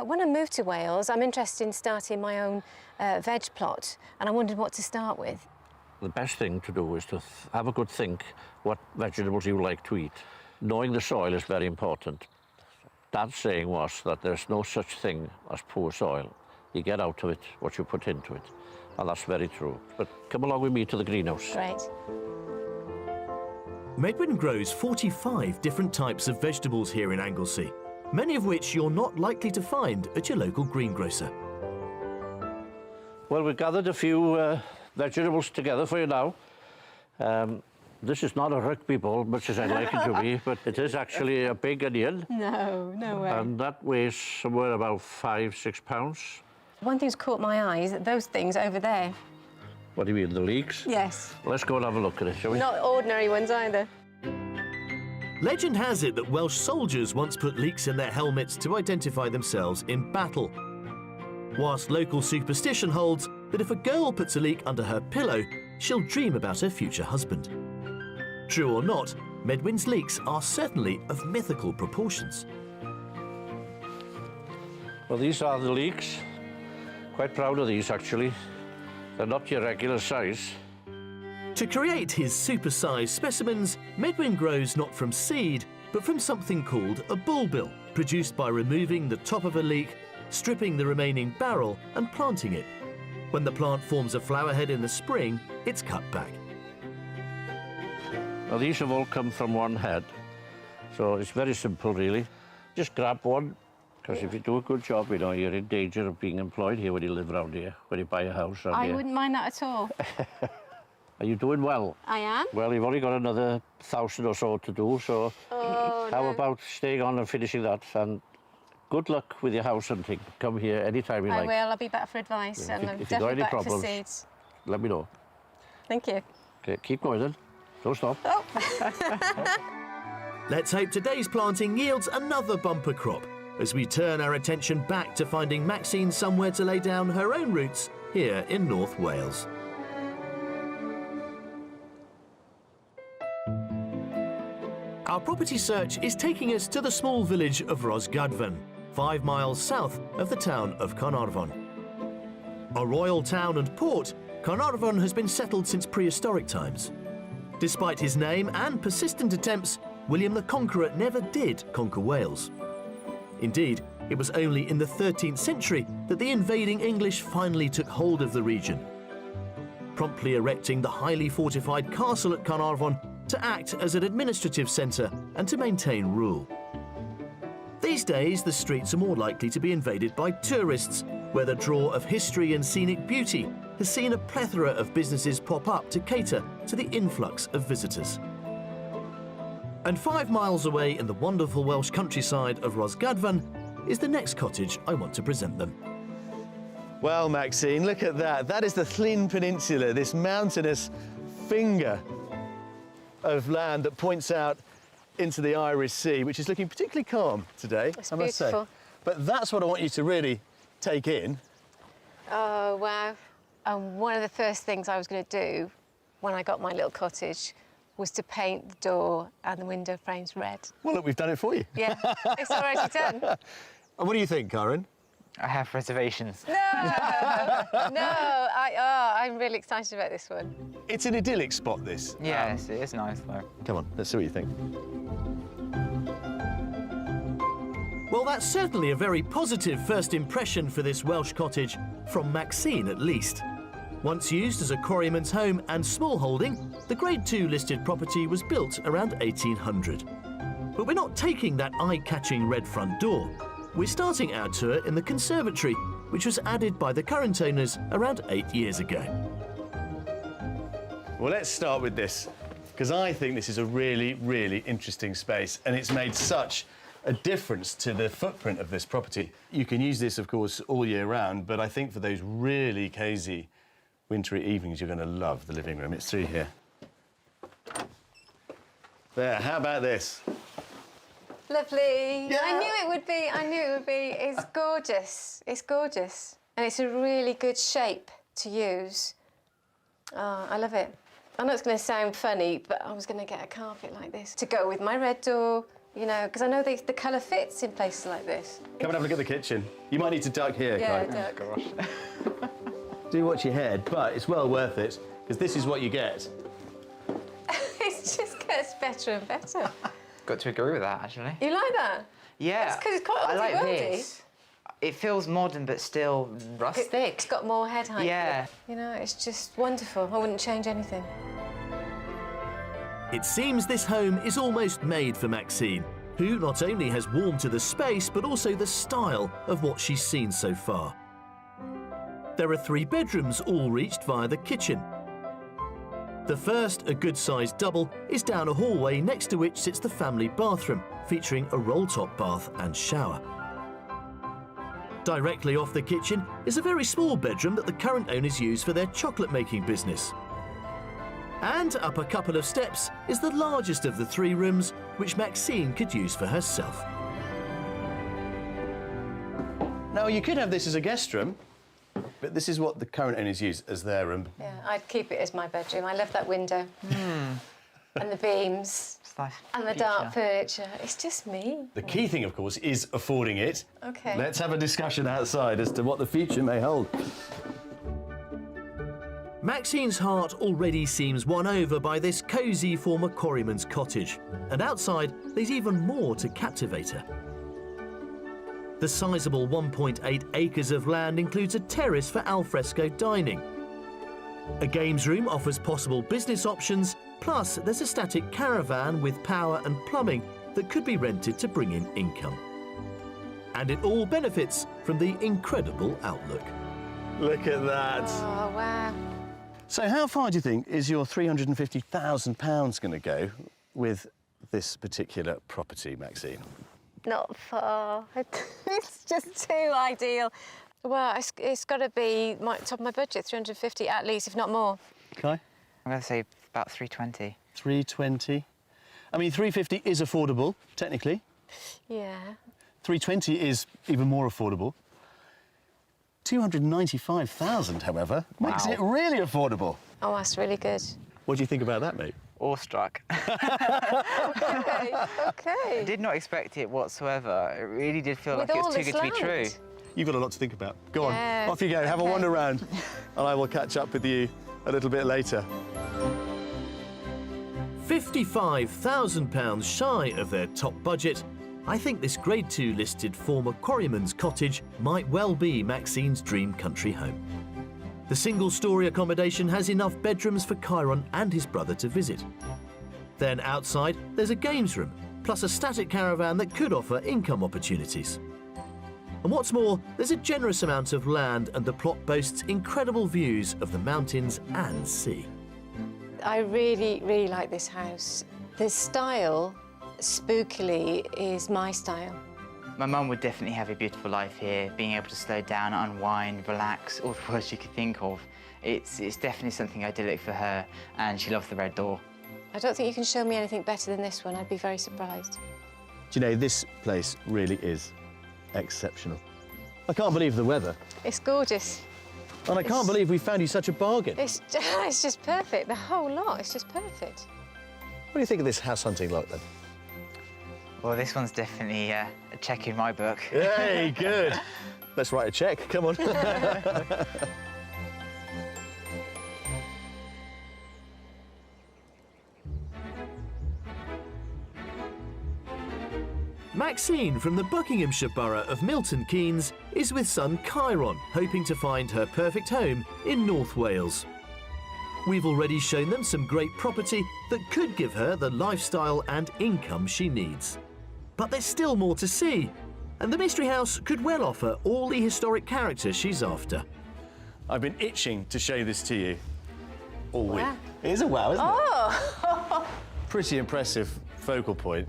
Speaker 20: When I moved to Wales, I'm interested in starting my own veg plot, and I wondered what to start with.
Speaker 21: The best thing to do is to have a good think what vegetables you like to eat. Knowing the soil is very important. Dad's saying was that there's no such thing as poor soil. You get out of it what you put into it, and that's very true. But come along with me to the greenhouse.
Speaker 20: Great.
Speaker 1: Medwyn grows 45 different types of vegetables here in Anglesey, many of which you're not likely to find at your local greengrocer.
Speaker 21: Well, we've gathered a few vegetables together for you now. This is not a rugby ball, much as I'd like it to be, but it is actually a big onion.
Speaker 20: No, no way.
Speaker 21: And that weighs somewhere about 5–6 pounds.
Speaker 20: One thing's caught my eye is that those things over there.
Speaker 21: What do you mean, the leeks?
Speaker 20: Yes.
Speaker 21: Let's go and have a look at it, shall we?
Speaker 20: Not ordinary ones either.
Speaker 1: Legend has it that Welsh soldiers once put leeks in their helmets to identify themselves in battle, whilst local superstition holds that if a girl puts a leek under her pillow, she'll dream about her future husband. True or not, Medwyn's leeks are certainly of mythical proportions.
Speaker 21: Well, these are the leeks. Quite proud of these, actually. They're not your regular size.
Speaker 1: To create his super-sized specimens, Medwyn grows not from seed, but from something called a bulbil, produced by removing the top of a leek, stripping the remaining barrel and planting it. When the plant forms a flower head in the spring, it's cut back.
Speaker 21: Now, these have all come from one head, so it's very simple, really. Just grab one, because if you do a good job, you know, you're in danger of being employed here when you live around here, when you buy a house around here.
Speaker 20: I wouldn't mind that at all.
Speaker 21: Are you doing well?
Speaker 20: I am.
Speaker 21: Well, you've only got another 1,000 or so to do, so how about staying on and finishing that? And good luck with your house hunting. Come here anytime you like.
Speaker 20: I will. I'll be back for advice.
Speaker 21: Yeah,
Speaker 20: And I'm
Speaker 21: if you've got
Speaker 20: definitely
Speaker 21: any
Speaker 20: back
Speaker 21: problems,
Speaker 20: for seeds.
Speaker 21: let me know.
Speaker 20: Thank you.
Speaker 21: Okay, keep going then. Don't stop.
Speaker 20: Oh.
Speaker 1: Let's hope today's planting yields another bumper crop as we turn our attention back to finding Maxine somewhere to lay down her own roots here in North Wales. Our property search is taking us to the small village of Rhosgadvan, 5 miles south of the town of Carnarvon. A royal town and port, Carnarvon has been settled since prehistoric times. Despite his name and persistent attempts, William the Conqueror never did conquer Wales. Indeed, it was only in the 13th century that the invading English finally took hold of the region, promptly erecting the highly fortified castle at Carnarvon to act as an administrative centre and to maintain rule. These days, the streets are more likely to be invaded by tourists, where the draw of history and scenic beauty has seen a plethora of businesses pop up to cater to the influx of visitors. And 5 miles away in the wonderful Welsh countryside of Rhosgadvan is the next cottage I want to present them.
Speaker 4: Well, Maxine, look at that. That is the Llyn Peninsula, this mountainous finger of land that points out into the Irish Sea, which is looking particularly calm today, I must say. But that's what I want you to really take in.
Speaker 20: Oh, wow. And one of the first things I was going to do when I got my little cottage was to paint the door and the window frames red.
Speaker 4: Well, look, we've done it for you.
Speaker 20: Yeah, it's already done.
Speaker 4: And what do you think, Karen?
Speaker 19: I have reservations.
Speaker 20: No, I'm really excited about this one.
Speaker 4: It's an idyllic spot, this.
Speaker 19: Yes, it is nice, though.
Speaker 4: Come on, let's see what you think.
Speaker 1: Well, that's certainly a very positive first impression for this Welsh cottage, from Maxine at least. Once used as a quarryman's home and small holding, the Grade 2 listed property was built around 1800. But we're not taking that eye-catching red front door. We're starting our tour in the conservatory, which was added by the current owners around 8 years ago.
Speaker 4: Well, let's start with this, because I think this is a really, really interesting space, and it's made such a difference to the footprint of this property. You can use this, of course, all year round, but I think for those really cosy wintry evenings, you're going to love the living room. It's through here. There, how about this?
Speaker 20: Lovely. Yeah. I knew it would be. It's gorgeous. It's gorgeous. And it's a really good shape to use. Oh, I love it. I know it's going to sound funny, but I was going to get a carpet like this to go with my red door, you know, because I know the colour fits in places like this.
Speaker 4: Come and have a look at the kitchen. You might need to duck here,
Speaker 20: Yeah,
Speaker 4: Kai.
Speaker 20: duck.
Speaker 4: Oh, gosh. Do watch your head, but it's well worth it, because this is what you get.
Speaker 20: It just gets better and better.
Speaker 19: Got to agree with that, actually.
Speaker 20: You like that?
Speaker 19: Yeah.
Speaker 20: It's because it's quite
Speaker 19: I like
Speaker 20: oldie-worldy.
Speaker 19: this. It feels modern, but still rustic.
Speaker 20: It's got more head height.
Speaker 19: Yeah.
Speaker 20: You know, it's just wonderful. I wouldn't change anything.
Speaker 1: It seems this home is almost made for Maxine, who not only has warmed to the space, but also the style of what she's seen so far. There are 3 bedrooms, all reached via the kitchen. The first, a good-sized double, is down a hallway next to which sits the family bathroom, featuring a roll-top bath and shower. Directly off the kitchen is a very small bedroom that the current owners use for their chocolate-making business. And up a couple of steps is the largest of the 3 rooms, which Maxine could use for herself.
Speaker 4: Now, you could have this as a guest room, but this is what the current owners use as their room.
Speaker 20: Yeah, I'd keep it as my bedroom. I love that window. And the beams. And the dark furniture. It's just me.
Speaker 4: The key thing, of course, is affording it.
Speaker 20: OK.
Speaker 4: Let's have a discussion outside as to what the future may hold.
Speaker 1: Maxine's heart already seems won over by this cosy former quarryman's cottage. And outside, there's even more to captivate her. The sizable 1.8 acres of land includes a terrace for alfresco dining. A games room offers possible business options, plus there's a static caravan with power and plumbing that could be rented to bring in income. And it all benefits from the incredible outlook.
Speaker 4: Look at that.
Speaker 20: Oh, wow.
Speaker 4: So how far do you think is your £350,000 going to go with this particular property, Maxine?
Speaker 20: Not far. It's just too ideal. Well, it's got to be top of my budget, 350 at least, if not more.
Speaker 4: Okay.
Speaker 19: I'm going to say about 320.
Speaker 4: 320. I mean, 350 is affordable, technically.
Speaker 20: Yeah.
Speaker 4: 320 is even more affordable. 295,000, however, makes it really affordable.
Speaker 20: Oh, that's really good.
Speaker 4: What do you think about that, mate?
Speaker 19: Awestruck.
Speaker 20: OK.
Speaker 19: I did not expect it whatsoever. It really did feel
Speaker 20: With
Speaker 19: like it was
Speaker 20: all
Speaker 19: too
Speaker 20: this
Speaker 19: good to be true.
Speaker 20: land.
Speaker 4: You've got a lot to think about. Go
Speaker 20: Yeah,
Speaker 4: on, off you go. Have a
Speaker 20: okay.
Speaker 4: wander around, and I will catch up with you a little bit later.
Speaker 1: £55,000 shy of their top budget, I think this Grade 2 listed former quarryman's cottage might well be Maxine's dream country home. The single-storey accommodation has enough bedrooms for Chiron and his brother to visit. Then outside, there's a games room, plus a static caravan that could offer income opportunities. And what's more, there's a generous amount of land and the plot boasts incredible views of the mountains and sea.
Speaker 20: I really, really like this house. The style, spookily, is my style.
Speaker 19: My mum would definitely have a beautiful life here, being able to slow down, unwind, relax, all the words you could think of. It's definitely something idyllic for her, and she loves the red door.
Speaker 20: I don't think you can show me anything better than this one. I'd be very surprised.
Speaker 4: Do you know, this place really is exceptional. I can't believe the weather.
Speaker 20: It's gorgeous.
Speaker 4: And I can't believe we found you such a bargain.
Speaker 20: It's just perfect. The whole lot, it's just perfect.
Speaker 4: What do you think of this house hunting lot, then?
Speaker 5: Well, this one's definitely a check in my book.
Speaker 4: Hey, good. Let's write a check. Come on.
Speaker 1: Maxine from the Buckinghamshire borough of Milton Keynes is with son Chiron, hoping to find her perfect home in North Wales. We've already shown them some great property that could give her the lifestyle and income she needs. But there's still more to see, and the Mystery House could well offer all the historic characters she's after.
Speaker 4: I've been itching to show this to you all week.
Speaker 20: Wow.
Speaker 4: It is a wow, isn't it?
Speaker 20: Oh!
Speaker 4: Pretty impressive focal point.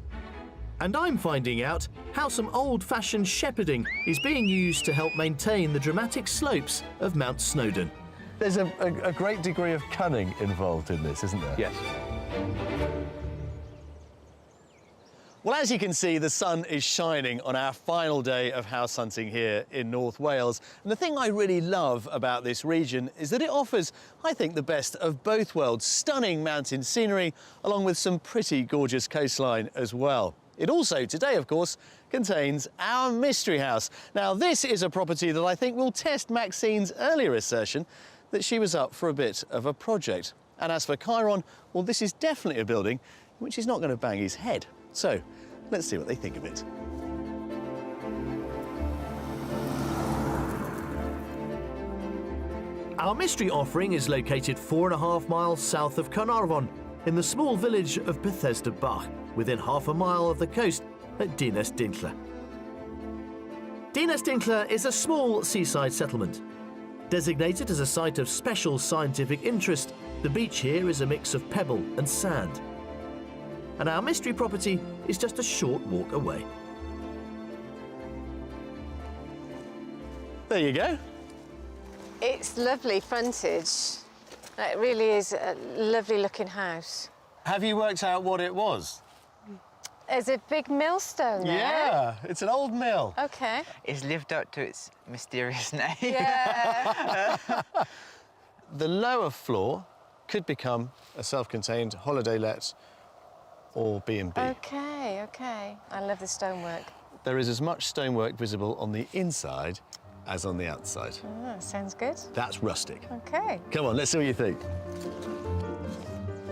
Speaker 1: And I'm finding out how some old-fashioned shepherding is being used to help maintain the dramatic slopes of Mount Snowdon.
Speaker 4: There's a great degree of cunning involved in this, isn't there?
Speaker 6: Yes.
Speaker 4: Well, as you can see, the sun is shining on our final day of house hunting here in North Wales. And the thing I really love about this region is that it offers, I think, the best of both worlds. Stunning mountain scenery, along with some pretty gorgeous coastline as well. It also, today, of course, contains our Mystery House. Now, this is a property that I think will test Maxine's earlier assertion that she was up for a bit of a project. And as for Chiron, well, this is definitely a building in which he's not going to bang his head. So, let's see what they think of it.
Speaker 1: Our mystery offering is located 4.5 miles south of Carnarvon, in the small village of Bethesda Bach, within half a mile of the coast at Dinas Dinlla. Dinas Dinlla is a small seaside settlement. Designated as a site of special scientific interest, the beach here is a mix of pebble and sand. And our mystery property is just a short walk away.
Speaker 4: There you go.
Speaker 20: It's lovely frontage. It really is a lovely looking house.
Speaker 4: Have you worked out what it was?
Speaker 20: There's a big millstone there.
Speaker 4: Yeah, it's an old mill.
Speaker 20: OK.
Speaker 5: It's lived up to its mysterious name.
Speaker 20: Yeah.
Speaker 4: The lower floor could become a self-contained holiday let or B&B.
Speaker 20: OK, OK. I love the stonework.
Speaker 4: There is as much stonework visible on the inside as on the outside.
Speaker 20: Oh, sounds good.
Speaker 4: That's rustic.
Speaker 20: OK.
Speaker 4: Come on, let's see what you think.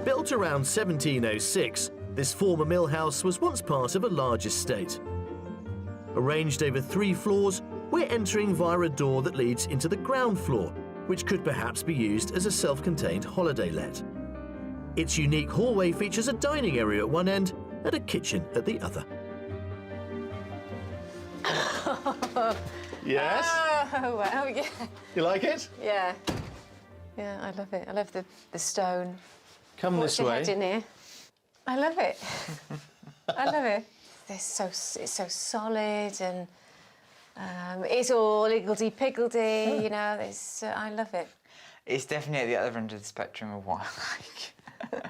Speaker 1: Built around 1706, this former mill house was once part of a large estate. Arranged over 3 floors, we're entering via a door that leads into the ground floor, which could perhaps be used as a self-contained holiday let. Its unique hallway features a dining area at one end and a kitchen at the other.
Speaker 4: Yes?
Speaker 20: Oh, wow, yeah.
Speaker 4: You like it?
Speaker 20: Yeah. Yeah, I love it. I love the stone.
Speaker 4: Come
Speaker 20: What's
Speaker 4: this
Speaker 20: your
Speaker 4: way.
Speaker 20: head in here? I love it. I love it. It's so solid and it's all higgledy-piggledy, you know. I love it.
Speaker 5: It's definitely at the other end of the spectrum of what I like.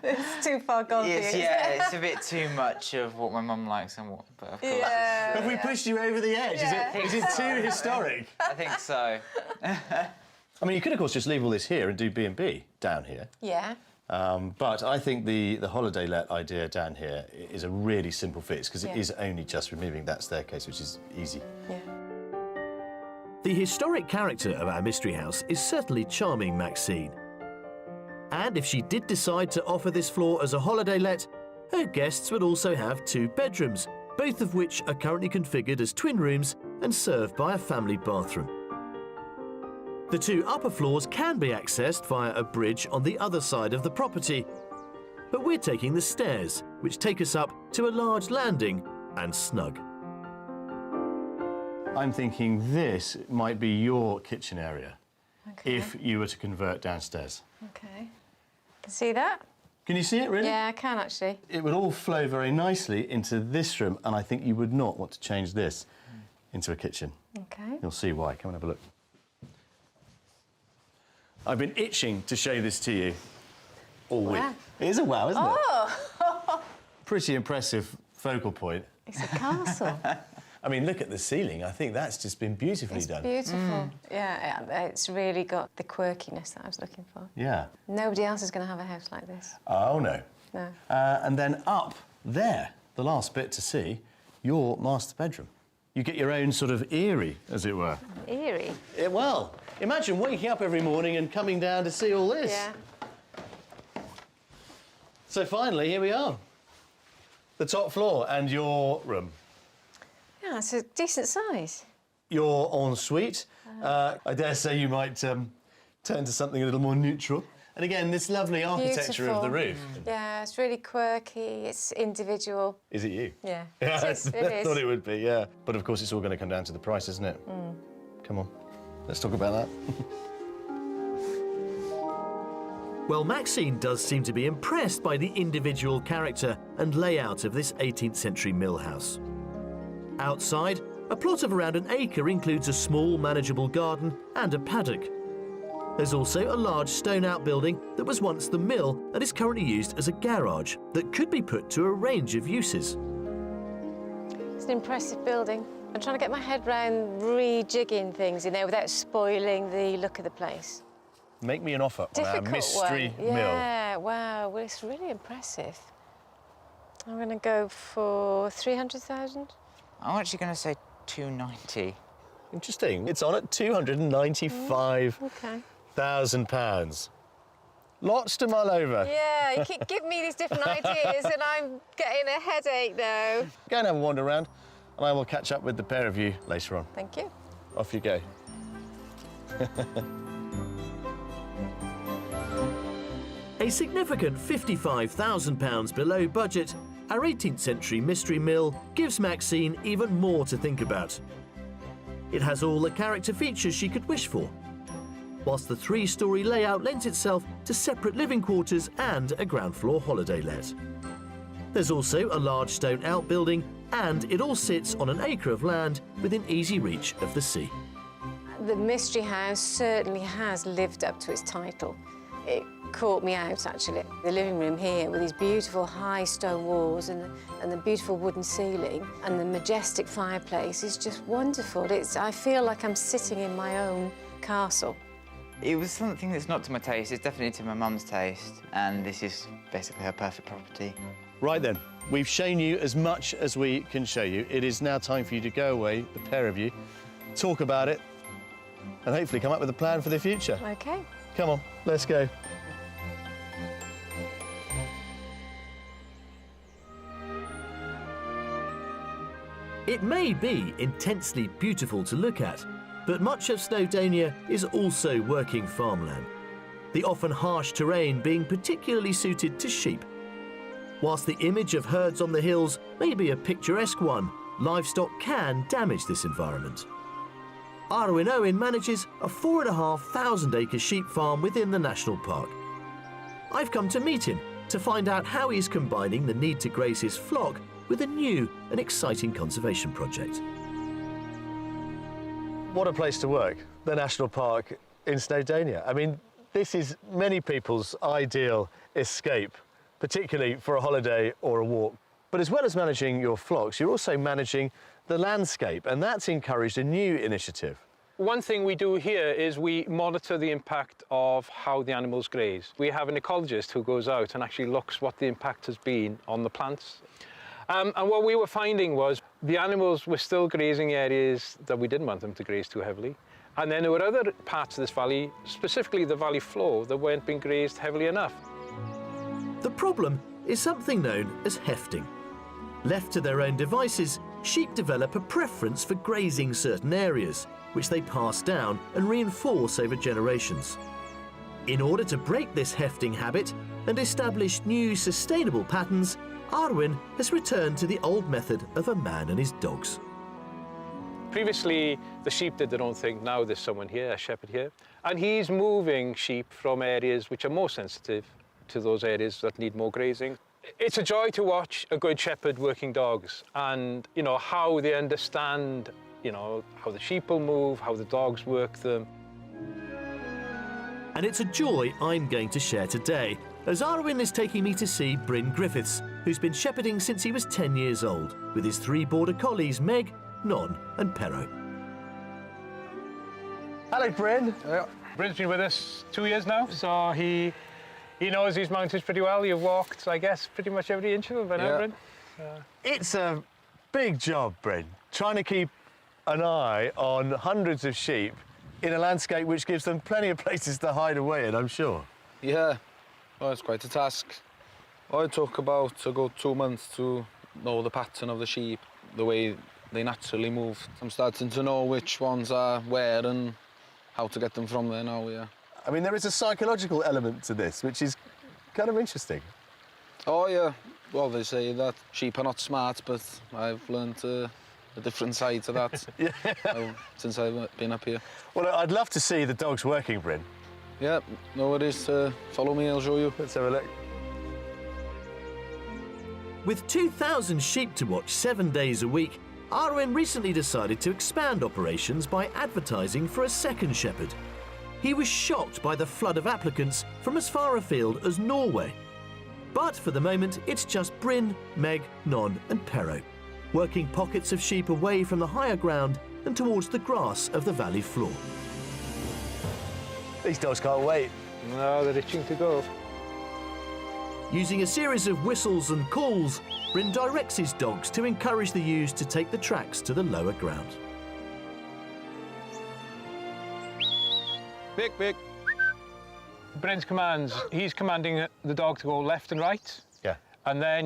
Speaker 20: It's too far gone for you.
Speaker 5: Yeah, it's a bit too much of what my mum likes and what, but of course.
Speaker 20: Yeah.
Speaker 4: Have we pushed you over the edge?
Speaker 20: Yeah.
Speaker 4: Is it too historic?
Speaker 5: I think so.
Speaker 4: I mean, you could, of course, just leave all this here and do B&B down here.
Speaker 20: Yeah.
Speaker 4: But I think the holiday let idea down here is a really simple fix because it is only just removing that staircase, which is easy.
Speaker 20: Yeah.
Speaker 1: The historic character of our mystery house is certainly charming Maxine. And if she did decide to offer this floor as a holiday let, her guests would also have 2 bedrooms, both of which are currently configured as twin rooms and served by a family bathroom. The 2 upper floors can be accessed via a bridge on the other side of the property, but we're taking the stairs, which take us up to a large landing and snug.
Speaker 4: I'm thinking this might be your kitchen area if you were to convert downstairs.
Speaker 20: OK. Can see that?
Speaker 4: Can you see it, really?
Speaker 20: Yeah, I can, actually.
Speaker 4: It would all flow very nicely into this room, and I think you would not want to change this into a kitchen.
Speaker 20: OK.
Speaker 4: You'll see why. Come and have a look. I've been itching to show this to you all week.
Speaker 20: Wow.
Speaker 4: It is a wow, isn't it?
Speaker 20: Oh!
Speaker 4: Pretty impressive focal point.
Speaker 20: It's a castle.
Speaker 4: I mean, look at the ceiling. I think that's just been beautifully done.
Speaker 20: Beautiful. Yeah, it's really got the quirkiness that I was looking for.
Speaker 4: Yeah.
Speaker 20: Nobody else is going to have a house like this.
Speaker 4: Oh, no.
Speaker 20: No.
Speaker 4: And then up there, the last bit to see, your master bedroom. You get your own sort of eyrie, as it were.
Speaker 20: Eerie.
Speaker 4: Well, imagine waking up every morning and coming down to see all this.
Speaker 20: Yeah.
Speaker 4: So finally, here we are. The top floor and your room.
Speaker 20: Yeah, it's a decent size.
Speaker 4: Your ensuite. I dare say you might turn to something a little more neutral. And again, this lovely architecture of the roof.
Speaker 20: Yeah, it's really quirky, it's individual.
Speaker 4: Is it you?
Speaker 20: Yeah,
Speaker 4: Yeah,
Speaker 20: it is.
Speaker 4: I thought it would be, yeah. But of course, it's all going to come down to the price, isn't it? Come on, let's talk about that.
Speaker 1: Well, Maxine does seem to be impressed by the individual character and layout of this 18th century mill house. Outside, a plot of around an acre includes a small, manageable garden and a paddock. There's also a large stone outbuilding that was once the mill and is currently used as a garage that could be put to a range of uses.
Speaker 20: It's an impressive building. I'm trying to get my head round rejigging things in there without spoiling the look of the place.
Speaker 4: Make me an offer on our mystery mill.
Speaker 20: Yeah, wow, well, it's really impressive. I'm going to go for 300,000.
Speaker 5: I'm actually going to say 290.
Speaker 4: Interesting. It's on at £295,000.
Speaker 20: Okay.
Speaker 4: Lots to mull over.
Speaker 20: Yeah, you keep giving me these different ideas and I'm getting a headache now.
Speaker 4: Go and have a wander around, and I will catch up with the pair of you later on.
Speaker 20: Thank you.
Speaker 4: Off you go.
Speaker 1: A significant £55,000 below budget, our 18th century mystery mill gives Maxine even more to think about. It has all the character features she could wish for, whilst the three-storey layout lends itself to separate living quarters and a ground floor holiday let. There's also a large stone outbuilding, and it all sits on an acre of land within easy reach of the sea.
Speaker 20: The mystery house certainly has lived up to its title. It caught me out, actually. The living room here with these beautiful high stone walls and the beautiful wooden ceiling and the majestic fireplace is just wonderful. I feel like I'm sitting in my own castle.
Speaker 5: It was something that's not to my taste. It's definitely to my mum's taste, and this is basically her perfect property.
Speaker 4: Right then, we've shown you as much as we can show you. It is now time for you to go away, the pair of you, talk about it, and hopefully come up with a plan for the future.
Speaker 20: OK.
Speaker 4: Come on, let's go.
Speaker 1: It may be intensely beautiful to look at, but much of Snowdonia is also working farmland, the often harsh terrain being particularly suited to sheep. Whilst the image of herds on the hills may be a picturesque one, livestock can damage this environment. Arwin Owen manages a 4,500-acre sheep farm within the national park. I've come to meet him to find out how he's combining the need to graze his flock with a new and exciting conservation project.
Speaker 4: What a place to work, the National Park in Snowdonia. I mean, this is many people's ideal escape, particularly for a holiday or a walk. But as well as managing your flocks, you're also managing the landscape, and that's encouraged a new initiative.
Speaker 8: One thing we do here is we monitor the impact of how the animals graze. We have an ecologist who goes out and actually looks what the impact has been on the plants. And what we were finding was the animals were still grazing areas that we didn't want them to graze too heavily. And then there were other parts of this valley, specifically the valley floor, that weren't being grazed heavily enough.
Speaker 1: The problem is something known as hefting. Left to their own devices, sheep develop a preference for grazing certain areas, which they pass down and reinforce over generations. In order to break this hefting habit and establish new sustainable patterns, Arwin has returned to the old method of a man and his dogs.
Speaker 8: Previously, the sheep did their own thing. Now there's someone here, a shepherd here, and he's moving sheep from areas which are more sensitive to those areas that need more grazing. It's a joy to watch a good shepherd working dogs and, you know, how they understand, you know, how the sheep will move, how the dogs work them.
Speaker 1: And it's a joy I'm going to share today, as Arwin is taking me to see Bryn Griffiths, who's been shepherding since he was 10 years old, with his 3 border collies, Meg, Non and Pero.
Speaker 4: Hello, Bryn.
Speaker 8: Bryn's been with us 2 years now, so he knows these mountains pretty well. You've walked, I guess, pretty much every inch of them by now, Bryn.
Speaker 4: It's a big job, Bryn, trying to keep an eye on hundreds of sheep in a landscape which gives them plenty of places to hide away in, I'm sure.
Speaker 2: Yeah, well, it's quite a task. I took about a good 2 months to know the pattern of the sheep, the way they naturally move. I'm starting to know which ones are where and how to get them from there now, yeah.
Speaker 4: I mean, there is a psychological element to this, which is kind of interesting.
Speaker 2: Oh, yeah. Well, they say that sheep are not smart, but I've learned a different side to that since I've been up here.
Speaker 4: Well, I'd love to see the dogs working, Bryn.
Speaker 2: Yeah, no worries. Follow me, I'll show you.
Speaker 4: Let's have a look.
Speaker 1: With 2,000 sheep to watch 7 days a week, Arwen recently decided to expand operations by advertising for a second shepherd. He was shocked by the flood of applicants from as far afield as Norway. But for the moment, it's just Bryn, Meg, Non and Pero, working pockets of sheep away from the higher ground and towards the grass of the valley floor.
Speaker 4: These dogs can't wait.
Speaker 8: No, they're itching to go.
Speaker 1: Using a series of whistles and calls, Bryn directs his dogs to encourage the ewes to take the tracks to the lower ground.
Speaker 2: Pick, pick.
Speaker 8: Bryn's commands, he's commanding the dog to go left and right.
Speaker 4: Yeah.
Speaker 8: And then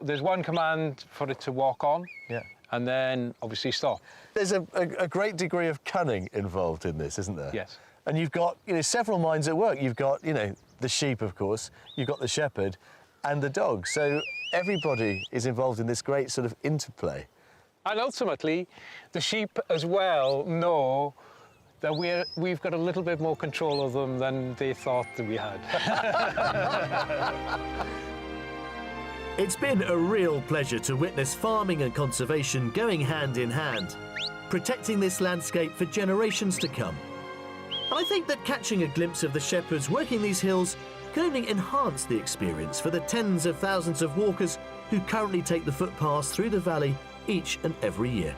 Speaker 8: there's one command for it to walk on.
Speaker 4: Yeah.
Speaker 8: And then obviously stop.
Speaker 4: There's a great degree of cunning involved in this, isn't there?
Speaker 8: Yes.
Speaker 4: And you've got, several minds at work. You've got, the sheep, of course, you've got the shepherd and the dog. So everybody is involved in this great sort of interplay.
Speaker 8: And ultimately, the sheep as well know that we've got a little bit more control of them than they thought that we had.
Speaker 1: It's been a real pleasure to witness farming and conservation going hand in hand, protecting this landscape for generations to come. And I think that catching a glimpse of the shepherds working these hills can only enhance the experience for the tens of thousands of walkers who currently take the footpaths through the valley each and every year.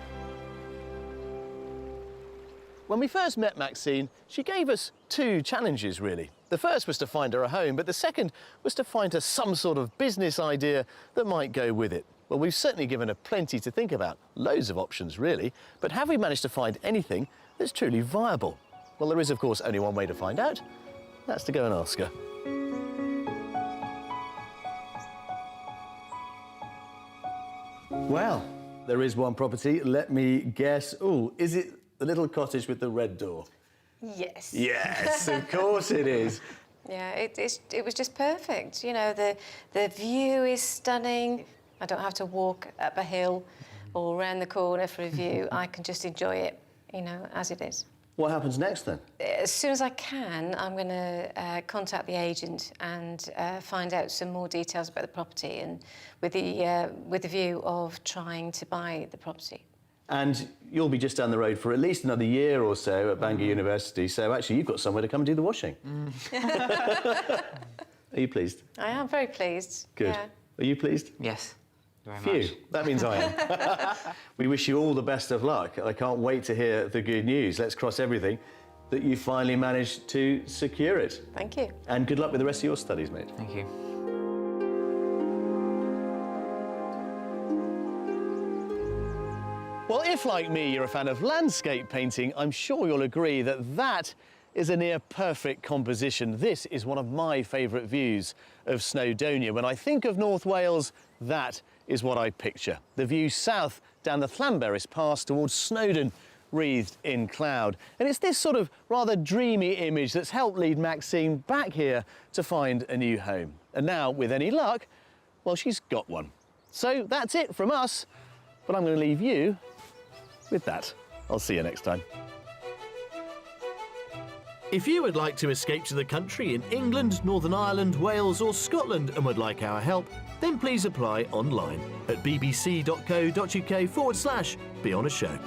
Speaker 4: When we first met Maxine, she gave us two challenges, really. The first was to find her a home, but the second was to find her some sort of business idea that might go with it. Well, we've certainly given her plenty to think about, loads of options, really, but have we managed to find anything that's truly viable? Well, there is, of course, only one way to find out. That's to go and ask her. Well, there is one property. Let me guess. Oh, is it the little cottage with the red door?
Speaker 20: Yes.
Speaker 4: Yes, of course it is.
Speaker 20: Yeah, it was just perfect. The view is stunning. I don't have to walk up a hill or around the corner for a view. I can just enjoy it, as it is.
Speaker 4: What happens next, then?
Speaker 20: As soon as I can, I'm going to contact the agent and find out some more details about the property, and with the view of trying to buy the property.
Speaker 4: And you'll be just down the road for at least another year or so at Bangor University, so actually you've got somewhere to come and do the washing. Are you pleased?
Speaker 20: I am very pleased.
Speaker 4: Good.
Speaker 20: Yeah.
Speaker 4: Are you pleased?
Speaker 19: Yes. Very
Speaker 4: Phew,
Speaker 19: much.
Speaker 4: that means I am. We wish you all the best of luck. I can't wait to hear the good news. Let's cross everything that you finally managed to secure it.
Speaker 20: Thank you.
Speaker 4: And good luck with the rest of your studies, mate.
Speaker 19: Thank you.
Speaker 4: Well, if, like me, you're a fan of landscape painting, I'm sure you'll agree that that is a near-perfect composition. This is one of my favourite views of Snowdonia. When I think of North Wales, that is what I picture. The view south down the Llanberis Pass towards Snowdon, wreathed in cloud. And it's this sort of rather dreamy image that's helped lead Maxine back here to find a new home. And now, with any luck, well, she's got one. So that's it from us, but I'm going to leave you with that. I'll see you next time.
Speaker 1: If you would like to escape to the country in England, Northern Ireland, Wales or Scotland and would like our help, then please apply online at bbc.co.uk/Be On A Show.